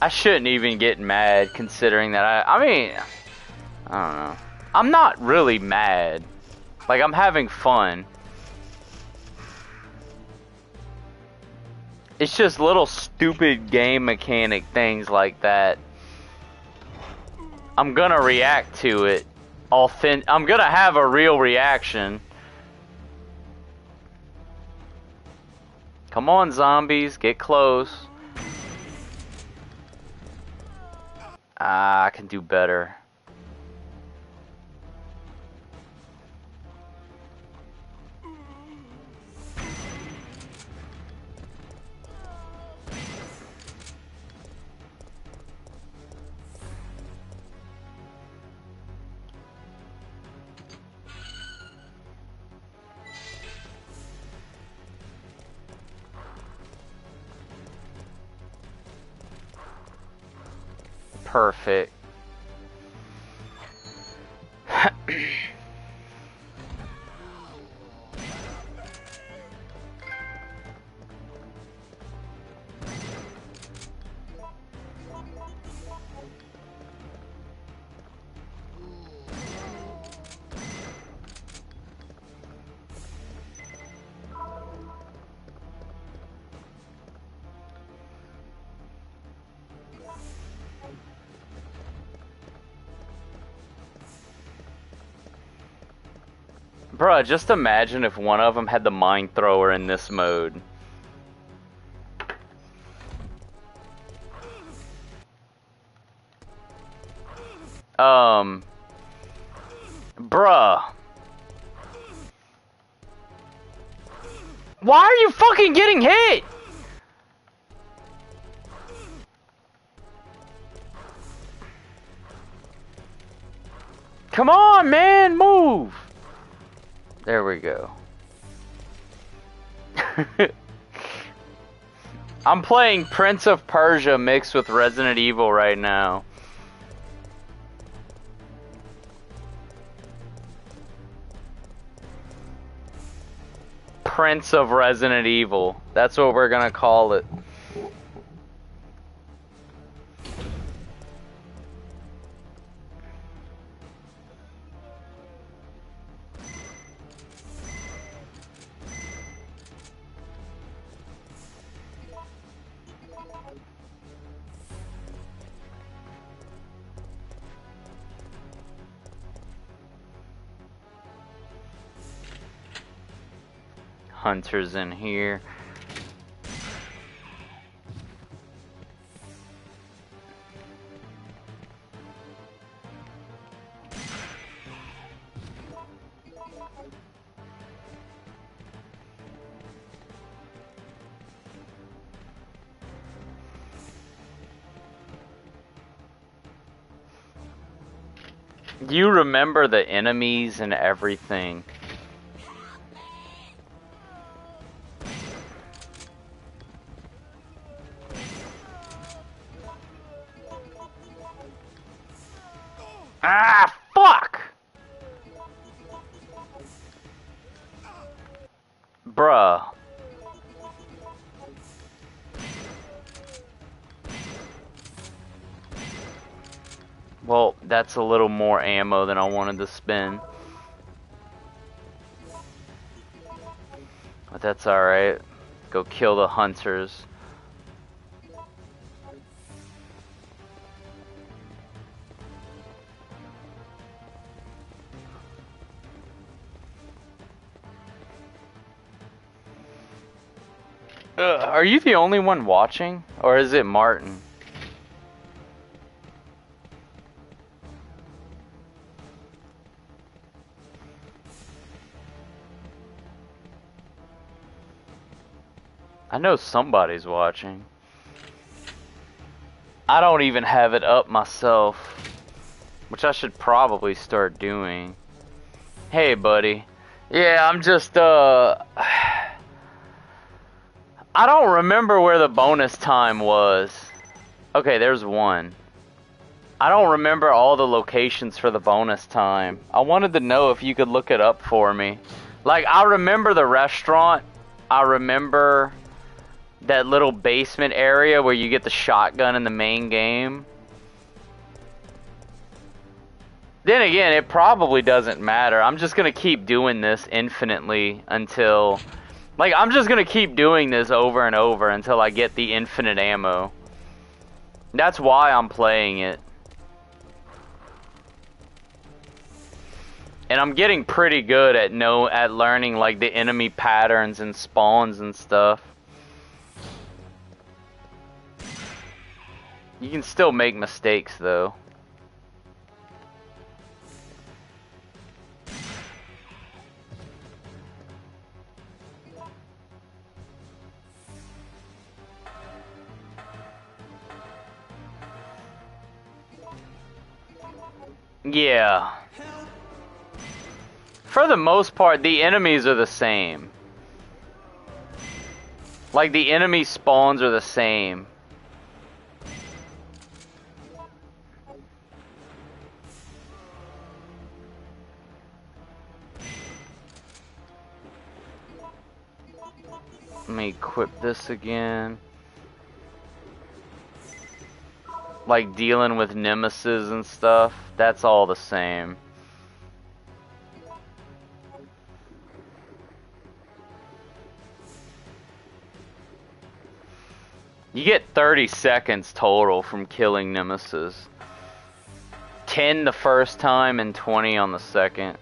Speaker 1: I shouldn't even get mad considering that I mean, I don't know. I'm not really mad. Like, I'm having fun. It's just little stupid game mechanic things like that. I'm gonna react to it. I'm gonna have a real reaction. Come on, zombies, get close. Ah, I can do better. Perfect. Bruh, just imagine if one of them had the mine thrower in this mode. Bruh. Why are you fucking getting hit? Come on, man, move. There we go. I'm playing Prince of Persia mixed with Resident Evil right now. Prince of Resident Evil. That's what we're gonna call it. Hunters in here. You remember the enemies and everything. Ah, fuck! Bruh. Well, that's a little more ammo than I wanted to spend. But that's alright. Go kill the hunters. Are you the only one watching? Or is it Martin? I know somebody's watching. I don't even have it up myself, which I should probably start doing. Hey, buddy. Yeah, I'm just, I don't remember where the bonus time was. Okay, there's one. I don't remember all the locations for the bonus time. I wanted to know if you could look it up for me. Like, I remember the restaurant. I remember that little basement area where you get the shotgun in the main game. Then again, it probably doesn't matter. I'm just gonna keep doing this infinitely until... Like, I'm just gonna keep doing this over and over until I get the infinite ammo. That's why I'm playing it. And I'm getting pretty good at learning, like, the enemy patterns and spawns and stuff. You can still make mistakes, though. Yeah. For the most part, the enemies are the same. Like, the enemy spawns are the same. Let me equip this again. Like dealing with Nemesis and stuff, that's all the same. You get 30 seconds total from killing Nemesis. 10 the first time and 20 on the second.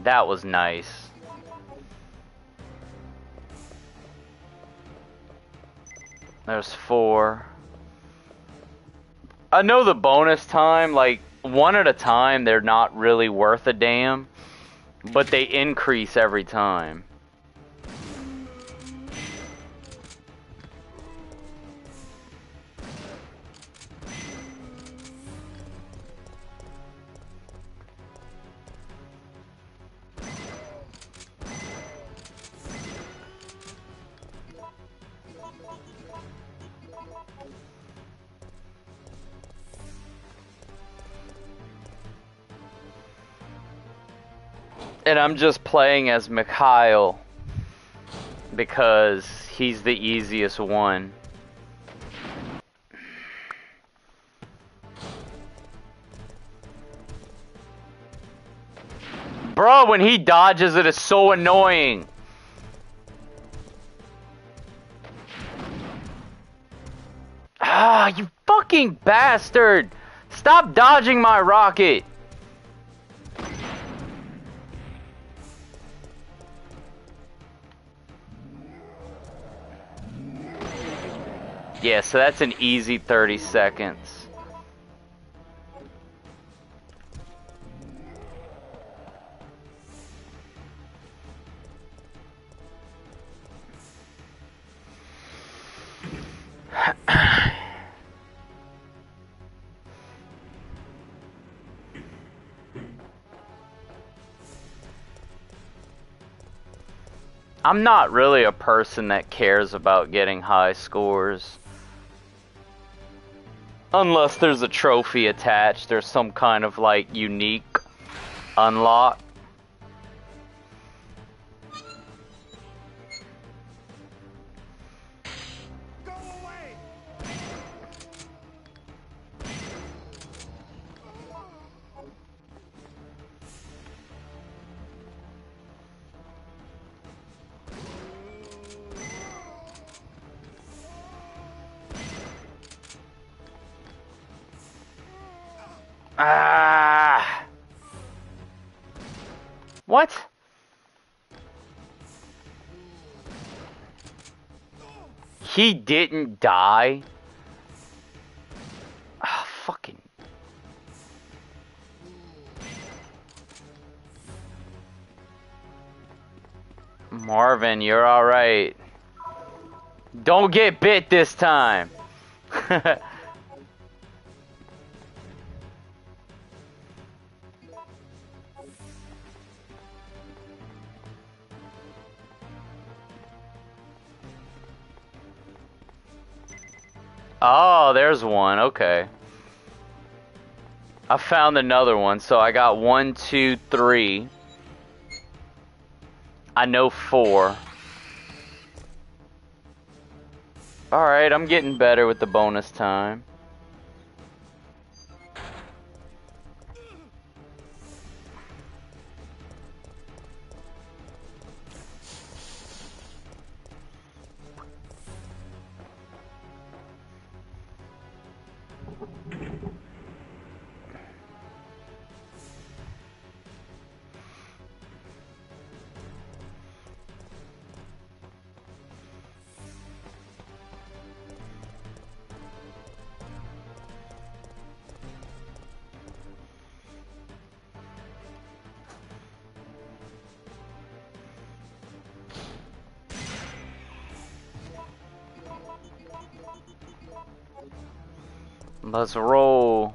Speaker 1: That was nice. There's 4. I know the bonus time, like, one at a time, they're not really worth a damn, but they increase every time. And I'm just playing as Mikhail because he's the easiest one. Bro, when he dodges it is so annoying. Ah, you fucking bastard! Stop dodging my rocket! Yeah, so that's an easy 30 seconds. I'm not really a person that cares about getting high scores. Unless there's a trophy attached, there's some kind of like unique unlock. Ah! What? He didn't die? Ah, fucking... Marvin, you're alright. Don't get bit this time! Oh, there's one. Okay. I found another one. So I got 1, 2, 3. I know 4. Alright, I'm getting better with the bonus time. Let's roll.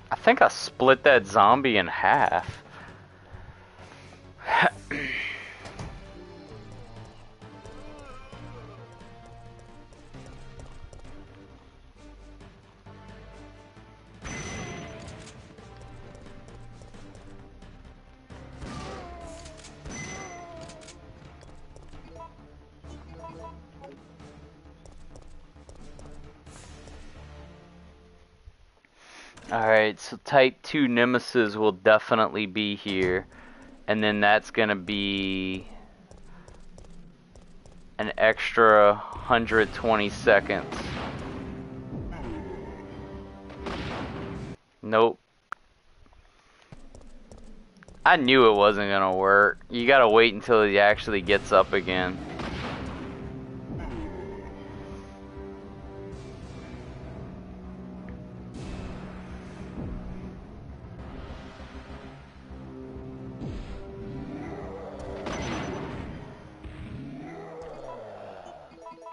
Speaker 1: I think I split that zombie in half. Alright, so Type 2 Nemesis will definitely be here. And then that's gonna be an extra 120 seconds. Nope. I knew it wasn't gonna work. You gotta wait until he actually gets up again.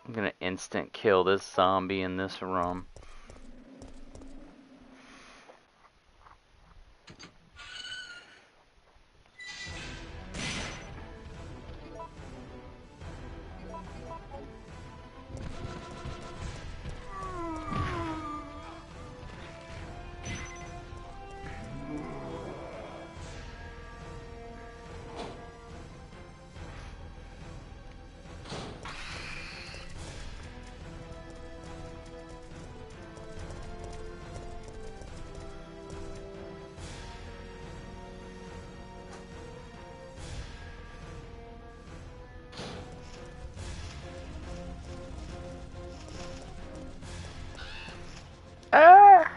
Speaker 1: I'm gonna instant kill this zombie in this room. Ah!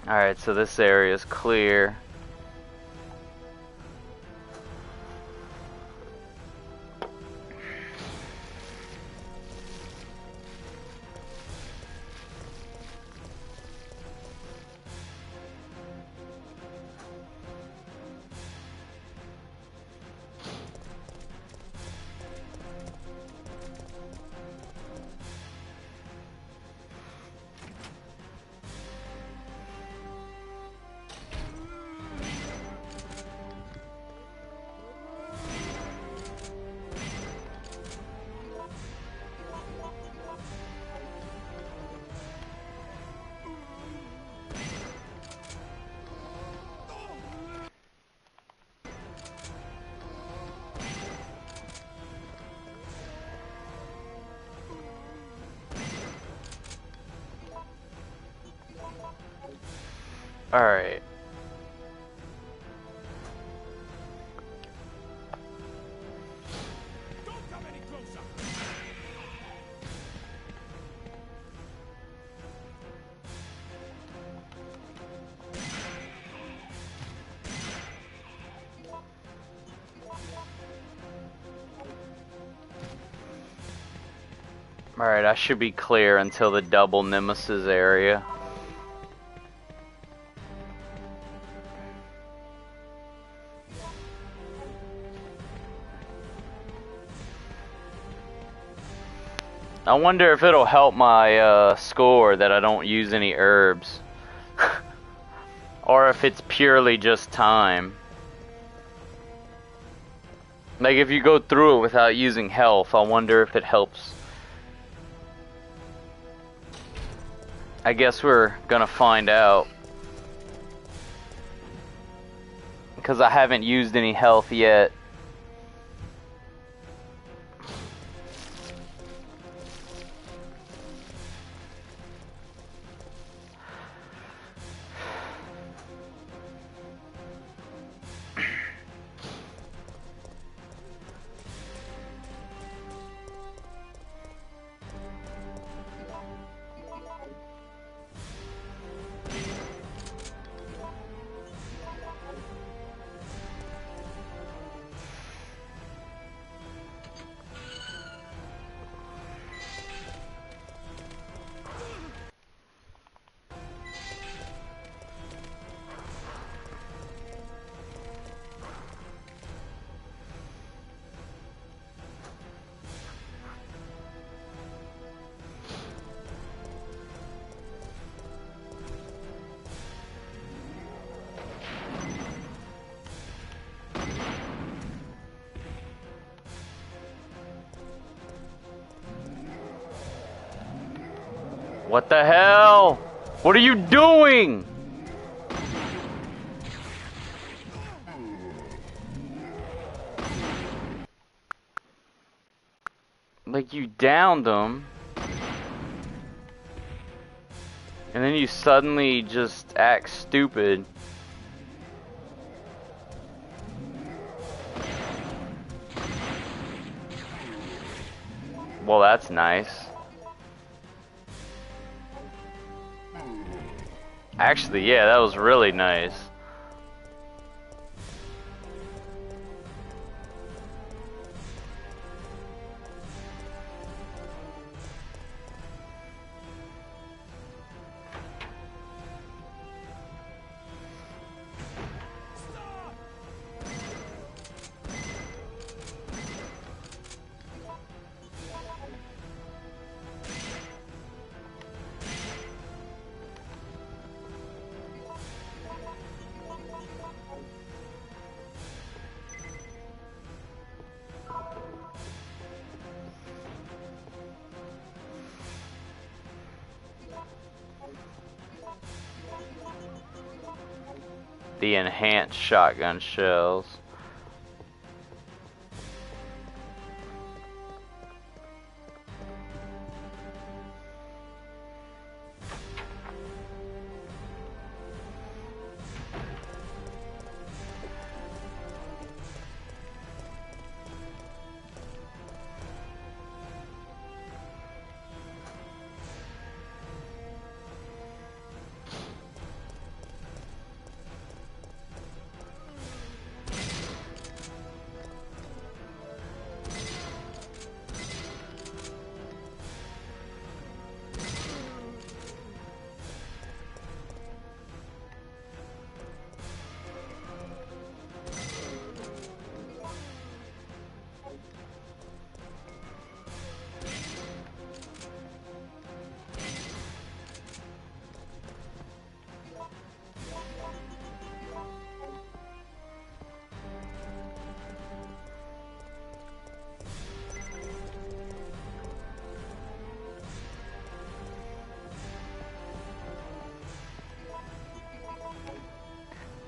Speaker 1: Alright, so this area is clear. Alright.
Speaker 2: Don't come any closer!
Speaker 1: Alright, I should be clear until the double Nemesis area. I wonder if it'll help my score that I don't use any herbs. Or if it's purely just time. Like if you go through it without using health, I wonder if it helps. I guess we're gonna find out. Because I haven't used any health yet. What the hell? What are you doing? Like, you downed them. And then you suddenly just act stupid. Well, that's nice. Actually, yeah, that was really nice. The enhanced shotgun shells.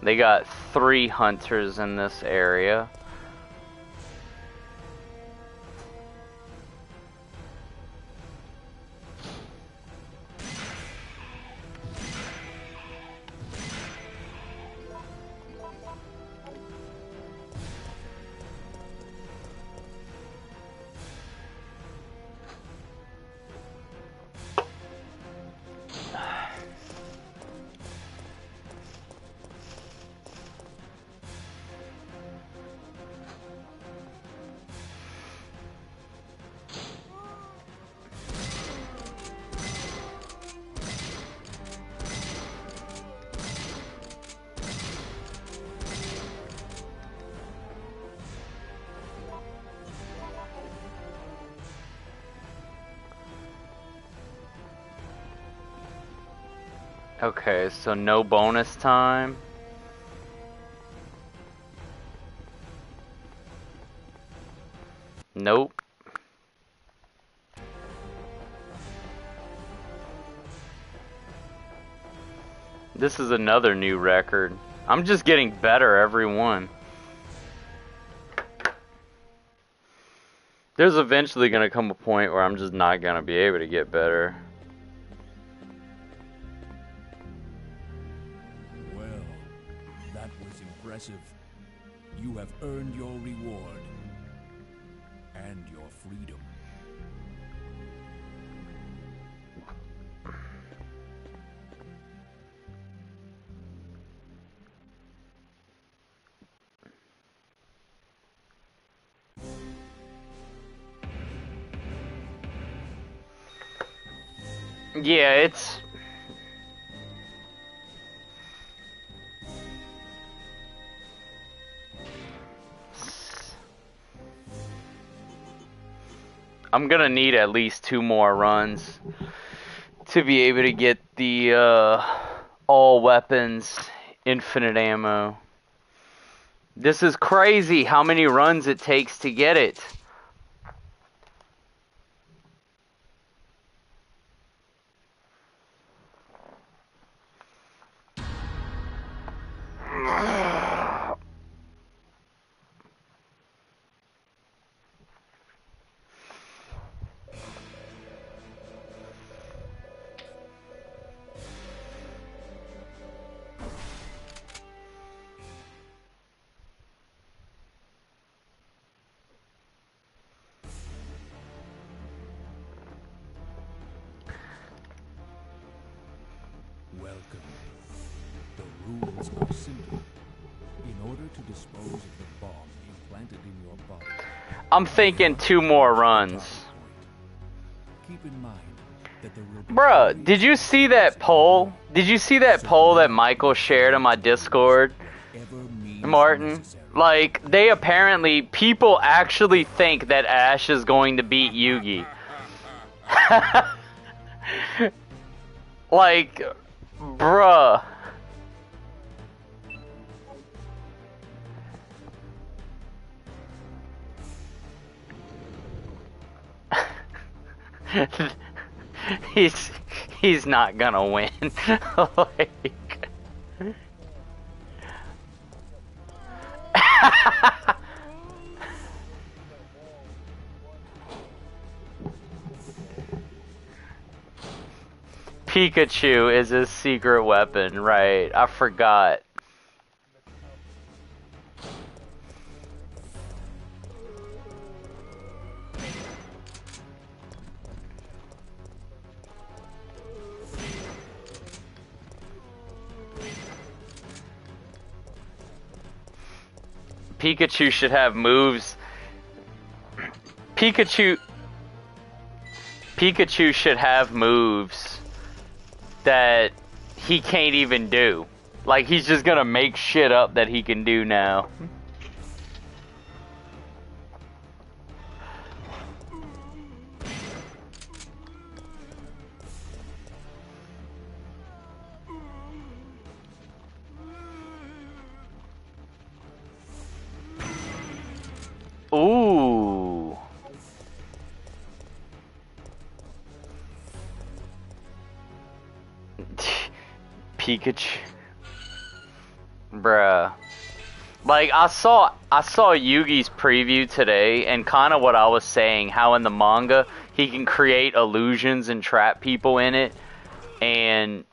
Speaker 1: They got 3 hunters in this area. Okay, so no bonus time. Nope. This is another new record. I'm just getting better every one. There's eventually gonna come a point where I'm just not gonna be able to get better.
Speaker 10: Well, that was impressive. You have earned your reward. And your freedom.
Speaker 1: Yeah, it's... I'm gonna need at least 2 more runs to be able to get the all weapons, infinite ammo. This is crazy how many runs it takes to get it.
Speaker 10: Welcome. The rules are simple. In order to dispose of the bomb implanted in your body,
Speaker 1: I'm thinking 2 more runs.
Speaker 10: keep in mind that there will be
Speaker 1: Bruh, did you see that poll? Did you see that poll that Michael shared on my Discord? Martin? Like, they apparently, people actually think that Ash is going to beat Yugi. Like, bruh. He's not gonna win. Like, Pikachu is his secret weapon, right? I forgot. Pikachu should have moves. Pikachu should have moves that he can't even do. Like, he's just gonna make shit up that he can do now. Ooh. Pikachu. Bruh. Like, I saw Yugi's preview today, and kind of what I was saying, how in the manga, he can create illusions and trap people in it, and,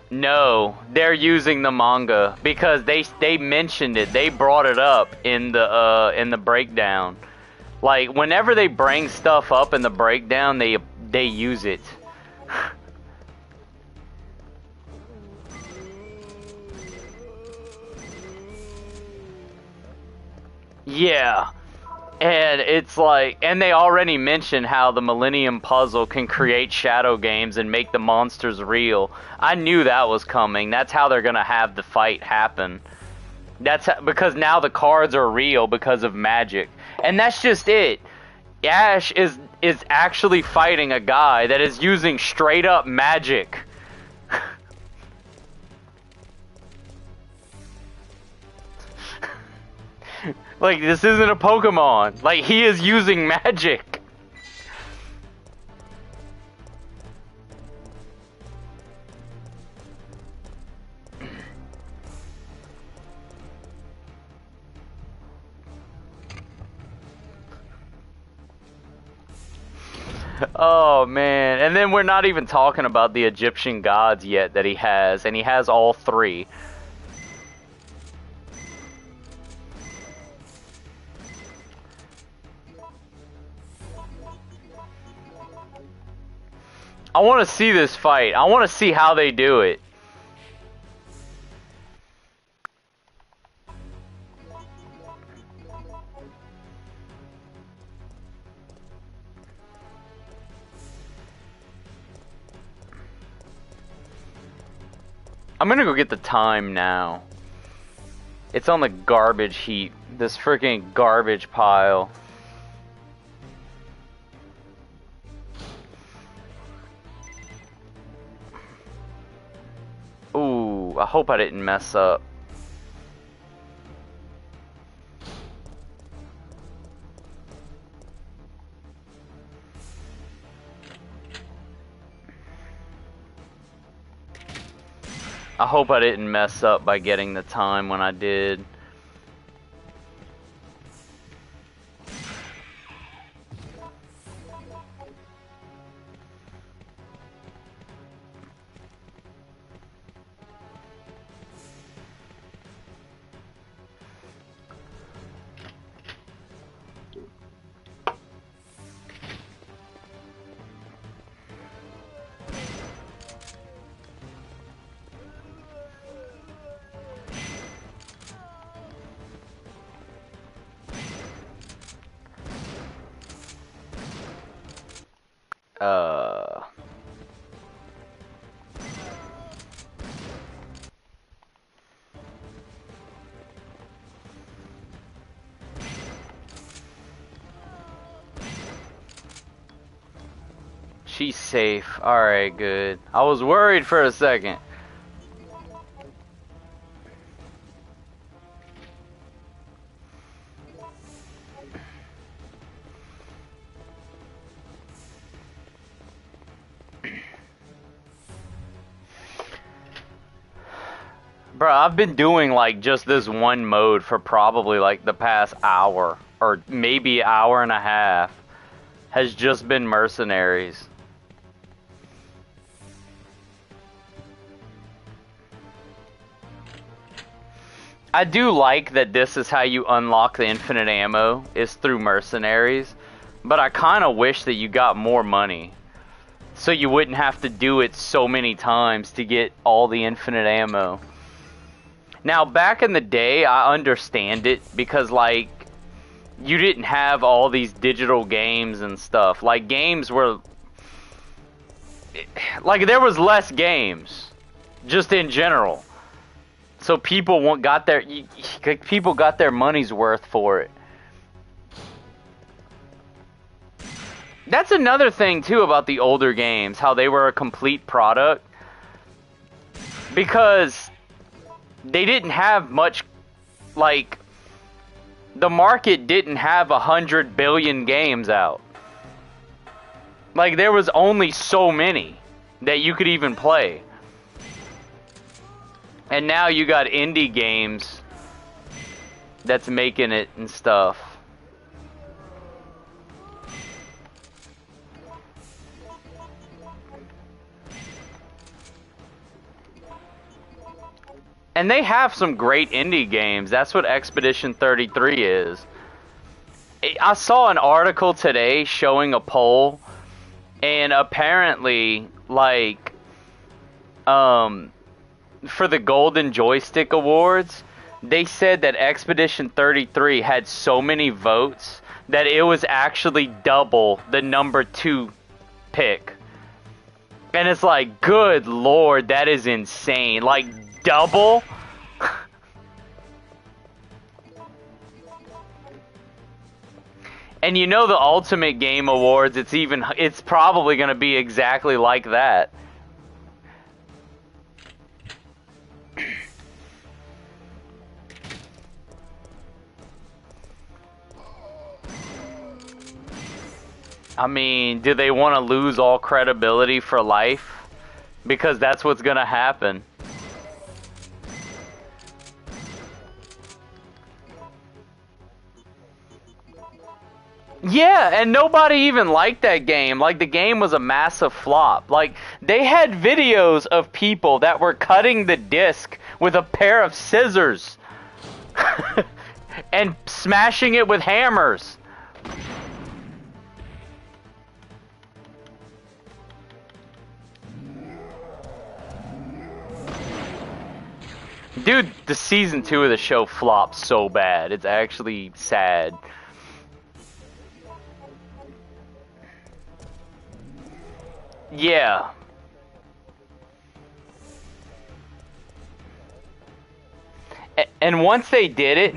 Speaker 1: no, they're using the manga because they mentioned it. They brought it up in the breakdown. Like, whenever they bring stuff up in the breakdown, they use it. Yeah. And it's like, and they already mentioned how the Millennium Puzzle can create shadow games and make the monsters real. I knew that was coming. That's how they're gonna have the fight happen. Because now the cards are real because of magic. And that's just it. Ash is actually fighting a guy that is using straight up magic. Like, this isn't a Pokemon. Like, he is using magic. Oh, man. And then we're not even talking about the Egyptian gods yet that he has. And he has all 3. I want to see this fight. I want to see how they do it. I'm gonna go get the time now. It's on the garbage heap. This freaking garbage pile. Ooh, I hope I didn't mess up. I hope I didn't mess up by getting the time when I did. Uh... She's safe. Alright, good. I was worried for a second. Bro, I've been doing like just this one mode for probably like the past hour or maybe hour and a half. Has just been Mercenaries. I do like that this is how you unlock the infinite ammo, is through Mercenaries, but I kind of wish that you got more money. So you wouldn't have to do it so many times to get all the infinite ammo. Now, back in the day, I understand it because, like, you didn't have all these digital games and stuff. Like, games were... Like, there was less games, just in general. So people got their money's worth for it. That's another thing, too, about the older games, how they were a complete product. Because they didn't have much, like, the market didn't have 100 billion games out. Like, there was only so many that you could even play. And now you got indie games that's making it and stuff. And they have some great indie games. That's what Expedition 33 is. I saw an article today showing a poll, and apparently, like, for the Golden Joystick Awards, they said that Expedition 33 had so many votes that it was actually double the number 2 pick. And it's like, good lord, that is insane. Like, double? And you know the Ultimate Game Awards, it's probably going to be exactly like that. I mean, do they want to lose all credibility for life? Because that's what's going to happen. Yeah, and nobody even liked that game. Like, the game was a massive flop. Like, they had videos of people that were cutting the disc with a pair of scissors and smashing it with hammers. Dude, the season 2 of the show flopped so bad. It's actually sad. Yeah. And once they did it,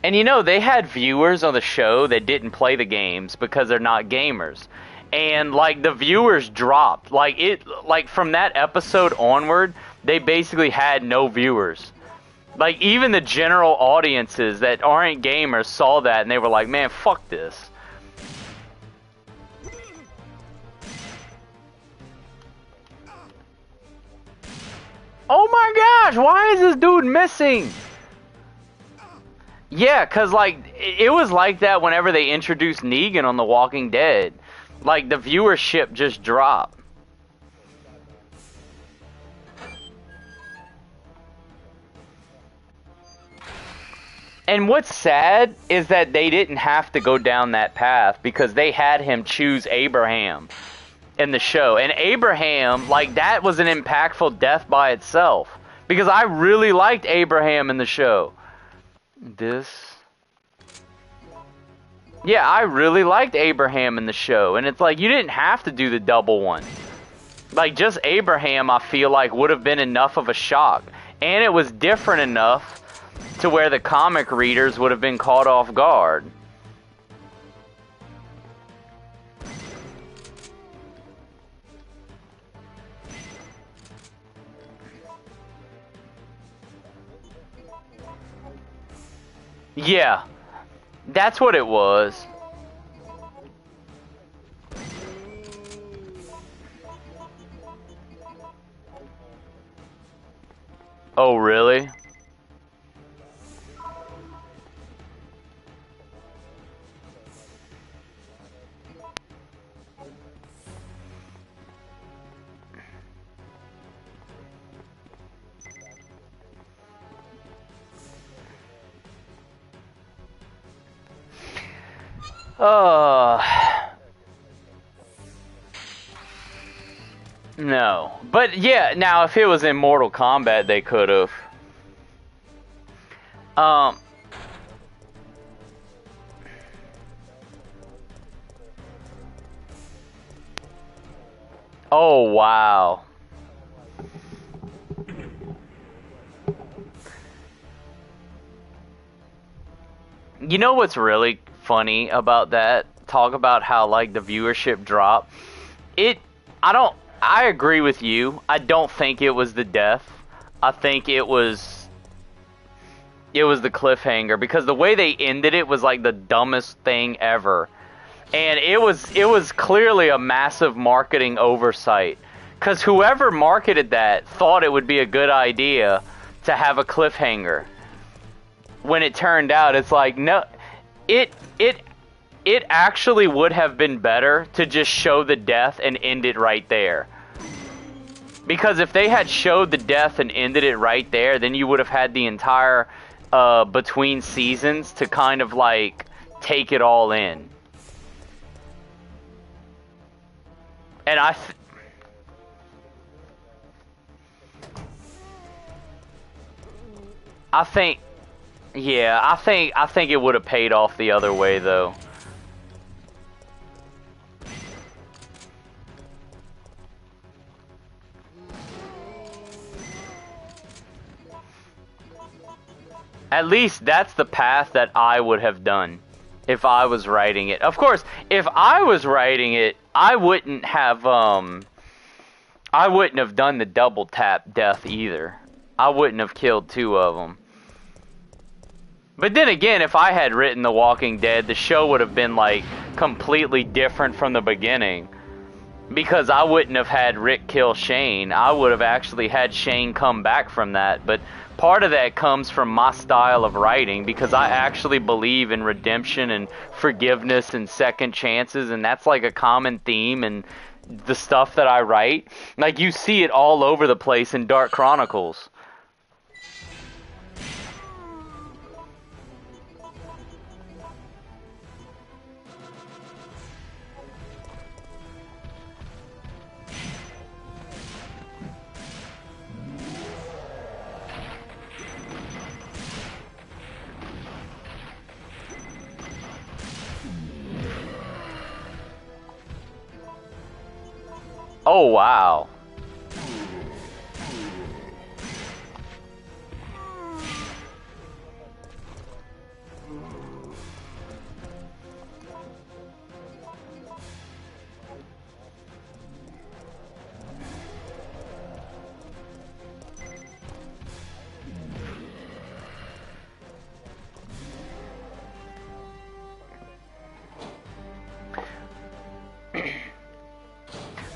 Speaker 1: and you know, they had viewers on the show that didn't play the games because they're not gamers. And like the viewers dropped. Like from that episode onward, they basically had no viewers. Like even the general audiences that aren't gamers saw that and they were like, man, fuck this. Oh my gosh, why is this dude missing? Yeah, cause like it was like that whenever they introduced Negan on The Walking Dead. Like the viewership just dropped. And what's sad is that they didn't have to go down that path because they had him choose Abraham in the show. And Abraham, like, that was an impactful death by itself. Because I really liked Abraham in the show. Yeah, I really liked Abraham in the show. And it's like, you didn't have to do the double one. Like, just Abraham, I feel like, would have been enough of a shock. And it was different enough to where the comic readers would have been caught off guard. Yeah, that's what it was. Oh, really? No. But yeah, now if it was in Mortal Kombat, they could have. Oh, wow. You know what's really funny about that? Talk about how, like, the viewership dropped. I agree with you. I don't think it was the death. I think it was the cliffhanger, because the way they ended it was like the dumbest thing ever. And it was clearly a massive marketing oversight, because whoever marketed that thought it would be a good idea to have a cliffhanger. When it turned out, it's like, no, it actually would have been better to just show the death and end it right there. Because if they had showed the death and ended it right there, then you would have had the entire between seasons to kind of like take it all in. And I think, yeah, I think it would have paid off the other way though. At least that's the path that I would have done if I was writing it. Of course, if I was writing it, I wouldn't have done the double tap death either. I wouldn't have killed two of them. But then again, if I had written The Walking Dead, the show would have been like completely different from the beginning. Because I wouldn't have had Rick kill Shane. I would have actually had Shane come back from that. But part of that comes from my style of writing, because I actually believe in redemption and forgiveness and second chances, and that's like a common theme in the stuff that I write. Like, you see it all over the place in Dark Chronicles. Oh, wow.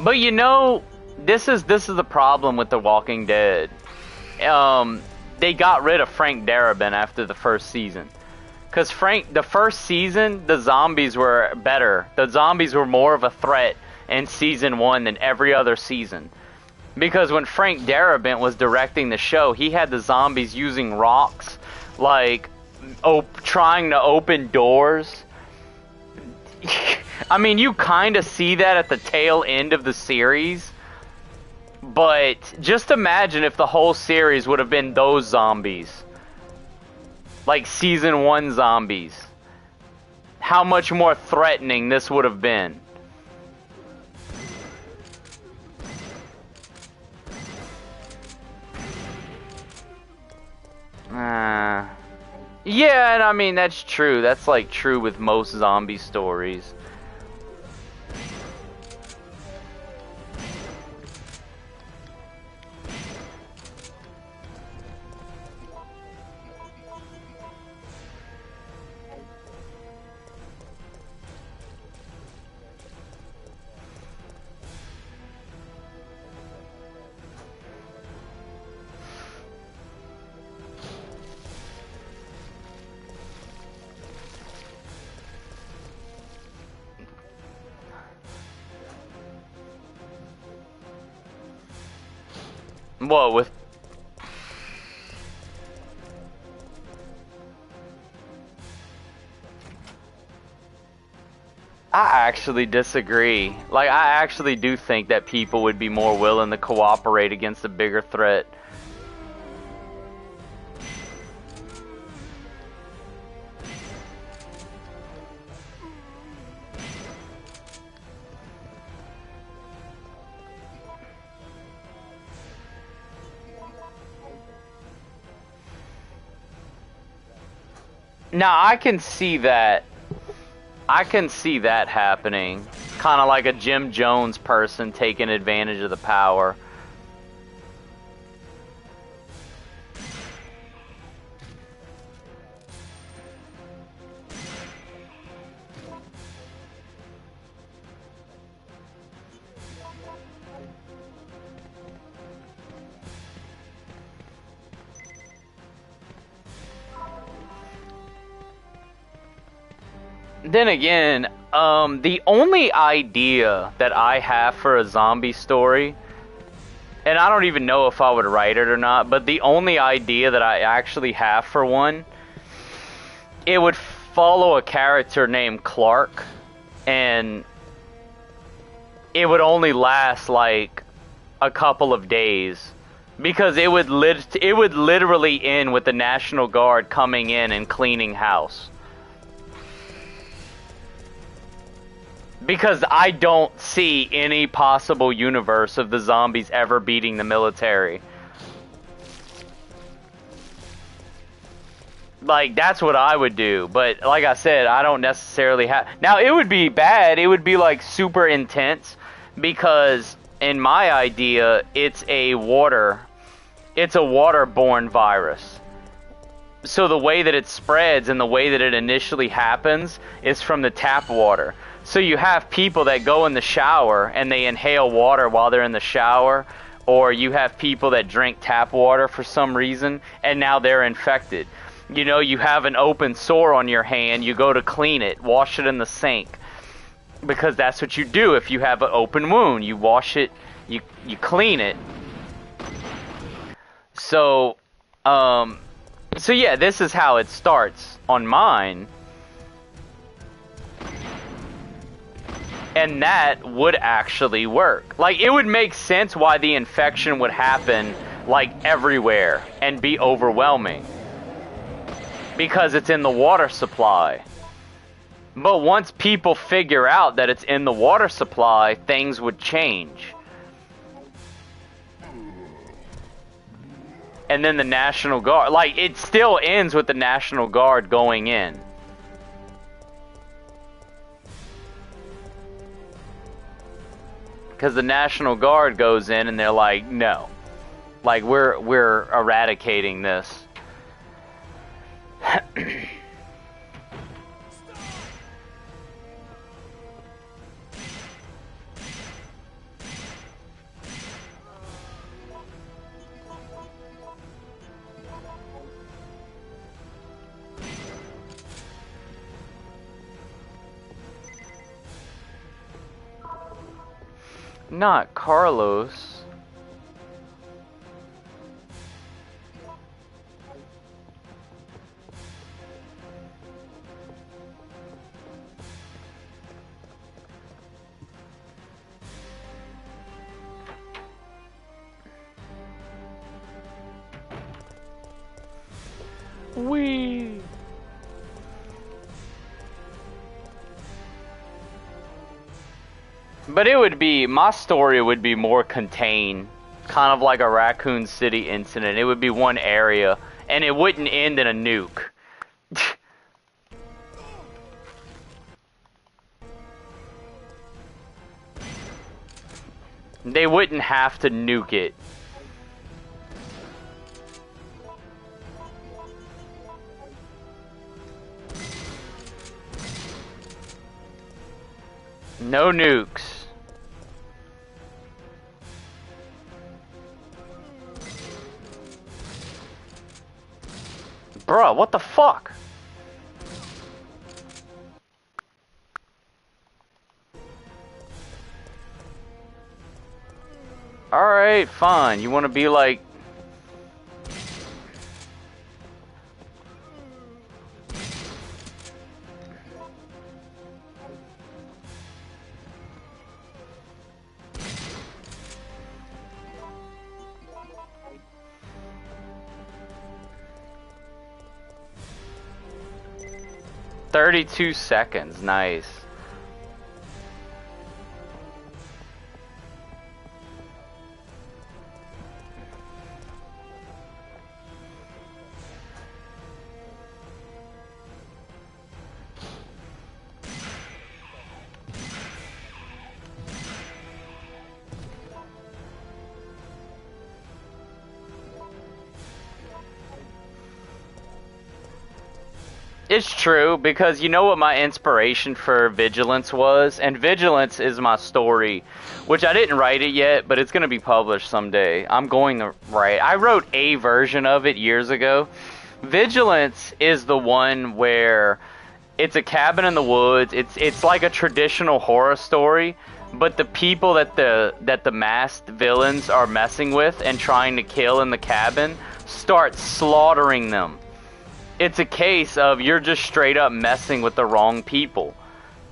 Speaker 1: But you know, this is the problem with The Walking Dead. they got rid of Frank Darabont after the first season. Because the first season, the zombies were better. The zombies were more of a threat in season 1 than every other season. Because when Frank Darabont was directing the show, he had the zombies using rocks, like, trying to open doors. I mean, you kind of see that at the tail end of the series. But just imagine if the whole series would have been those zombies. Like season 1 zombies. How much more threatening this would have been. Yeah, and I mean, that's true. That's like true with most zombie stories. What with? I actually disagree. Like, I actually do think that people would be more willing to cooperate against a bigger threat. Now, I can see that. I can see that happening. Kind of like a Jim Jones person taking advantage of the power. Then again, the only idea that I have for a zombie story, and I don't even know if I would write it or not, but the only idea that I actually have for one, it would follow a character named Clark, and it would only last like a couple of days, because it would literally end with the National Guard coming in and cleaning house. Because I don't see any possible universe of the zombies ever beating the military. Like, that's what I would do. But, like I said, I don't necessarily have... Now, it would be bad. It would be, like, super intense. Because, in my idea, it's a waterborne virus. So the way that it spreads and the way that it initially happens is from the tap water. So you have people that go in the shower and they inhale water while they're in the shower, or you have people that drink tap water for some reason and now they're infected. You know, you have an open sore on your hand, you go to clean it, wash it in the sink. Because that's what you do if you have an open wound. You wash it, you clean it. So yeah, this is how it starts on mine. And that would actually work. Like, it would make sense why the infection would happen, like, everywhere and be overwhelming. Because it's in the water supply. But once people figure out that it's in the water supply, things would change. And then the National Guard, like, it still ends with the National Guard going in. Because the National Guard goes in and they're like, no. Like, we're eradicating this. Not Carlos. Wee. But it would be, my story would be more contained, kind of like a Raccoon City incident. It would be one area, and it wouldn't end in a nuke. They wouldn't have to nuke it. No nukes. Bruh, what the fuck? Alright, fine. You want to be like... "32 seconds, nice. It's true, because you know what my inspiration for Vigilance was? And Vigilance is my story, which I didn't write it yet, but it's going to be published someday. I'm going to write. I wrote a version of it years ago. Vigilance is the one where it's a cabin in the woods. It's like a traditional horror story, but the people that the masked villains are messing with and trying to kill in the cabin start slaughtering them. It's a case of you're just straight up messing with the wrong people.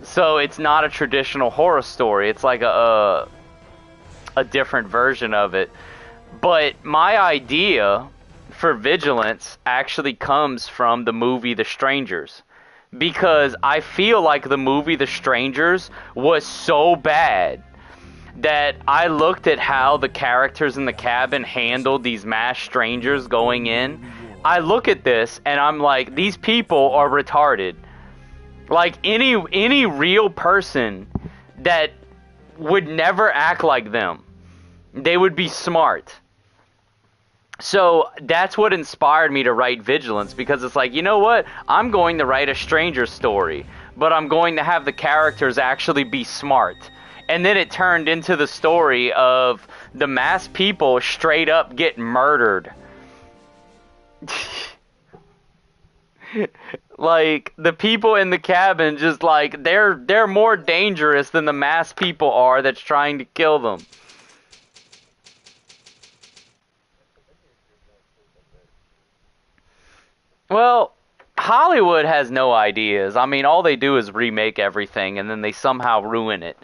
Speaker 1: So it's not a traditional horror story. It's like a different version of it. But my idea for Vigilance actually comes from the movie The Strangers. Because I feel like the movie The Strangers was so bad that I looked at how the characters in the cabin handled these masked strangers going in. I look at this and I'm like, these people are retarded. Like any real person that would never act like them. They would be smart. So that's what inspired me to write Vigilance, because it's like, you know what? I'm going to write a stranger story, but I'm going to have the characters actually be smart. And then it turned into the story of the masked people straight up get murdered. Like the people in the cabin, just like they're more dangerous than the masked people are that's trying to kill them. Well, Hollywood has no ideas. I mean, all they do is remake everything and then they somehow ruin it.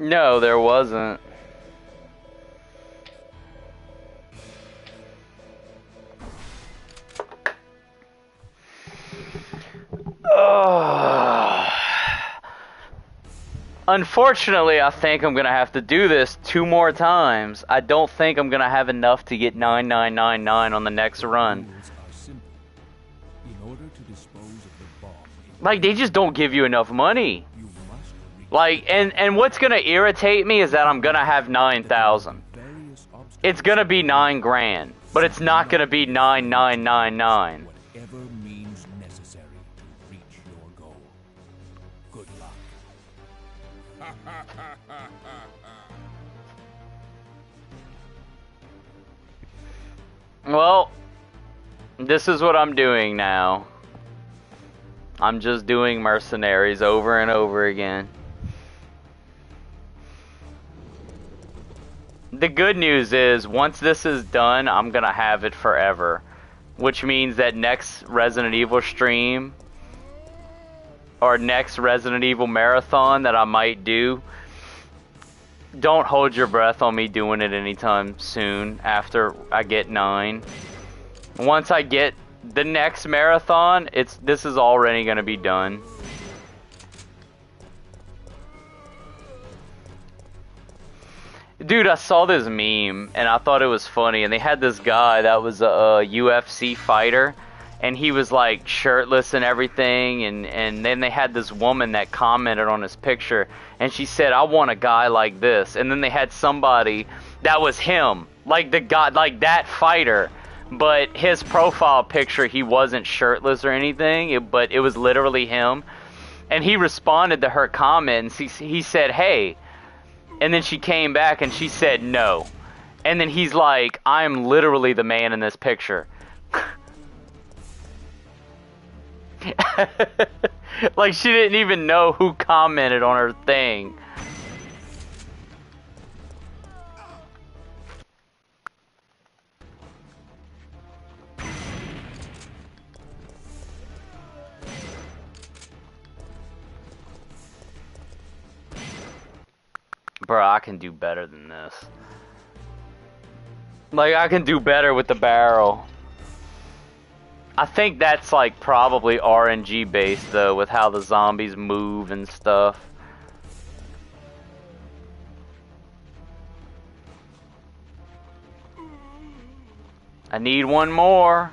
Speaker 1: No, there wasn't. Unfortunately, I think I'm gonna have to do this 2 more times. I don't think I'm gonna have enough to get 9999 on the next run. Like, they just don't give you enough money. Like, and what's gonna irritate me is that I'm gonna have 9,000. It's gonna be 9 grand, but it's not gonna be 9999.
Speaker 10: Whatever means necessary.
Speaker 1: Well, this is what I'm doing now. I'm just doing Mercenaries over and over again. The good news is, once this is done, I'm gonna have it forever. Which means that next Resident Evil stream, or next Resident Evil marathon that I might do, don't hold your breath on me doing it anytime soon after I get 9. Once I get the next marathon, this is already gonna be done. Dude, I saw this meme and I thought it was funny, and they had this guy that was a UFC fighter, and he was like shirtless and everything, and then they had this woman that commented on his picture, and she said, I want a guy like this. And then they had somebody that was him, like the guy, like that fighter, but his profile picture, he wasn't shirtless or anything, but it was literally him. And he responded to her comment, and he said, hey. And then she came back and she said no. And then he's like, I am literally the man in this picture. Like, she didn't even know who commented on her thing. Bro, I can do better than this. Like, I can do better with the barrel. I think that's like probably RNG based though, with how the zombies move and stuff. I need one more.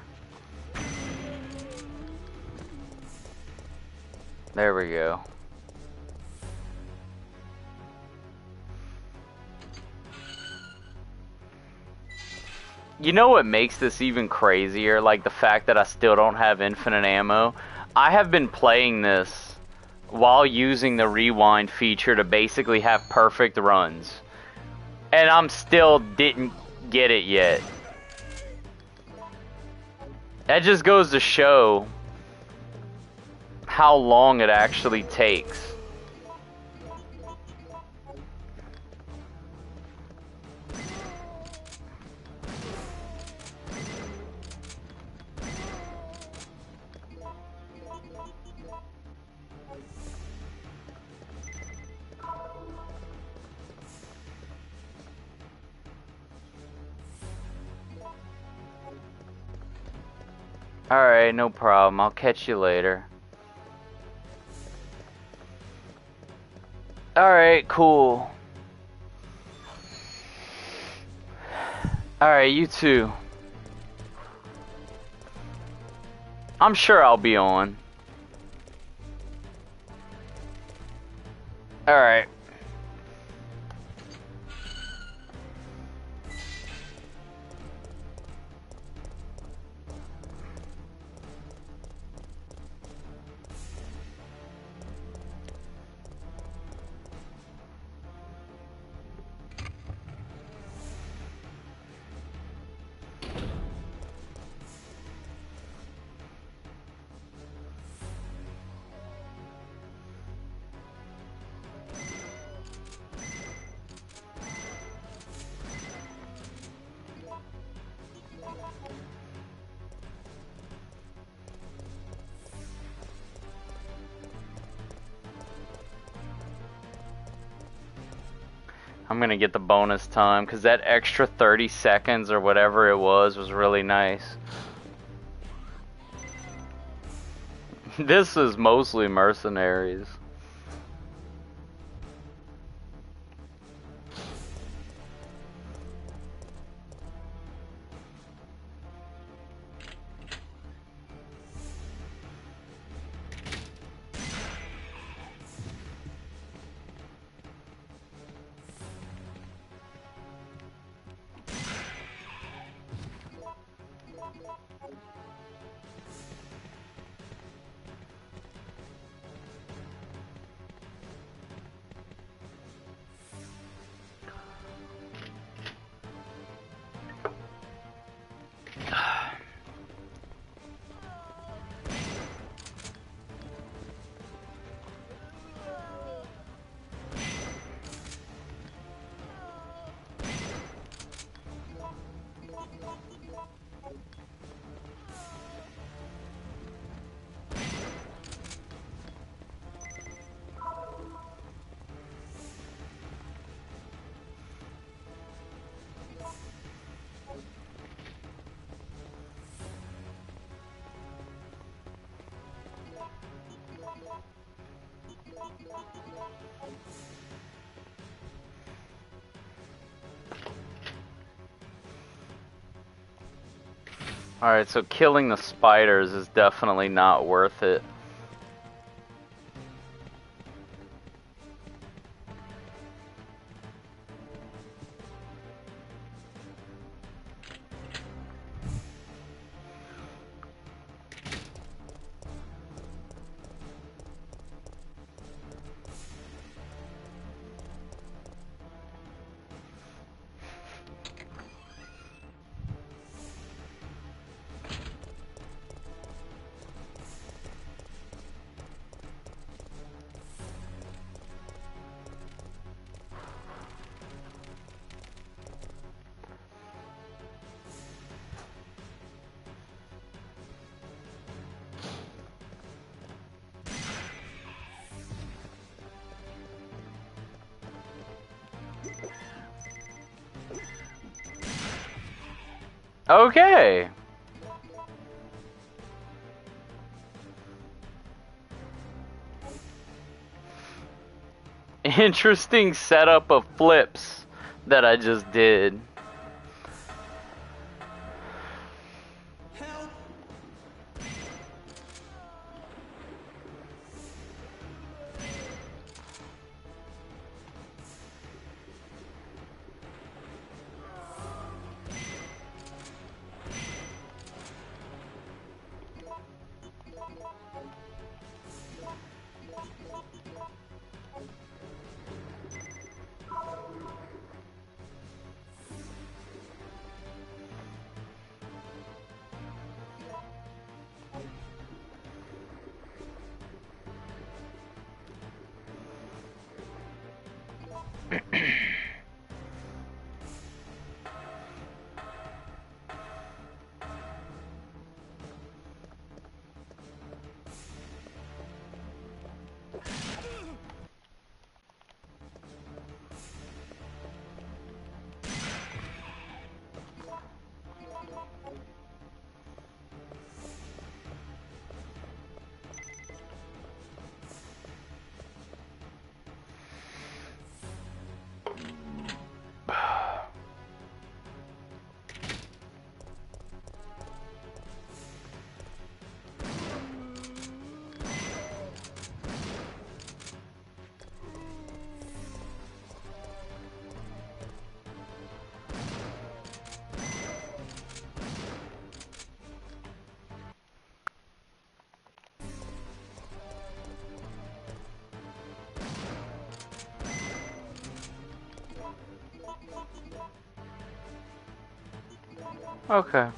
Speaker 1: There we go. You know what makes this even crazier? Like the fact that I still don't have infinite ammo. I have been playing this while using the rewind feature to basically have perfect runs. And I'm still didn't get it yet. That just goes to show how long it actually takes. Alright, no problem. I'll catch you later. Alright, cool. Alright, you too. I'm sure I'll be on. Alright. I'm gonna get the bonus time, because that extra 30 seconds or whatever it was really nice. This is mostly Mercenaries. Alright, so killing the spiders is definitely not worth it. Okay. Interesting setup of flips that I just did. Okay.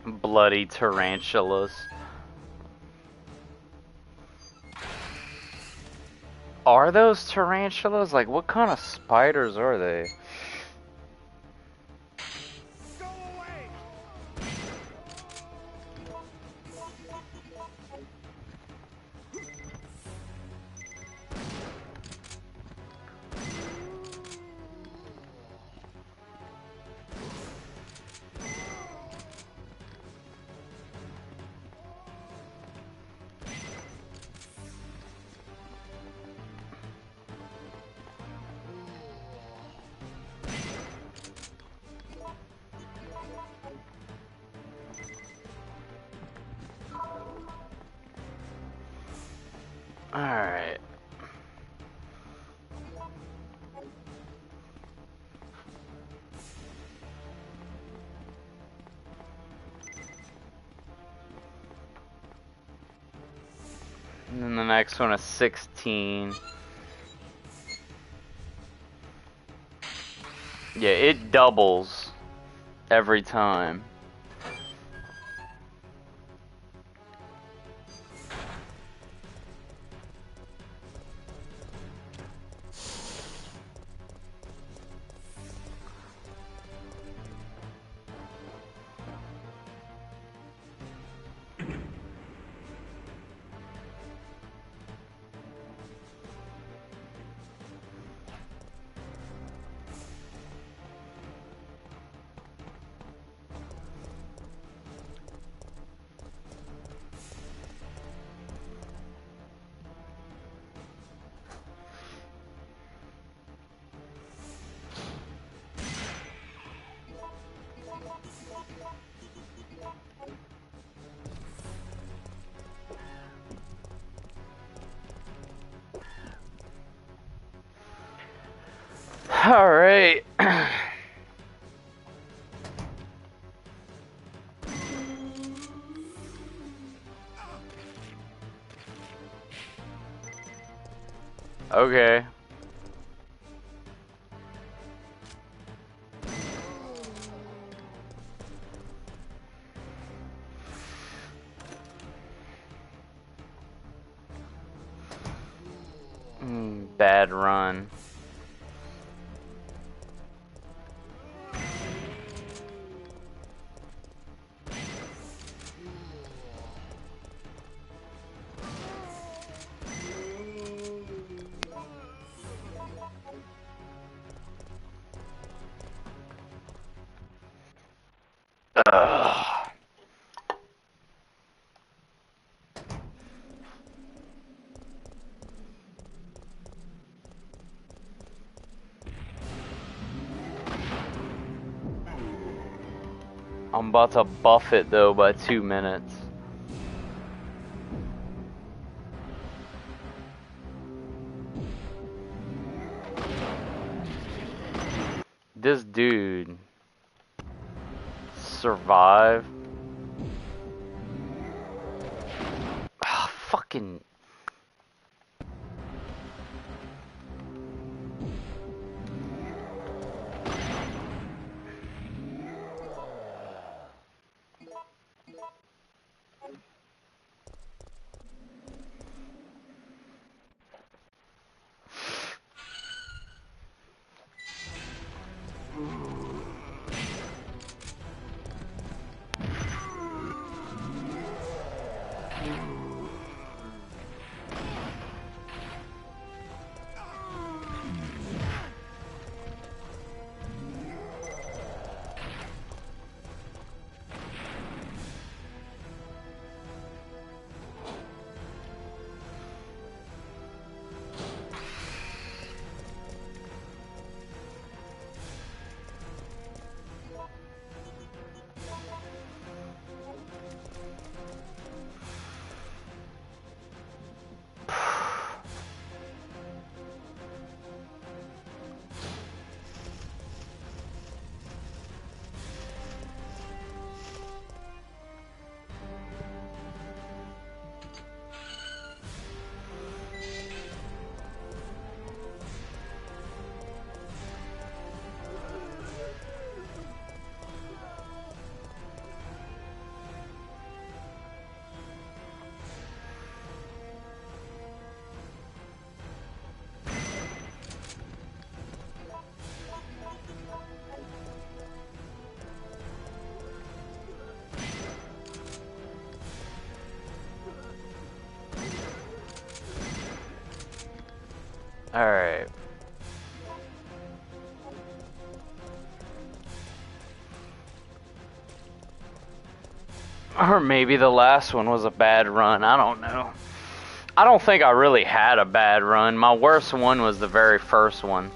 Speaker 1: Bloody tarantulas. Are those tarantulas? Like, what kind of spiders are they? Alright. And then the next one is 16. Yeah, it doubles every time. All right. Okay. Bad run. Ugh. I'm about to buff it though by 2 minutes. This dude survived. Ah, fucking. Alright. Or maybe the last one was a bad run. I don't know. I don't think I really had a bad run. My worst one was the very first one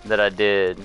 Speaker 1: that I did.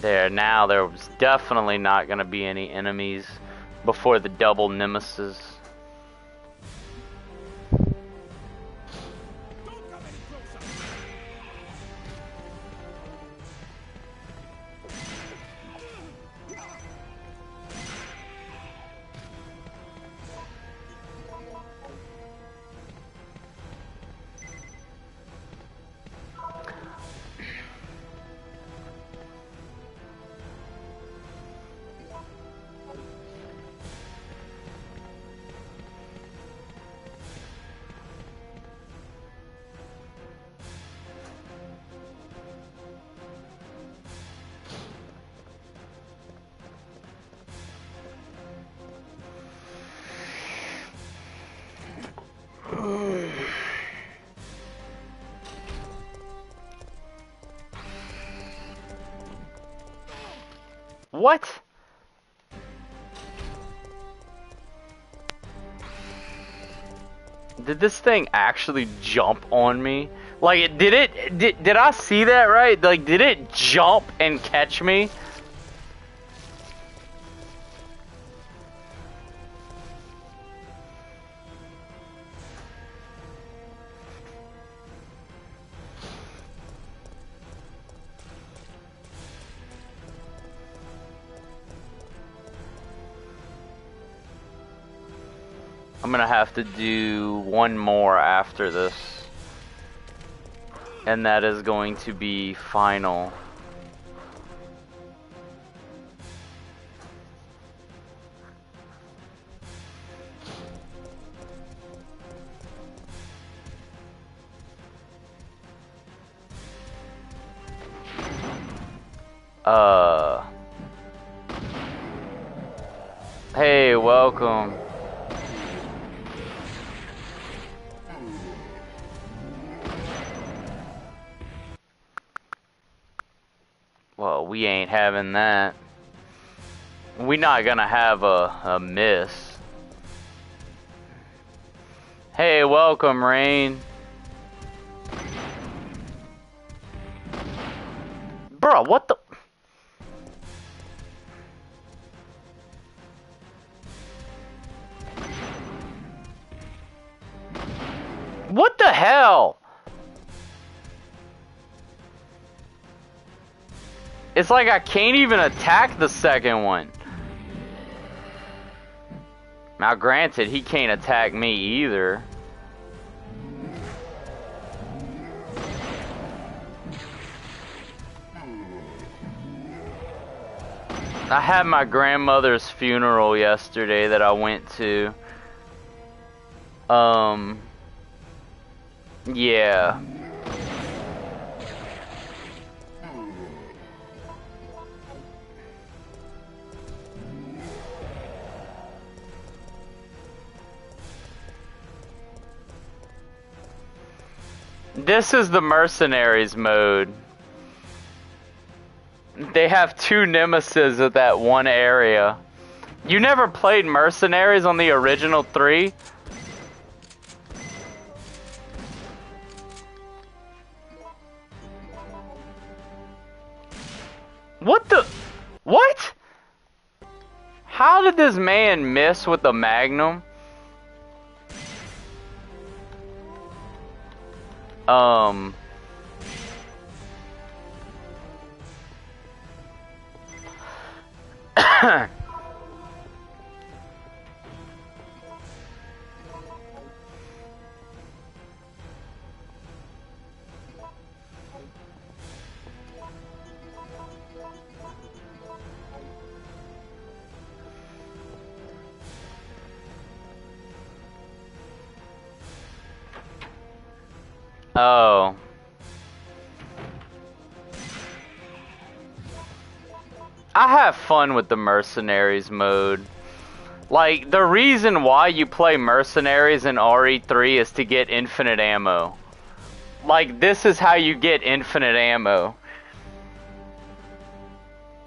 Speaker 1: There, now there was definitely not going to be any enemies before the double Nemesis. What? Did this thing actually jump on me? Like, did I see that right? Like, did it jump and catch me? I'm gonna have to do one more after this. And that is going to be final. Hey, welcome. Well, we ain't having that. We not gonna have a miss. Hey, welcome, Rain. Bro, what the? What the hell? It's like I can't even attack the second one. Now granted, he can't attack me either. I had my grandmother's funeral yesterday that I went to. Yeah. This is the Mercenaries mode. They have two Nemesis at that one area. You never played Mercenaries on the original 3? What the? What? How did this man miss with the Magnum? Oh. I have fun with the Mercenaries mode. Like, the reason why you play Mercenaries in RE3 is to get infinite ammo. Like, this is how you get infinite ammo.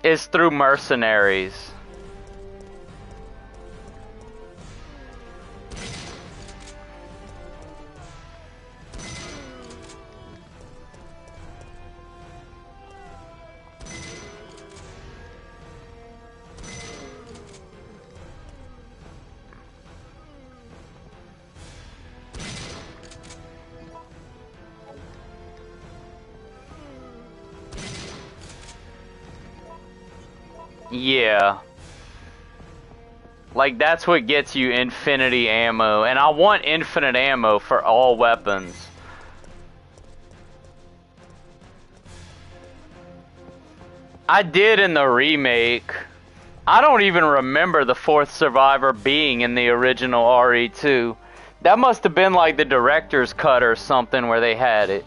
Speaker 1: Is through Mercenaries. Yeah. Like, that's what gets you infinity ammo. And I want infinite ammo for all weapons. I did in the remake. I don't even remember the fourth survivor being in the original RE2. That must have been like the director's cut or something where they had it.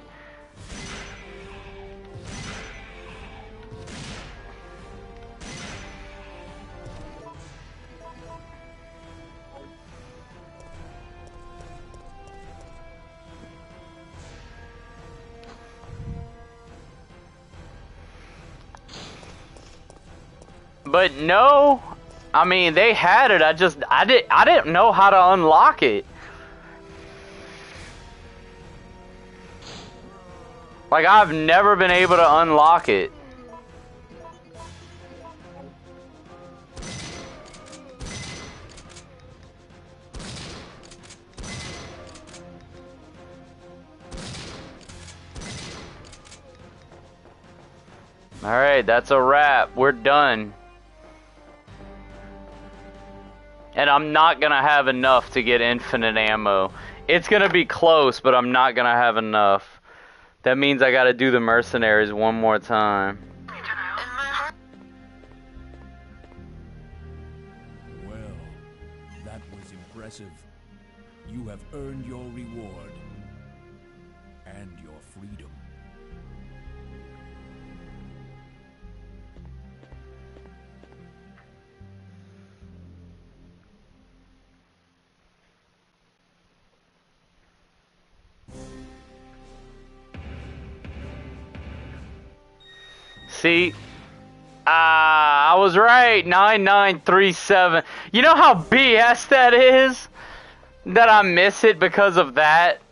Speaker 1: But no, I mean they had it. I didn't know how to unlock it. Like I've never been able to unlock it. Alright, that's a wrap. We're done. And I'm not gonna have enough to get infinite ammo. It's gonna be close, but I'm not gonna have enough. That means I gotta do the Mercenaries one more time.
Speaker 10: Well, that was impressive. You have earned your reward. And your freedom.
Speaker 1: See? I was right. 9937. You know how BS that is? That I miss it because of that?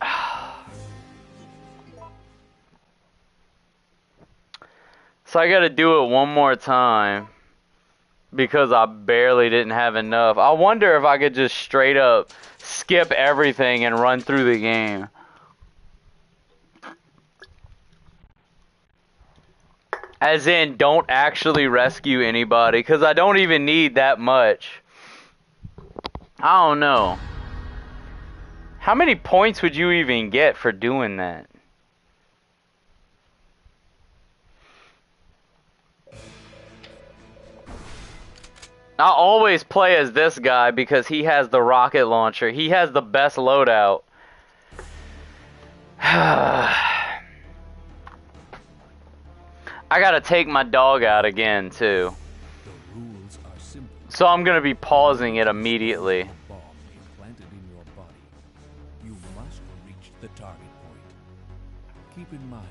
Speaker 1: So I gotta do it one more time. Because I barely didn't have enough. I wonder if I could just straight up skip everything and run through the game. As in, don't actually rescue anybody, because I don't even need that much. I don't know. How many points would you even get for doing that? I always play as this guy because he has the rocket launcher. He has the best loadout. I gotta take my dog out again, too.
Speaker 10: The rules are simple.
Speaker 1: So I'm gonna be pausing it immediately.
Speaker 10: Bomb implanted in your body. You must reach the target point. Keep in mind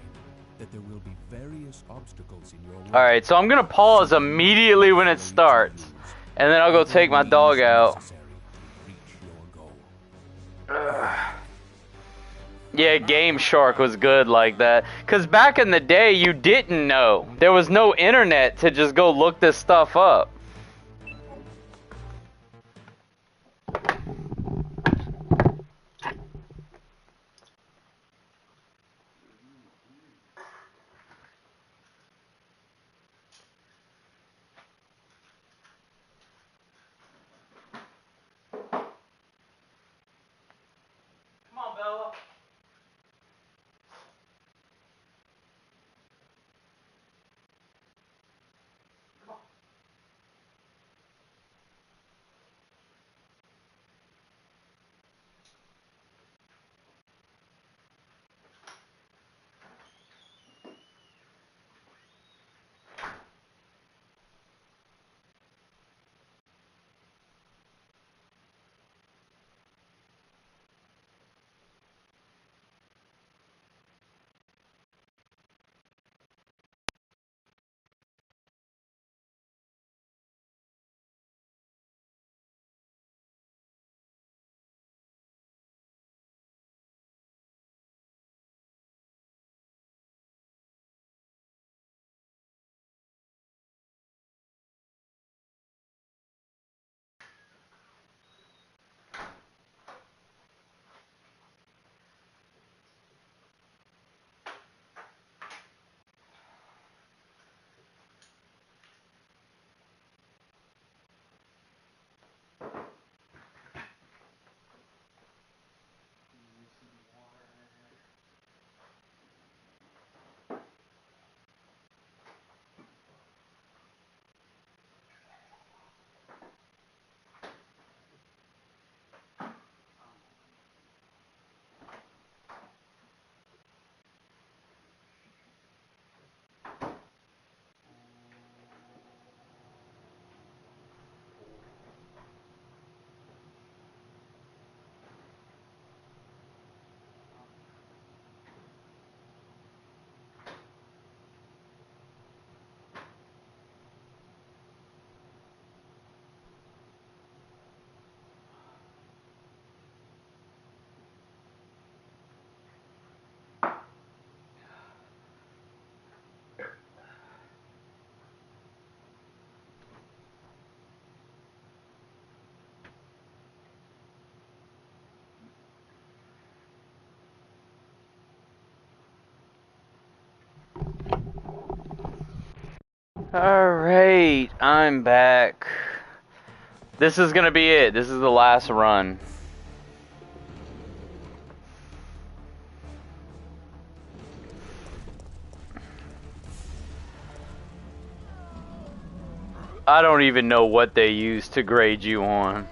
Speaker 10: that there will be various obstacles in your way.
Speaker 1: Alright, so I'm gonna pause immediately when it starts. And then I'll go take my dog out. Yeah, Game Shark was good like that. Because back in the day, you didn't know. There was no internet to just go look this stuff up. Come on, Bella. Alright, I'm back. This is gonna be it. This is the last run. I don't even know what they use to grade you on.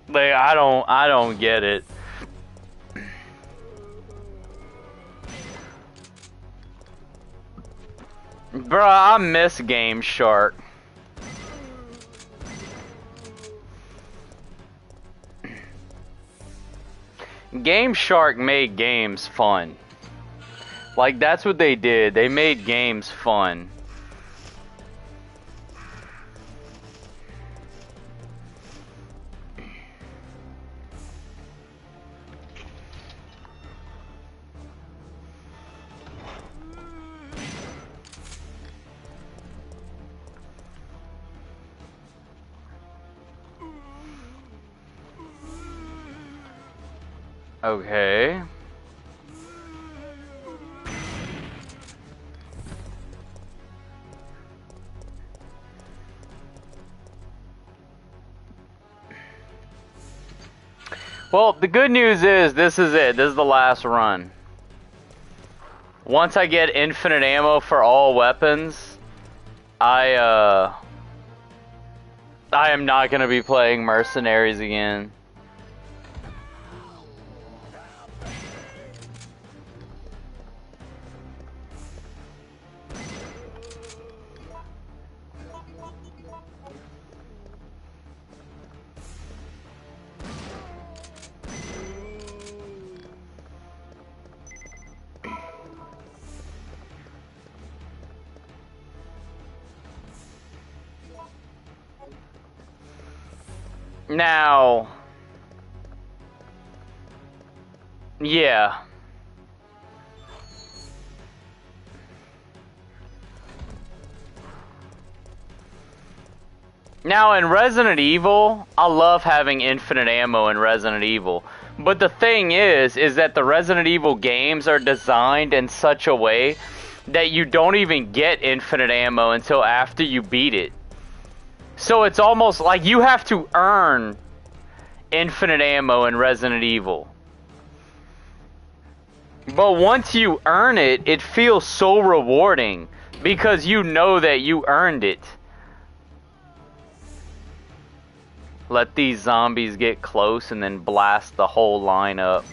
Speaker 1: Like, I don't get it. Bruh, I miss Game Shark. Game Shark made games fun. Like, that's what they did. They made games fun. Okay. Well, the good news is this is it. This is the last run. Once I get infinite ammo for all weapons, I am not going to be playing Mercenaries again. Now, yeah. Now, in Resident Evil, I love having infinite ammo in Resident Evil. But the thing is that the Resident Evil games are designed in such a way that you don't even get infinite ammo until after you beat it. So it's almost like you have to earn infinite ammo in Resident Evil. But once you earn it, it feels so rewarding because you know that you earned it. Let these zombies get close and then blast the whole line up.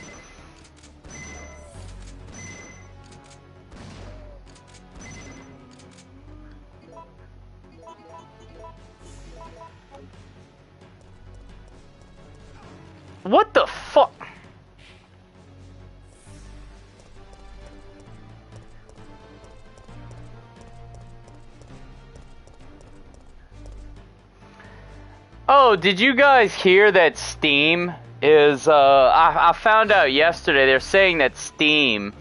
Speaker 1: What the fuck? Oh, did you guys hear that Steam is, I found out yesterday, they're saying that Steam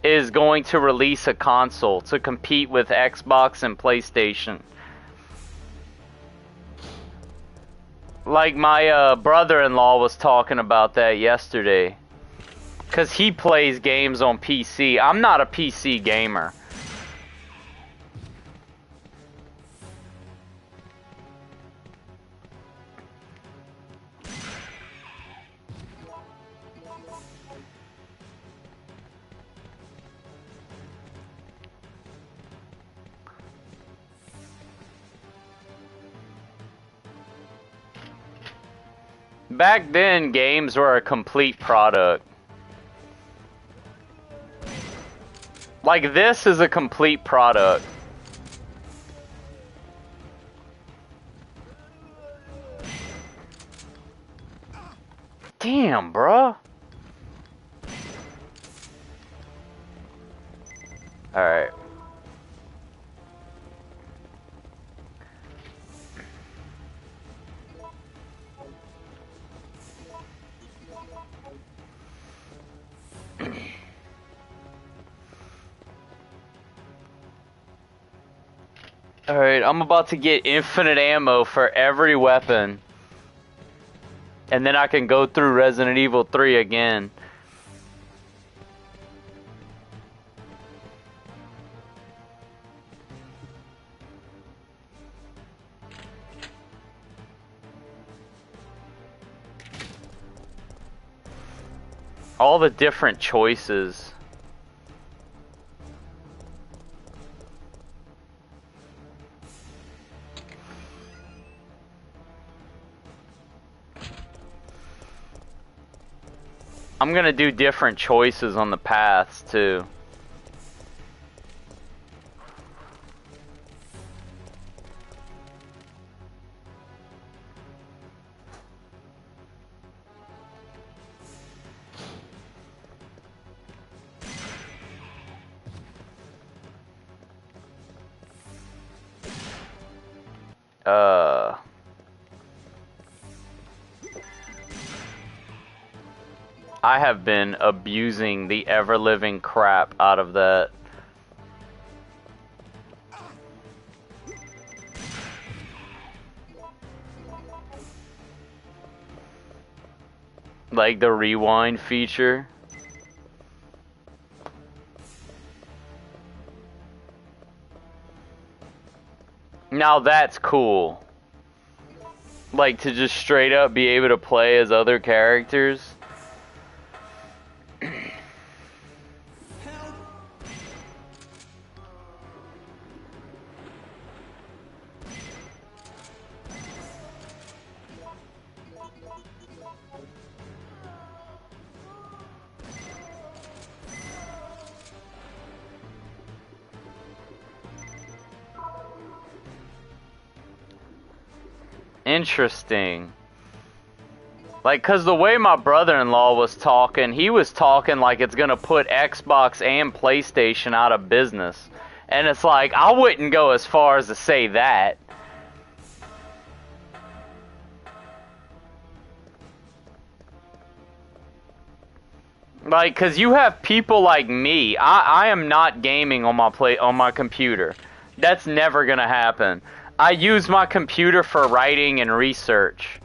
Speaker 1: is going to release a console to compete with Xbox and PlayStation. Like, my brother-in-law was talking about that yesterday. Because he plays games on PC. I'm not a PC gamer. Back then, games were a complete product. Like, this is a complete product. Damn, bruh. Alright. Alright, I'm about to get infinite ammo for every weapon. And then I can go through Resident Evil 3 again. All the different choices. I'm gonna do different choices on the paths too. I have been abusing the ever-living crap out of that. Like the rewind feature. Now that's cool. Like to just straight up be able to play as other characters. Interesting. Like, cause the way my brother-in-law was talking, he was talking like it's gonna put Xbox and PlayStation out of business. And it's like, I wouldn't go as far as to say that. Like, cause you have people like me. I am not gaming on my computer. That's never gonna happen. I use my computer for writing and research.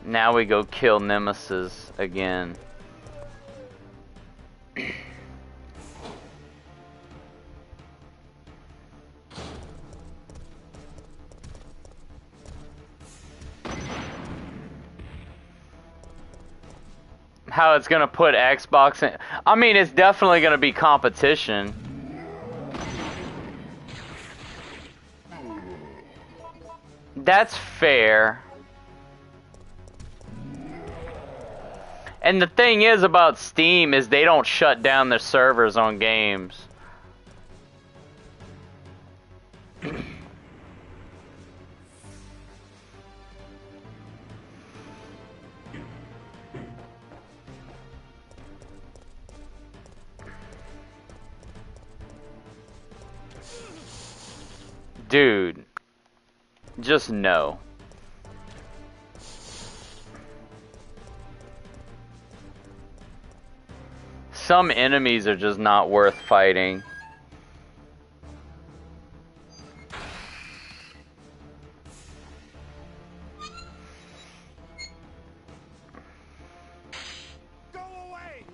Speaker 1: Now we go kill Nemesis again. How it's gonna put Xbox in. I mean, it's definitely gonna be competition. That's fair. And the thing is about Steam is they don't shut down their servers on games. Dude, just no. Some enemies are just not worth fighting.
Speaker 5: Go away!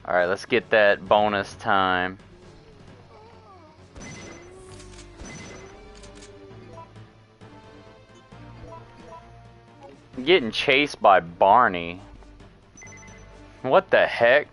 Speaker 1: Alright, let's get that bonus time. I'm getting chased by Barney. What the heck?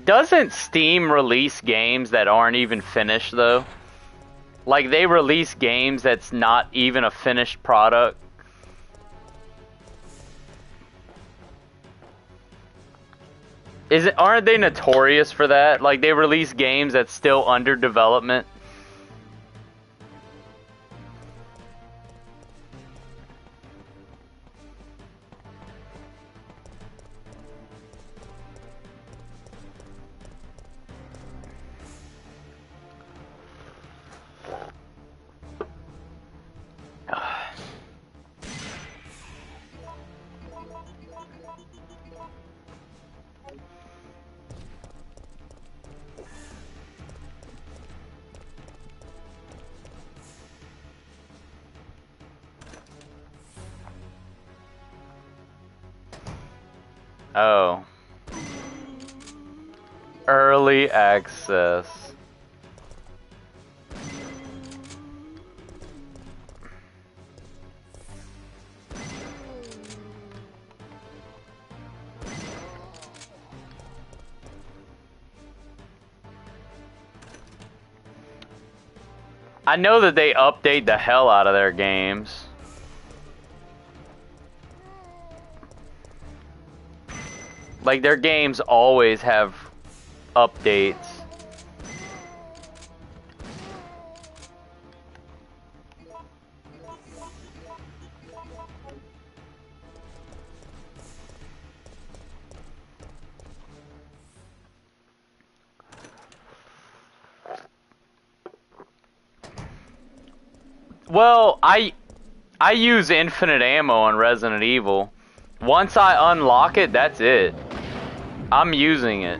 Speaker 1: Doesn't Steam release games that aren't even finished, though? Like, they release games that's not even a finished product? Aren't they notorious for that? Like, they release games that's still under development. Oh. Early access. I know that they update the hell out of their games. Like, their games always have updates. Well, I use infinite ammo on Resident Evil. Once I unlock it, that's it. I'm using it.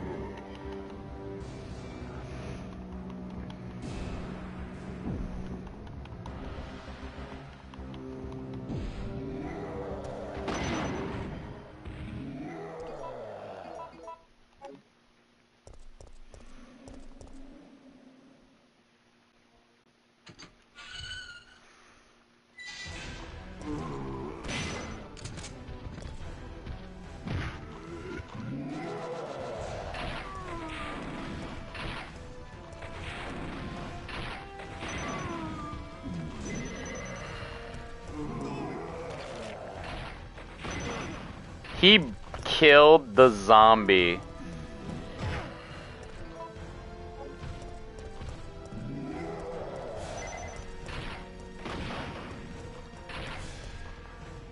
Speaker 1: He killed the zombie.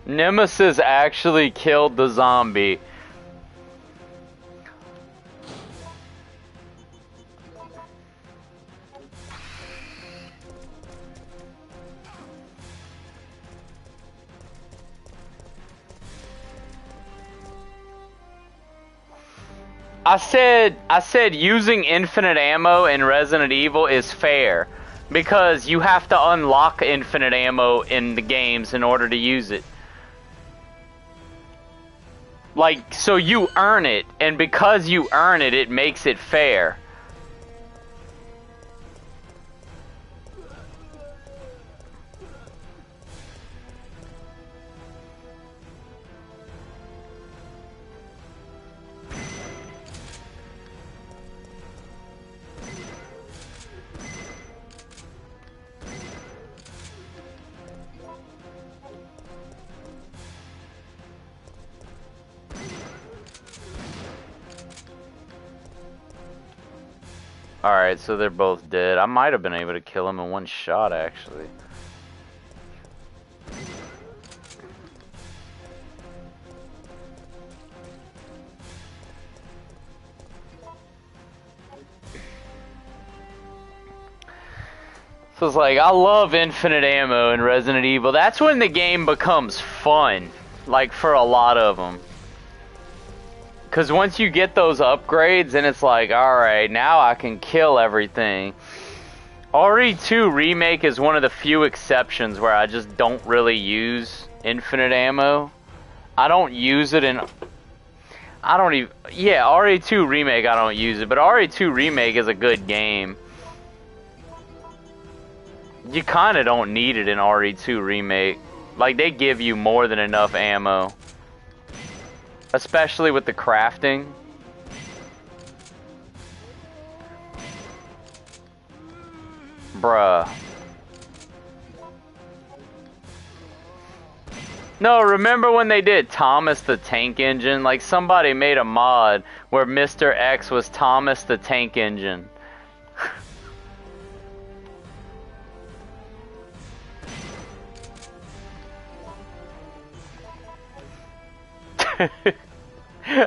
Speaker 1: Nemesis actually killed the zombie. I said using infinite ammo in Resident Evil is fair because you have to unlock infinite ammo in the games in order to use it. Like, so you earn it, and because you earn it, it makes it fair. Alright, so they're both dead. I might have been able to kill them in one shot, actually. So it's like, I love infinite ammo in Resident Evil. That's when the game becomes fun, like, for a lot of them. Because once you get those upgrades, and it's like, alright, now I can kill everything. RE2 Remake is one of the few exceptions where I just don't really use infinite ammo. I don't use it in... I don't even... Yeah, RE2 Remake I don't use it, but RE2 Remake is a good game. You kinda don't need it in RE2 Remake. Like, they give you more than enough ammo. Especially with the crafting. Bruh. No, remember when they did Thomas the Tank Engine? Like, somebody made a mod where Mr. X was Thomas the Tank Engine.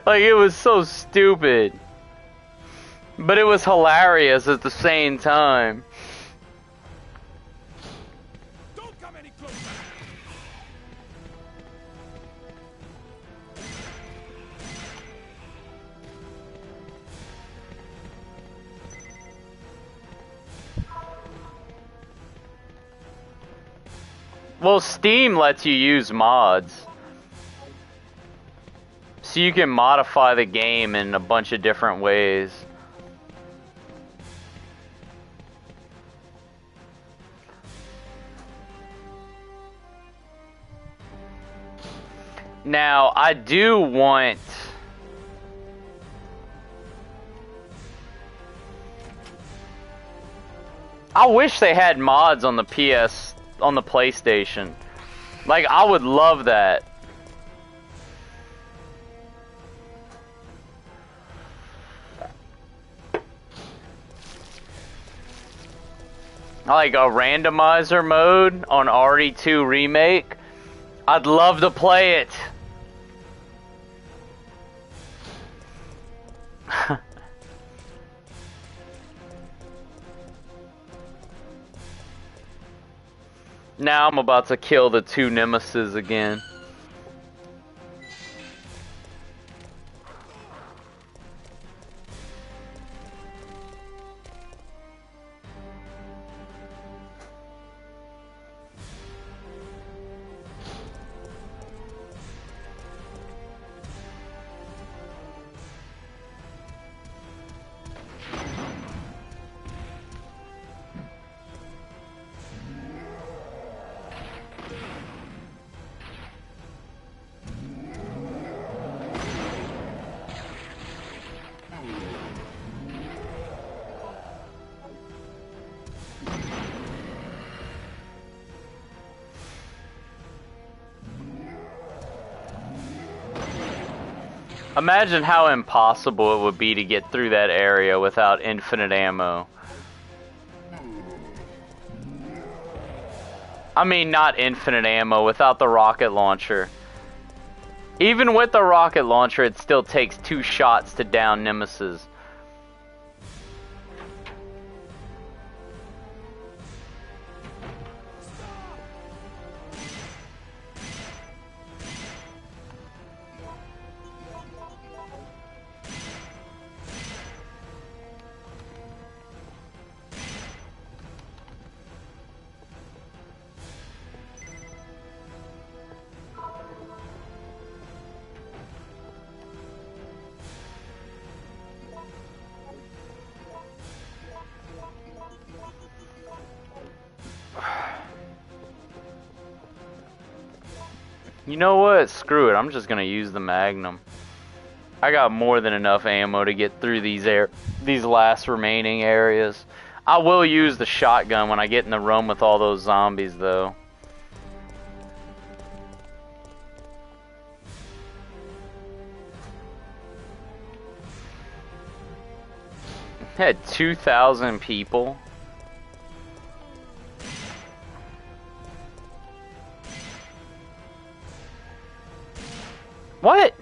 Speaker 1: Like, it was so stupid. But it was hilarious at the same time.
Speaker 5: Don't come any closer.
Speaker 1: Well, Steam lets you use mods. So you can modify the game in a bunch of different ways. Now, I do want... I wish they had mods on the on the PlayStation. Like, I would love that. Like a randomizer mode on RE2 Remake. I'd love to play it. Now I'm about to kill the 2 Nemesis again. Imagine how impossible it would be to get through that area without infinite ammo. I mean, not infinite ammo, without the rocket launcher. Even with the rocket launcher, it still takes 2 shots to down Nemesis. You know what? Screw it. I'm just gonna use the Magnum. I got more than enough ammo to get through these last remaining areas. I will use the shotgun when I get in the room with all those zombies, though. Had 2,000 people. What?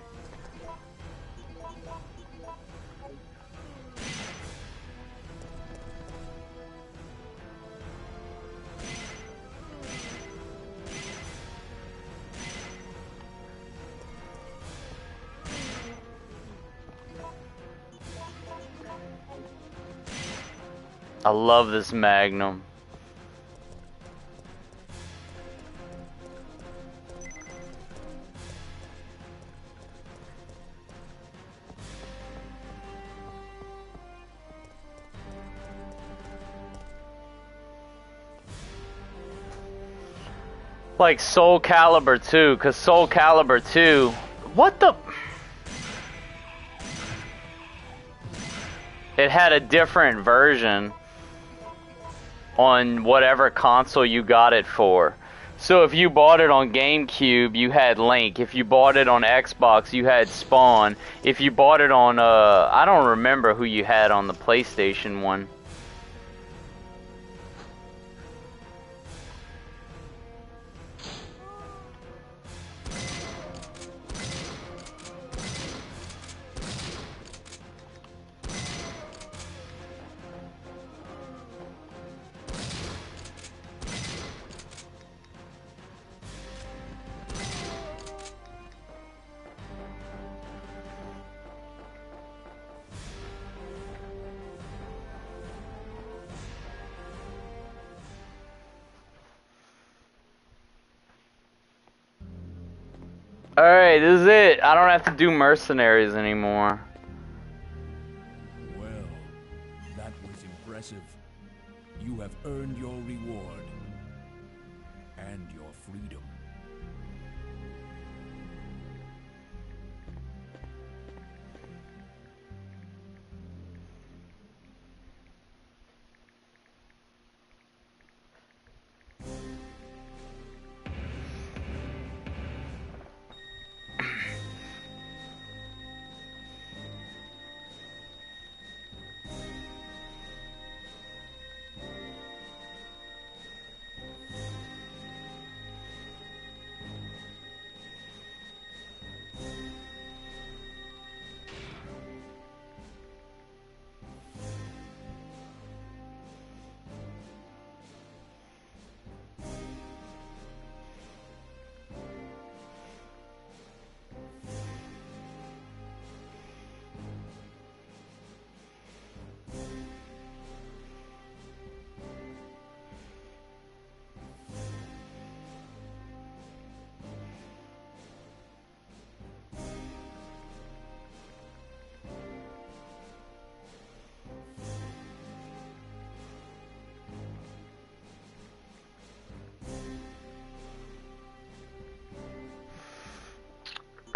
Speaker 1: I love this Magnum. Like Soul Calibur 2, because Soul Calibur 2... What the... It had a different version on whatever console you got it for. So if you bought it on GameCube, you had Link. If you bought it on Xbox, you had Spawn. If you bought it on, I don't remember who you had on the PlayStation one. Alright, this is it. I don't have to do Mercenaries anymore.
Speaker 10: Well, that was impressive. You have earned your reward. And your freedom.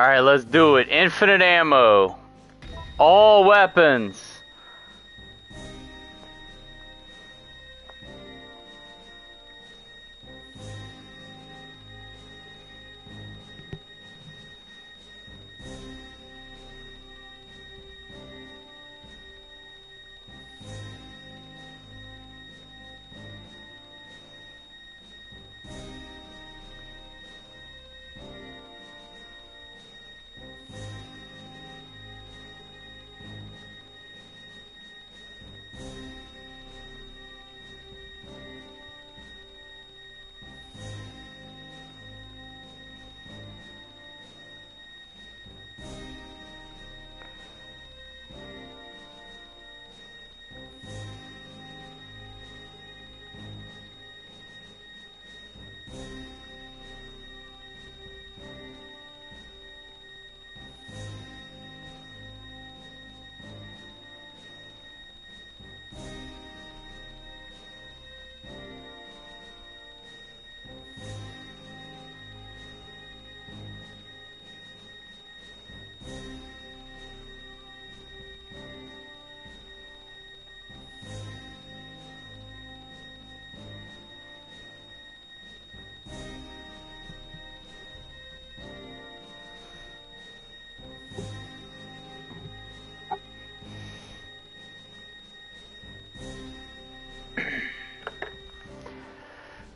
Speaker 1: Alright, let's do it. Infinite ammo. All weapons.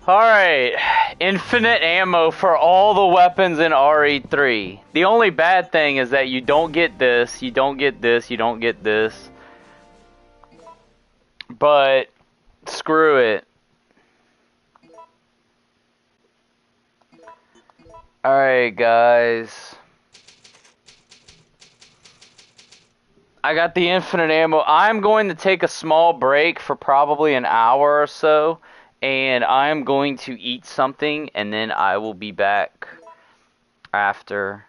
Speaker 1: Alright, infinite ammo for all the weapons in RE3. The only bad thing is that you don't get this, you don't get this, you don't get this. But, screw it. Alright guys. I got the infinite ammo. I'm going to take a small break for probably an hour or so. And I'm going to eat something, and then I will be back after.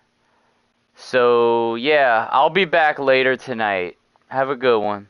Speaker 1: So, yeah, I'll be back later tonight. Have a good one.